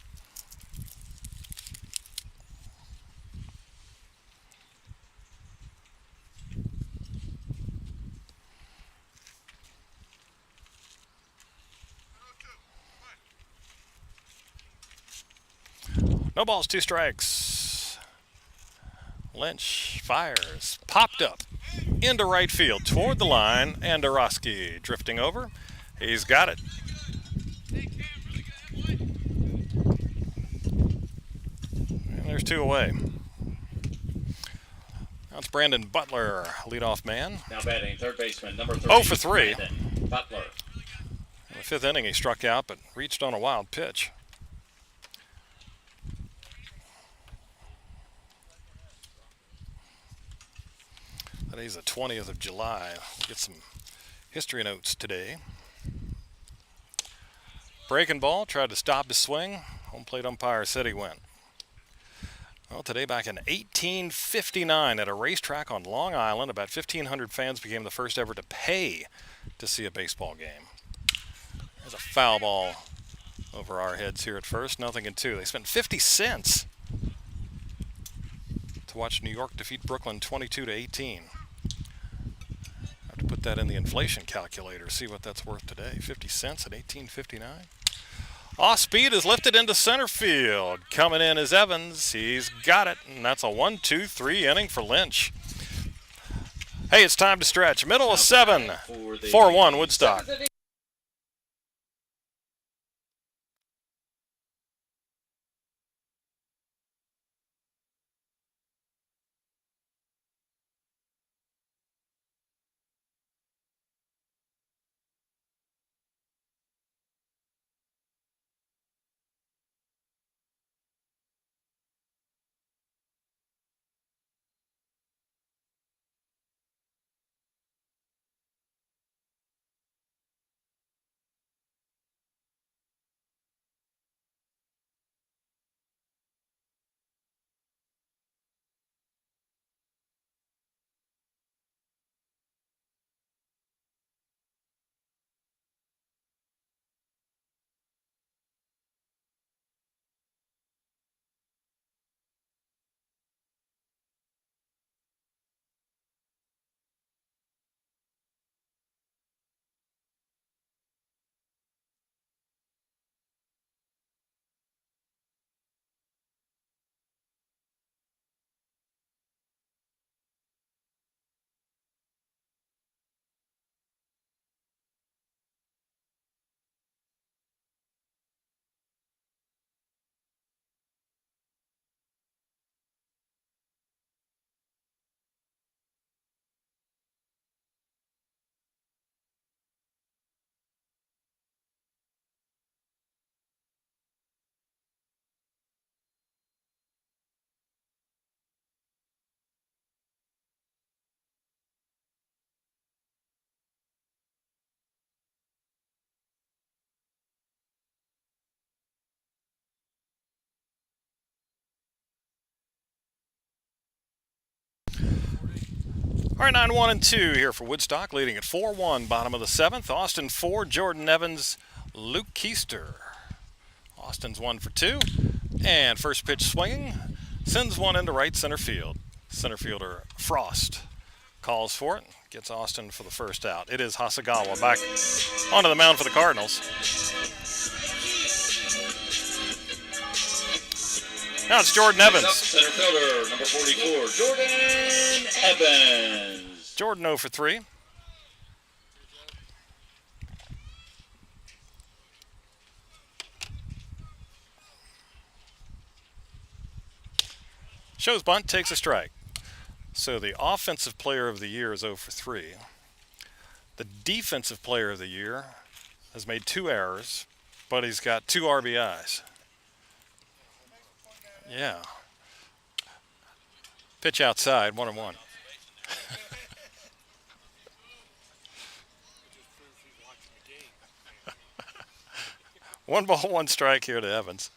No balls, 2 strikes. Lynch fires. Popped up into right field toward the line. Andorowski drifting over. He's got it. And there's 2 away. That's Brandon Butler, leadoff man. Now batting third baseman, number 3. 0 for 3. Brandon Butler. In the 5th inning, he struck out, but reached on a wild pitch. Today's the 20th of July. Get some history notes today. Breaking ball, tried to stop his swing. Home plate umpire said he went. Well, today back in 1859 at a racetrack on Long Island, about 1,500 fans became the first ever to pay to see a baseball game. There's a foul ball over our heads here at first, 0-2. They spent 50 cents to watch New York defeat Brooklyn 22-18. Have to put that in the inflation calculator, see what that's worth today. 50 cents at 1859. Off speed is lifted into center field. Coming in is Evans. He's got it, and that's a 1-2-3 inning for Lynch. Hey, it's time to stretch. Middle of 7. 4-1 Woodstock. All right, 9-1-2 here for Woodstock, leading at 4-1, bottom of the 7th. Austin 4, Jordan Evans, Luke Keister. Austin's 1 for 2, and first pitch swinging, sends one into right center field. Center fielder Frost calls for it, gets Austin for the first out. It is Hasagawa back onto the mound for the Cardinals. Now it's Jordan Evans. Center fielder, number 44, Jordan Evans. Jordan 0 for 3. Shows bunt, takes a strike. So the offensive player of the year is 0 for 3. The defensive player of the year has made 2 errors, but he's got 2 RBIs. Yeah. Pitch outside, 1-1. 1 ball, 1 strike here to Evans.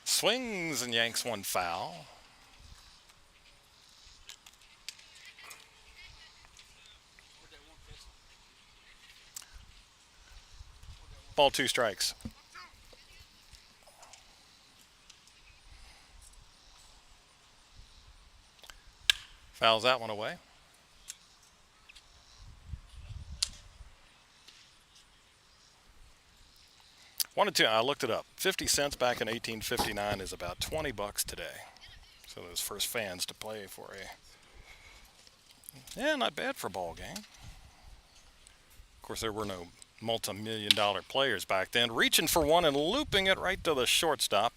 Swings and yanks one foul. Ball, 2 strikes. Fouls that one away. Wanted to, I looked it up. 50 cents back in 1859 is about 20 bucks today. So those first fans to play for a, yeah, not bad for a ball game. Of course, there were no multi-million-dollar players back then. Reaching for one and looping it right to the shortstop.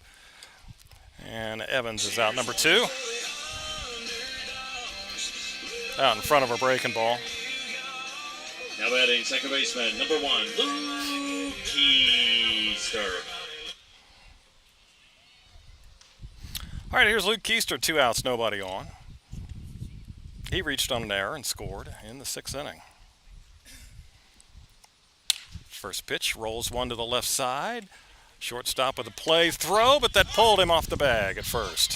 And Evans is out, number 2. Out in front of a breaking ball. Now batting second baseman, number 1, Luke Keister. All right, here's Luke Keister, 2 outs, nobody on. He reached on an error and scored in the 6th inning. First pitch rolls one to the left side. Shortstop with a play throw, but that pulled him off the bag at first.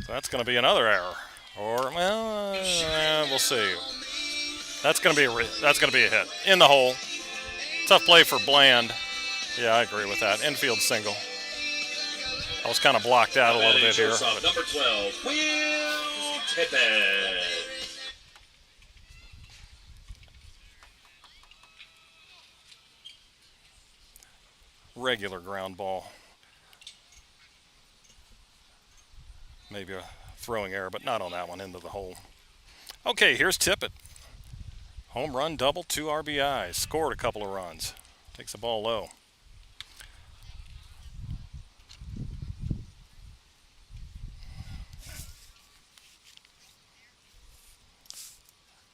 So that's going to be another error. Or, well, we'll see. That's going to be a hit in the hole. Tough play for Bland. Yeah, I agree with that. Infield single. I was kind of blocked out a little bit here. Number 12, Will Tippett. Regular ground ball. Maybe a throwing error, but not on that one, into the hole. Okay, here's Tippett. Home run, double, 2 RBIs. Scored a couple of runs. Takes the ball low.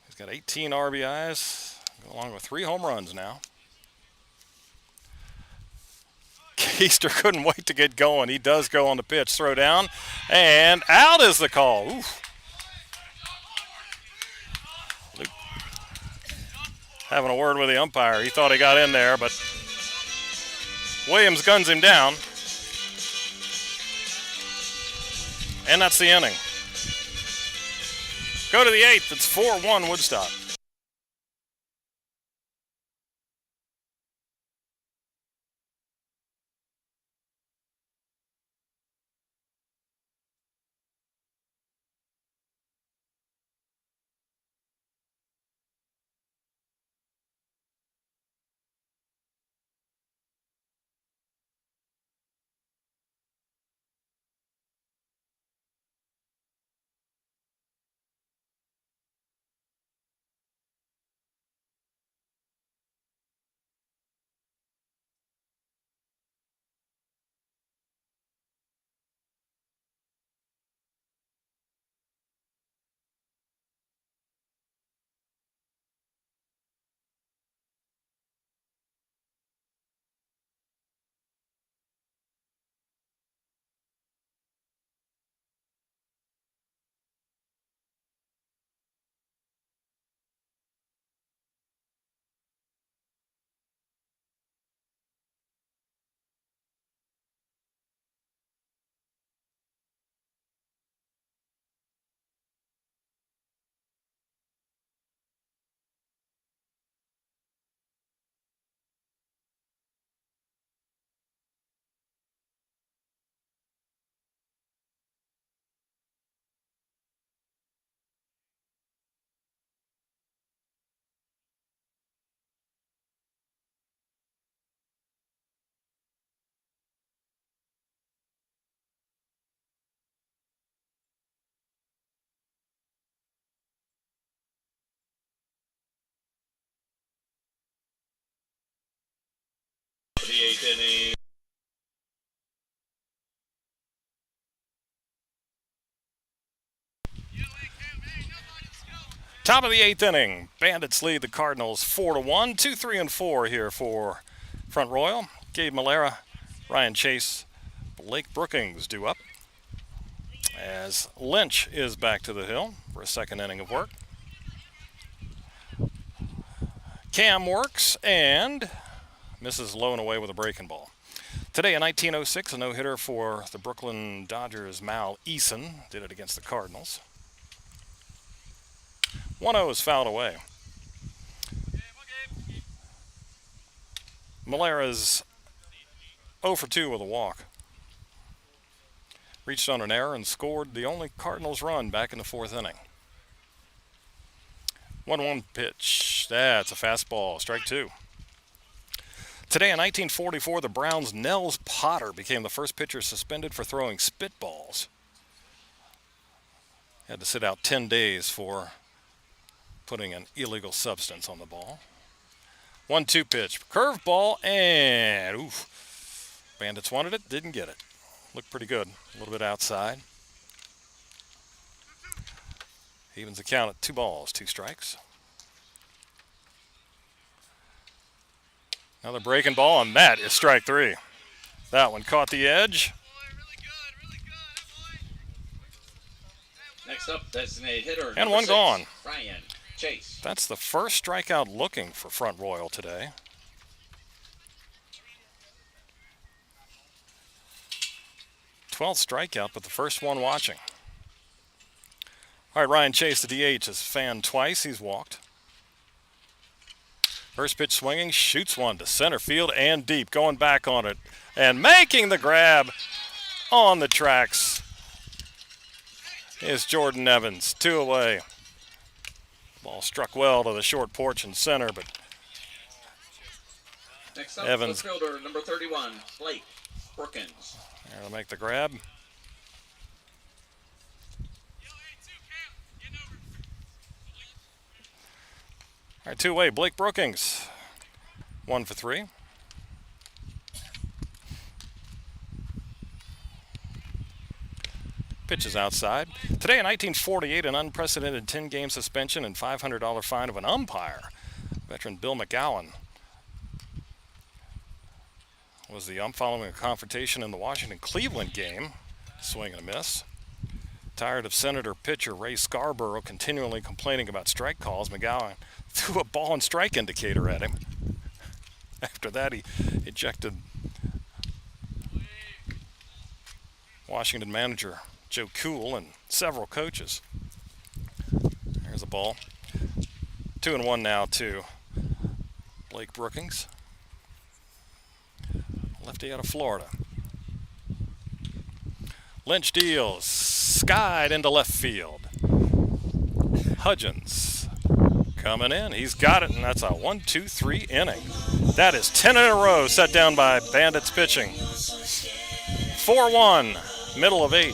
He's got 18 RBIs, along with 3 home runs now. Keister couldn't wait to get going. He does go on the pitch, throw down, and out is the call. Oof. Luke having a word with the umpire. He thought he got in there, but Williams guns him down. And that's the inning. Go to the 8th. It's 4-1 Woodstock. The 8th inning. Top of the 8th inning. Bandits lead the Cardinals 4-1. 2, 3, and 4 here for Front Royal. Gabe Malera, Ryan Chase, Blake Brookings due up, as Lynch is back to the hill for a second inning of work. Cam works and misses low and away with a breaking ball. Today in 1906, a no-hitter for the Brooklyn Dodgers, Mal Eason, did it against the Cardinals. 1-0 is fouled away. Malera's 0 for 2 with a walk. Reached on an error and scored the only Cardinals run back in the 4th inning. 1-1 pitch. That's a fastball. Strike 2. Today in 1944, the Browns' Nels Potter became the first pitcher suspended for throwing spitballs. Had to sit out 10 days for putting an illegal substance on the ball. 1-2 pitch. Curveball, and oof. Bandits wanted it, didn't get it. Looked pretty good. A little bit outside. Evens the count at 2 balls, 2 strikes. Another breaking ball, and that is strike 3. That one caught the edge. Next up, designated hitter. And one 6, gone. Ryan Chase. That's the first strikeout looking for Front Royal today. #12th strikeout, but the first one watching. All right, Ryan Chase, the DH, has fanned twice. He's walked. First pitch swinging, shoots one to center field and deep, going back on it and making the grab on the tracks is Jordan Evans. 2 away. Ball struck well to the short porch and center, but Next up, Evans, fielder number 31, Blake Brookins. there to make the grab. All right, 2 away, Blake Brookins. 1 for 3. Pitches outside. Today in 1948, an unprecedented 10-game suspension and $500 fine of an umpire. Veteran Bill McGowan was the ump following a confrontation in the Washington-Cleveland game. Swing and a miss. Tired of Senator pitcher Ray Scarborough continually complaining about strike calls, McGowan threw a ball and strike indicator at him. After that, he ejected Washington manager Joe Cool and several coaches. There's a ball. 2-1 now to Blake Brookins. Lefty out of Florida. Lynch deals. Skied into left field. Hudgens coming in. He's got it, and that's a 1-2-3 inning. That is 10 in a row set down by Bandits pitching. 4-1, middle of 8.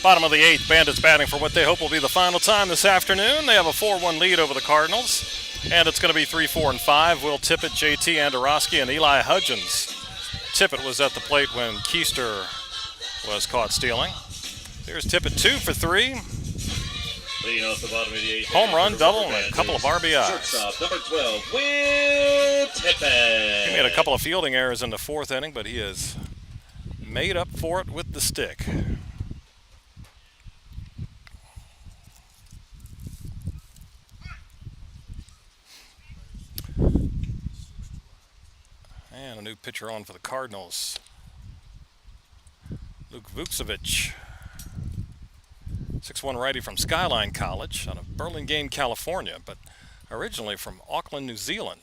Bottom of the 8th, Bandits batting for what they hope will be the final time this afternoon. They have a 4-1 lead over the Cardinals. And it's going to be 3, 4, and 5. Will Tippett, JT Andorowski, and Eli Hudgens. Tippett was at the plate when Keister was caught stealing. Here's Tippett 2 for 3. Leading off the bottom of the eighth. Home run, double, and a couple of RBIs. Shortstop, number 12, Will Tippett. He made a couple of fielding errors in the fourth inning, but he has made up for it with the stick. And a new pitcher on for the Cardinals. Luke Vucevic, 6'1" righty from Skyline College out of Burlingame, California, but originally from Auckland, New Zealand.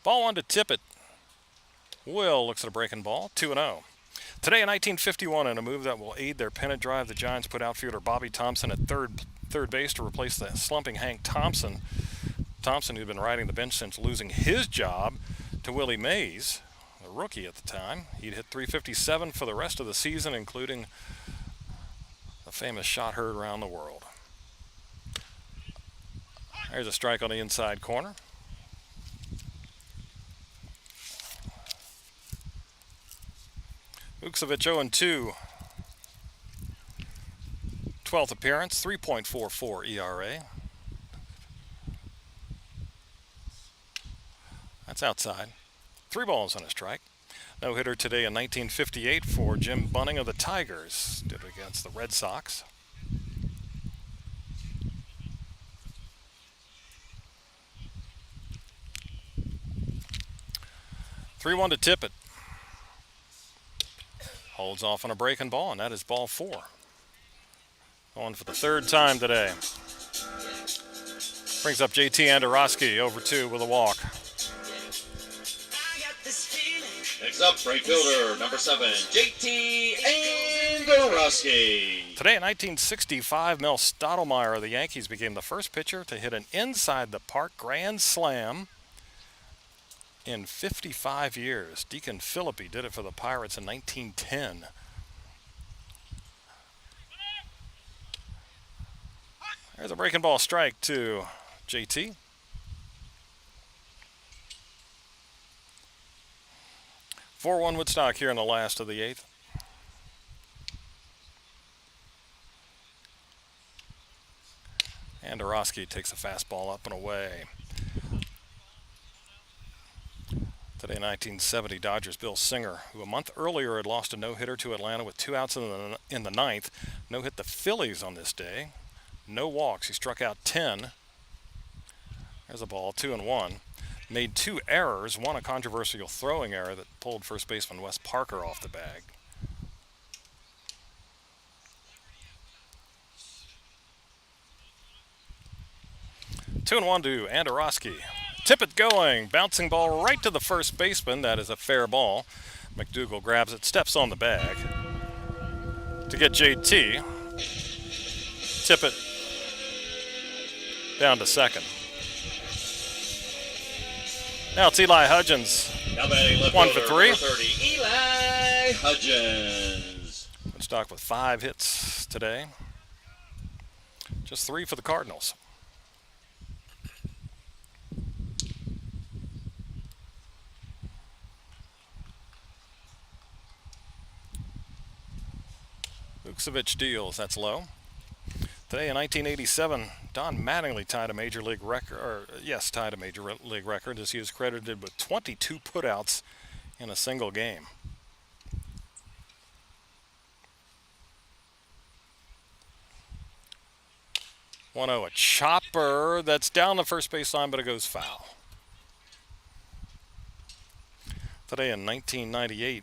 Ball on to Tippett. Will looks at a breaking ball, 2-0. Today in 1951, in a move that will aid their pennant drive, the Giants put outfielder Bobby Thompson at third base to replace the slumping Hank Thompson. Thompson, who'd been riding the bench since losing his job to Willie Mays, the rookie at the time. He'd hit .357 for the rest of the season, including the famous shot heard around the world. There's a strike on the inside corner. Vucevic 0-2. 12th appearance, 3.44 ERA. That's outside. 3 balls and a strike. No-hitter today in 1958 for Jim Bunning of the Tigers. Did it against the Red Sox. Three-1 to Tippett. Holds off on a breaking ball, and that is ball 4. On for the third time today. Brings up JT Andorowski over 2 with a walk. Next up, right fielder, number 7, JT Andorowski. Today in 1965, Mel Stottlemyre of the Yankees became the first pitcher to hit an inside-the-park grand slam in 55 years. Deacon Philippi did it for the Pirates in 1910. There's a breaking ball strike to JT. (4-1) Woodstock here in the last of the 8th. Andorowski takes a fastball up and away. Today, 1970, Dodgers Bill Singer, who a month earlier had lost a no-hitter to Atlanta with 2 outs in the 9th, no-hit the Phillies on this day. No walks. He struck out 10. There's a ball, 2-1. Made 2 errors, one a controversial throwing error that pulled first baseman Wes Parker off the bag. Two and 1 to Andorowski. Tippett going, bouncing ball right to the first baseman. That is a fair ball. McDougal grabs it, steps on the bag to get JT. Tippett down to second. Now it's Eli Hudgens. Now batting left 1 for fielder, 3. number 30, Eli Hudgens. Woodstock with 5 hits today. Just 3 for the Cardinals. Vucevic deals, that's low. Today in 1987, Don Mattingly tied a major league record, as he was credited with 22 putouts in a single game. A chopper that's down the first base line, but it goes foul. Today in 1998,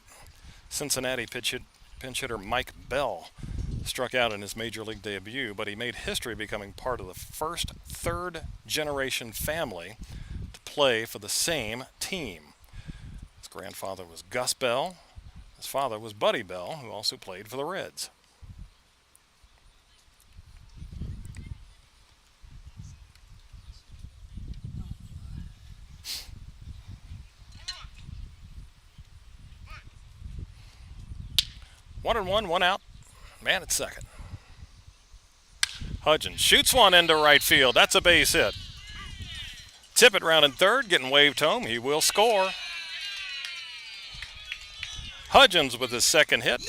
Cincinnati pinch hitter Mike Bell struck out in his major league debut, but he made history becoming part of the first third-generation family to play for the same team. His grandfather was Gus Bell. His father was Buddy Bell, who also played for the Reds. One and one out. Man at second. Hudgens shoots one into right field. That's a base hit. Tippett round in third, getting waved home. He will score. Hudgens with his second hit.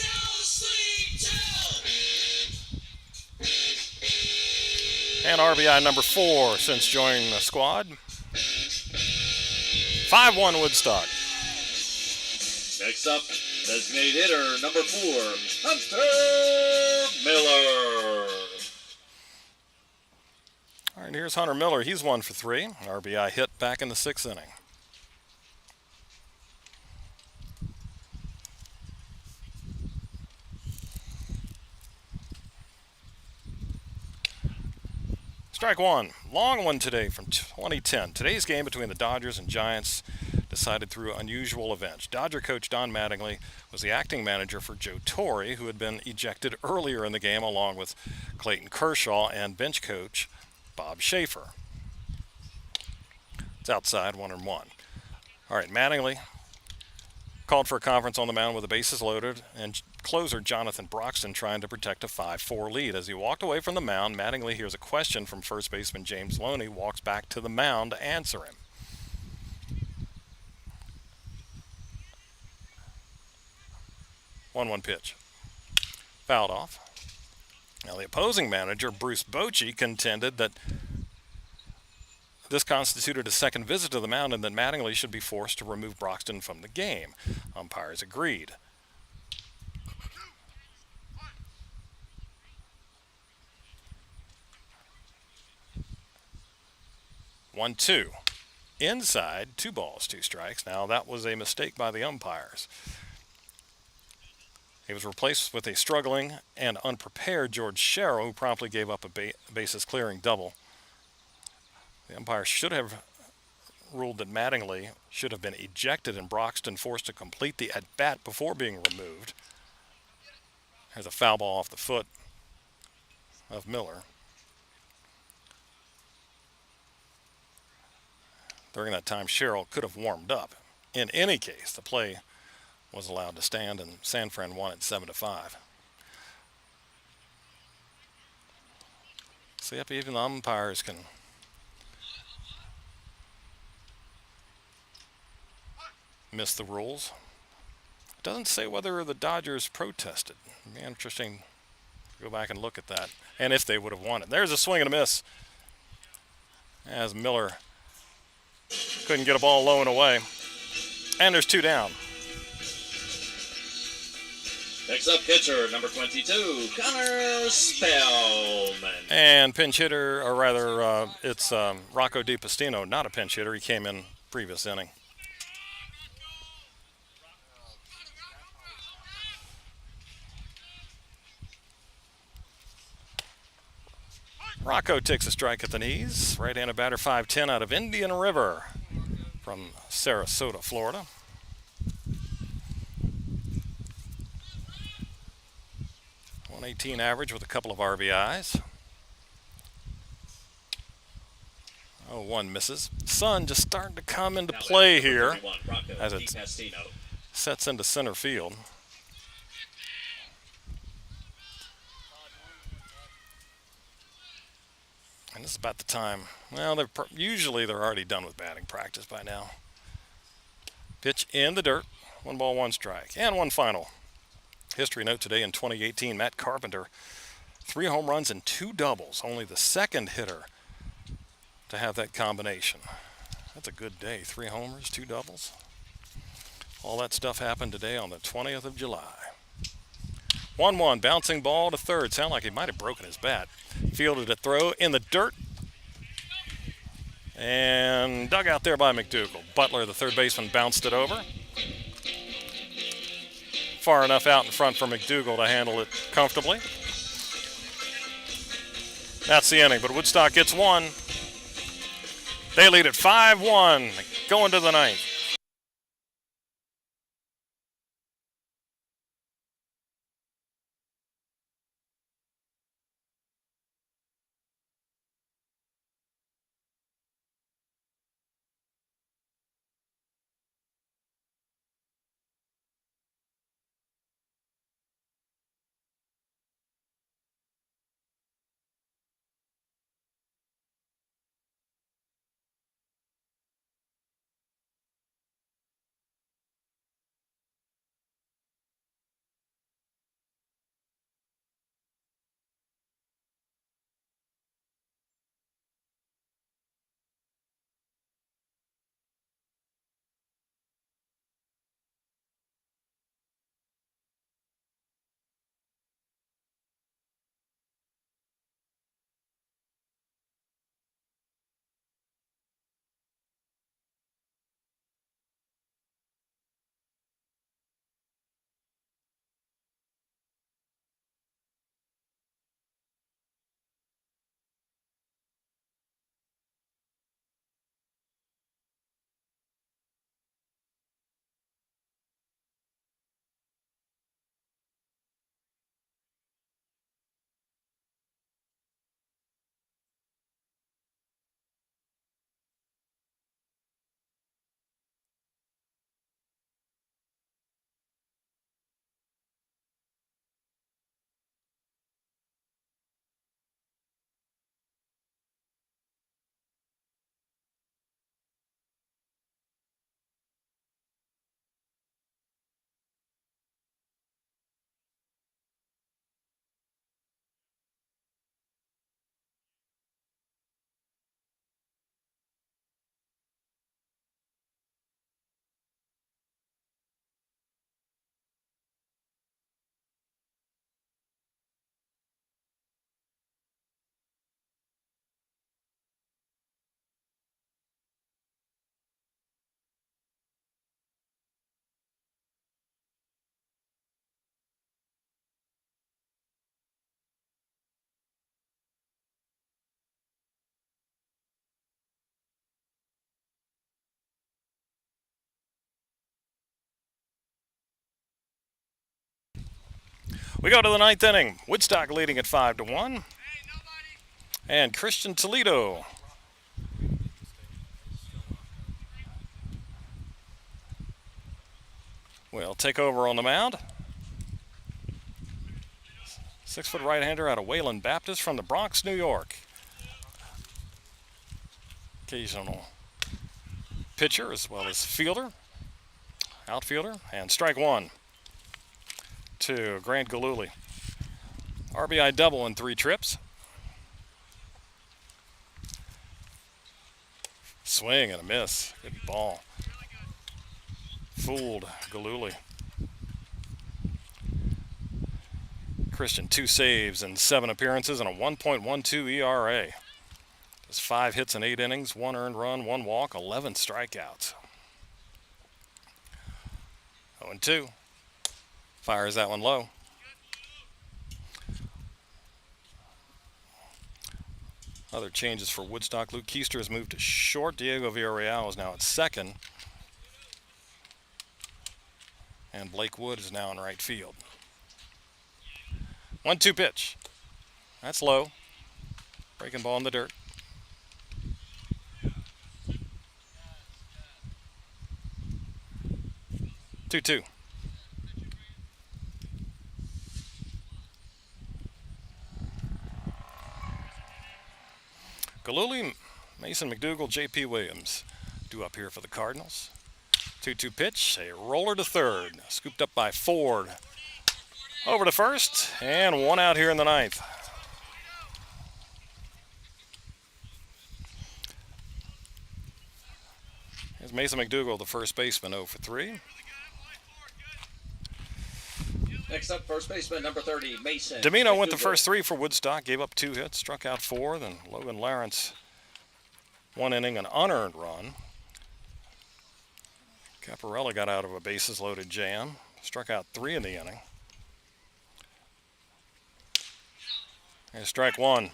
And RBI number 4 since joining the squad. 5-1 Woodstock. Next up, designated hitter number 4, Hunter Miller. All right, here's Hunter Miller. He's 1 for 3. RBI hit back in the 6th inning. Strike one. Long one today from 2010. Today's game between the Dodgers and Giants decided through unusual events. Dodger coach Don Mattingly was the acting manager for Joe Torre, who had been ejected earlier in the game along with Clayton Kershaw and bench coach Bob Schaefer. It's outside 1-1. All right, Mattingly called for a conference on the mound with the bases loaded and closer Jonathan Broxton trying to protect a 5-4 lead. As he walked away from the mound, Mattingly hears a question from first baseman James Loney, walks back to the mound to answer him. 1-1 pitch. Fouled off. Now the opposing manager, Bruce Bochy, contended that this constituted a second visit to the mound and that Mattingly should be forced to remove Broxton from the game. Umpires agreed. One, two. Inside, 2 balls, 2 strikes. Now that was a mistake by the umpires. He was replaced with a struggling and unprepared George Sherrill, who promptly gave up a bases clearing double. The umpire should have ruled that Mattingly should have been ejected and Broxton forced to complete the at-bat before being removed. There's a foul ball off the foot of Miller. During that time, Sherrill could have warmed up. In any case, the play was allowed to stand, and San Fran won it 7-5. See, even the umpires can miss the rules. It doesn't say whether the Dodgers protested. It'd be interesting to go back and look at that, and if they would have won it. There's a swing and a miss as Miller couldn't get a ball low and away. And there's 2 down. Next up, pitcher number 22, Connor Spellman. And pinch hitter, or rather, it's Rocco DiPastino, not a pinch hitter. He came in previous inning. Rocco takes a strike at the knees. Right-handed batter, 5'10", out of Indian River from Sarasota, Florida. .118 average with a couple of RBIs. 0-1 misses. Sun just starting to come into play here as it sets into center field. And this is about the time. Well, usually they're already done with batting practice by now. Pitch in the dirt. 1 ball, 1 strike. And one final. History note today in 2018, Matt Carpenter, 3 home runs and 2 doubles. Only the second hitter to have that combination. That's a good day. 3 homers, 2 doubles. All that stuff happened today on the 20th of July. 1-1, bouncing ball to third. Sound like he might have broken his bat. Fielded a throw in the dirt. And dug out there by McDougal. Butler, the third baseman, bounced it over. Far enough out in front for McDougal to handle it comfortably. That's the inning, but Woodstock gets 1. They lead at 5-1, going to the 9th. We go to the ninth inning. Woodstock leading at 5-1. And Christian Toledo will take over on the mound. 6-foot right-hander out of Wayland Baptist from the Bronx, New York. Occasional pitcher as well as fielder, outfielder, and strike one to Grant Galooly. RBI double in 3 trips. Swing and a miss. Good ball. Fooled Galooly. Christian, 2 saves and 7 appearances and a 1.12 ERA. Just 5 hits in 8 innings, 1 earned run, 1 walk, 11 strikeouts. 0-2. Fires that one low. Other changes for Woodstock. Luke Keister has moved to short. Diego Villarreal is now at second. And Blake Wood is now in right field. 1-2 pitch. That's low. Breaking ball in the dirt. 2-2. Galooly, Mason McDougal, J.P. Williams due up here for the Cardinals. 2-2 pitch, a roller to third, scooped up by Ford. Over to first, and 1 out here in the ninth. Here's Mason McDougal, the first baseman, 0 for 3. Next up, first baseman, number 30, Mason. Domino went the first 3 for Woodstock, gave up 2 hits, struck out 4. Then Logan Lawrence, 1 inning, an unearned run. Caparella got out of a bases-loaded jam, struck out 3 in the inning. Here's strike 1.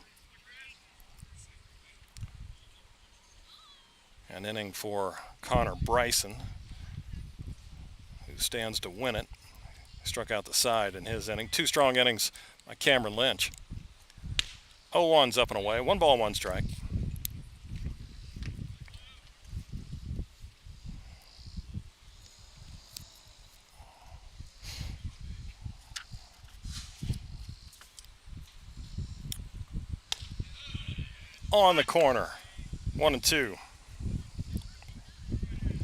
An inning for Connor Bryson, who stands to win it. Struck out the side in his inning. 2 strong innings by Cameron Lynch. 0-1's up and away. 1 ball, 1 strike. On the corner. 1-2.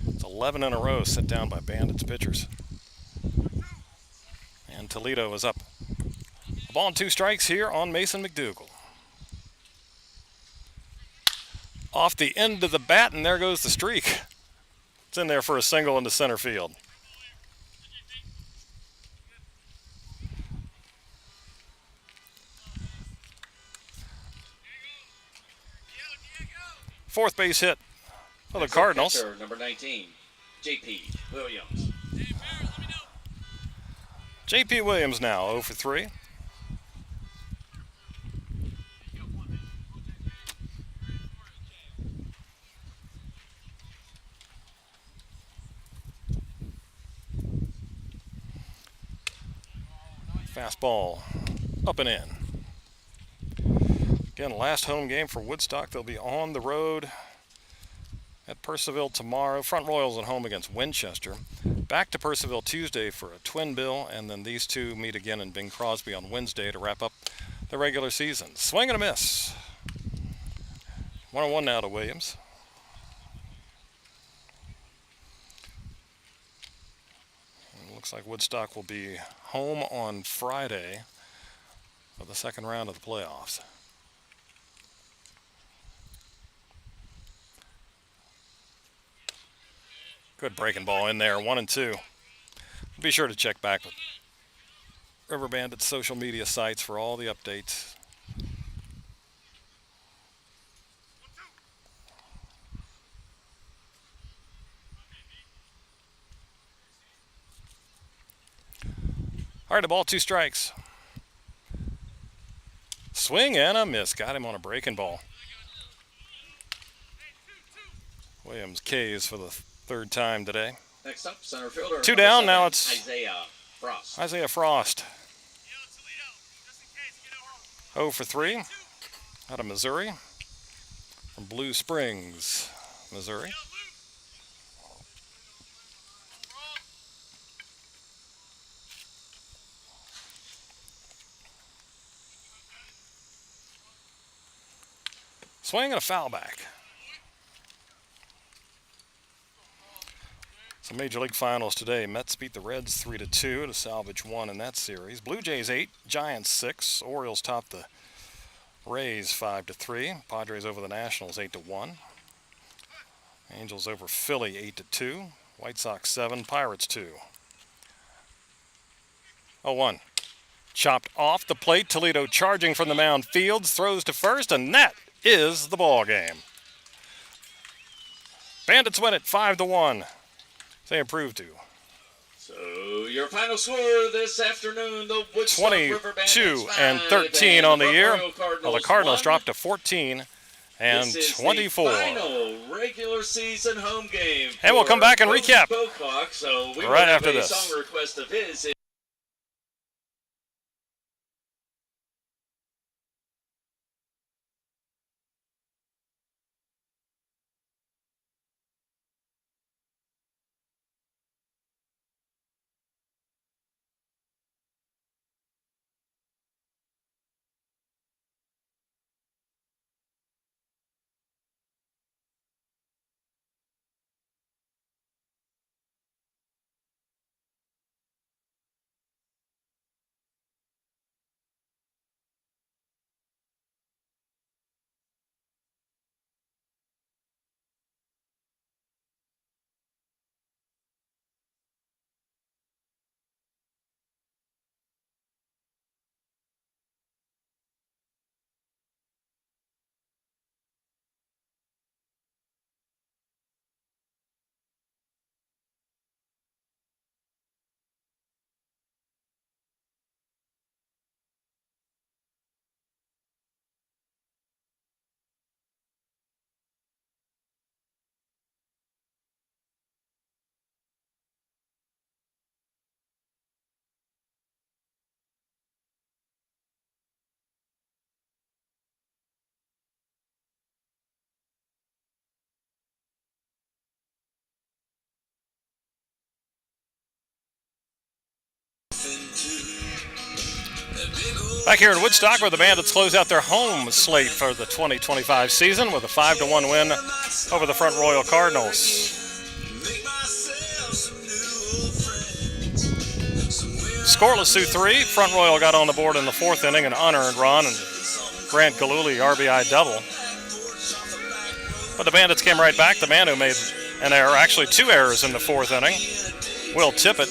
It's 11 in a row set down by Bandits pitchers. And Toledo is up. A ball and 2 strikes here on Mason McDougal. Off the end of the bat, and there goes the streak. It's in there for a single into center field. Fourth base hit for the Cardinals. Catcher, number 19, J.P. Williams. J.P. Williams now 0 for 3. Fastball up and in. Again, last home game for Woodstock. They'll be on the road at Purcellville tomorrow. Front Royals at home against Winchester. Back to Purcellville Tuesday for a twin bill, and then these two meet again in Bing Crosby on Wednesday to wrap up the regular season. Swing and a miss. 1-1 now to Williams. And it looks like Woodstock will be home on Friday for the second round of the playoffs. Good breaking ball in there, 1-2. Be sure to check back with River Bandits social media sites for all the updates. All right, a ball, 2 strikes. Swing and a miss. Got him on a breaking ball. Williams K's for the 3rd time today. Next up, center fielder. 2 down, 7, now it's Isaiah Frost. Isaiah Frost. 0 for 3 out of Missouri from Blue Springs, Missouri. Swing and a foul back. So Major League Finals today. Mets beat the Reds 3-2 to salvage one in that series. Blue Jays 8, Giants 6. Orioles top the Rays 5-3. Padres over the Nationals 8-1. Angels over Philly 8-2. White Sox 7, Pirates 2. 0-1. Chopped off the plate. Toledo charging from the mound. Fields throws to first, and that is the ball game. Bandits win it 5-1. They improved to. So your final score this afternoon: the Woodstock River Bandits 22-13 on the year. Well, the Cardinals 1. dropped to 14 and this is 24. The final regular season home game. And we'll come back and Coach recap Pocock, so we right will after have a this. song request of his. Back here in Woodstock, where the Bandits close out their home slate for the 2025 season with a 5-1 win over the Front Royal Cardinals. Scoreless through 3. Front Royal got on the board in the 4th inning, an unearned run, and Grant Galuli RBI double. But the Bandits came right back. The man who made an error, actually 2 errors in the 4th inning, Will Tippett,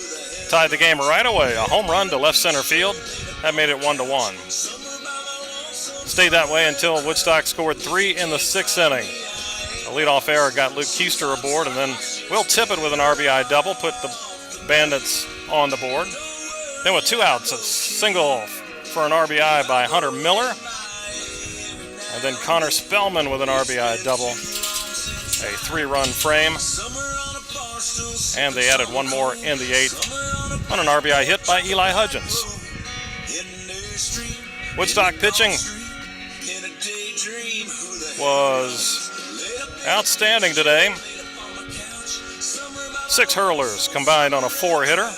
tied the game right away. A home run to left center field. That made it 1-1. Stayed that way until Woodstock scored 3 in the 6th inning. A leadoff error got Luke Keister aboard, and then Will Tippett with an RBI double put the Bandits on the board. Then with 2 outs, a single for an RBI by Hunter Miller. And then Connor Spellman with an RBI double. A 3-run frame. And they added 1 more in the 8th on an RBI hit by Eli Hudgens. Woodstock pitching was outstanding today. 6 hurlers combined on a 4-hitter.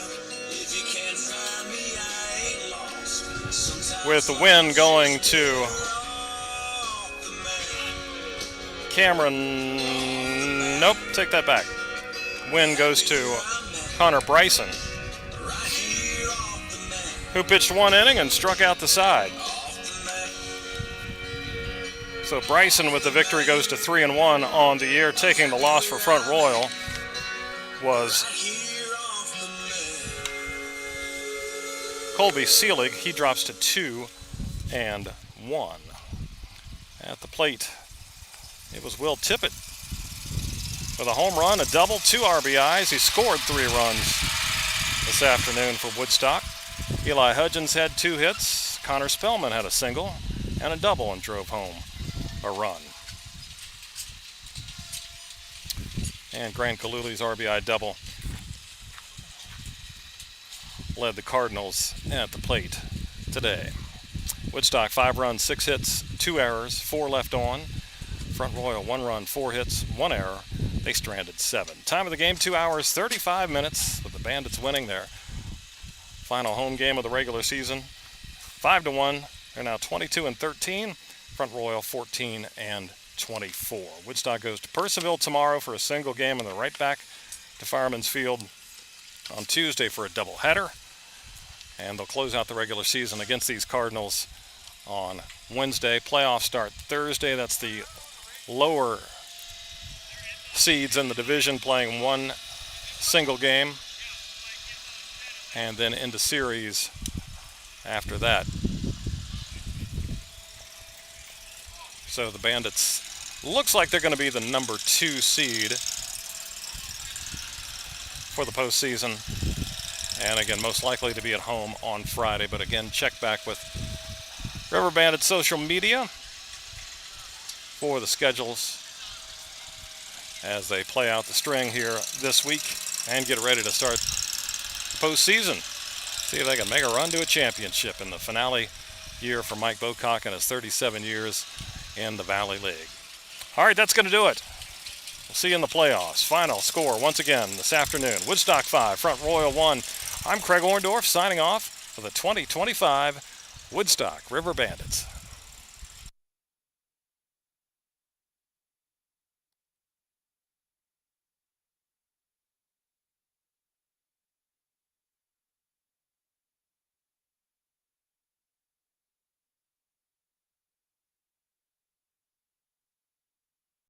With the win going to Cameron. Nope, take that back. Win goes to Connor Bryson, who pitched 1 inning and struck out the side. So Bryson with the victory goes to 3-1 on the year. Taking the loss for Front Royal was Colby Seelig. He drops to 2-1. At the plate, it was Will Tippett with a home run, a double, 2 RBIs. He scored 3 runs this afternoon for Woodstock. Eli Hudgens had 2 hits. Connor Spellman had a single and a double and drove home a run. And Grant Galuli's RBI double led the Cardinals at the plate today. Woodstock 5 runs, 6 hits, 2 errors, 4 left on. Front Royal 1 run, 4 hits, 1 error. They stranded 7. Time of the game 2 hours 35 minutes with the Bandits winning their final home game of the regular season 5-1. They're now 22-13. Front Royal 14-24. Woodstock goes to Purcellville tomorrow for a single game, and they're right back to Fireman's Field on Tuesday for a doubleheader. And they'll close out the regular season against these Cardinals on Wednesday. Playoffs start Thursday. That's the lower seeds in the division playing one single game, and then into series after that. So the Bandits looks like they're going to be the number 2 seed for the postseason, and again most likely to be at home on Friday. But again, check back with River Bandits social media for the schedules as they play out the string here this week and get ready to start the postseason. See if they can make a run to a championship in the finale year for Mike Bocock and his 37 years in the Valley League. All right, that's going to do it. We'll see you in the playoffs. Final score once again this afternoon. Woodstock 5, Front Royal 1. I'm Craig Orndorff signing off for the 2025 Woodstock River Bandits.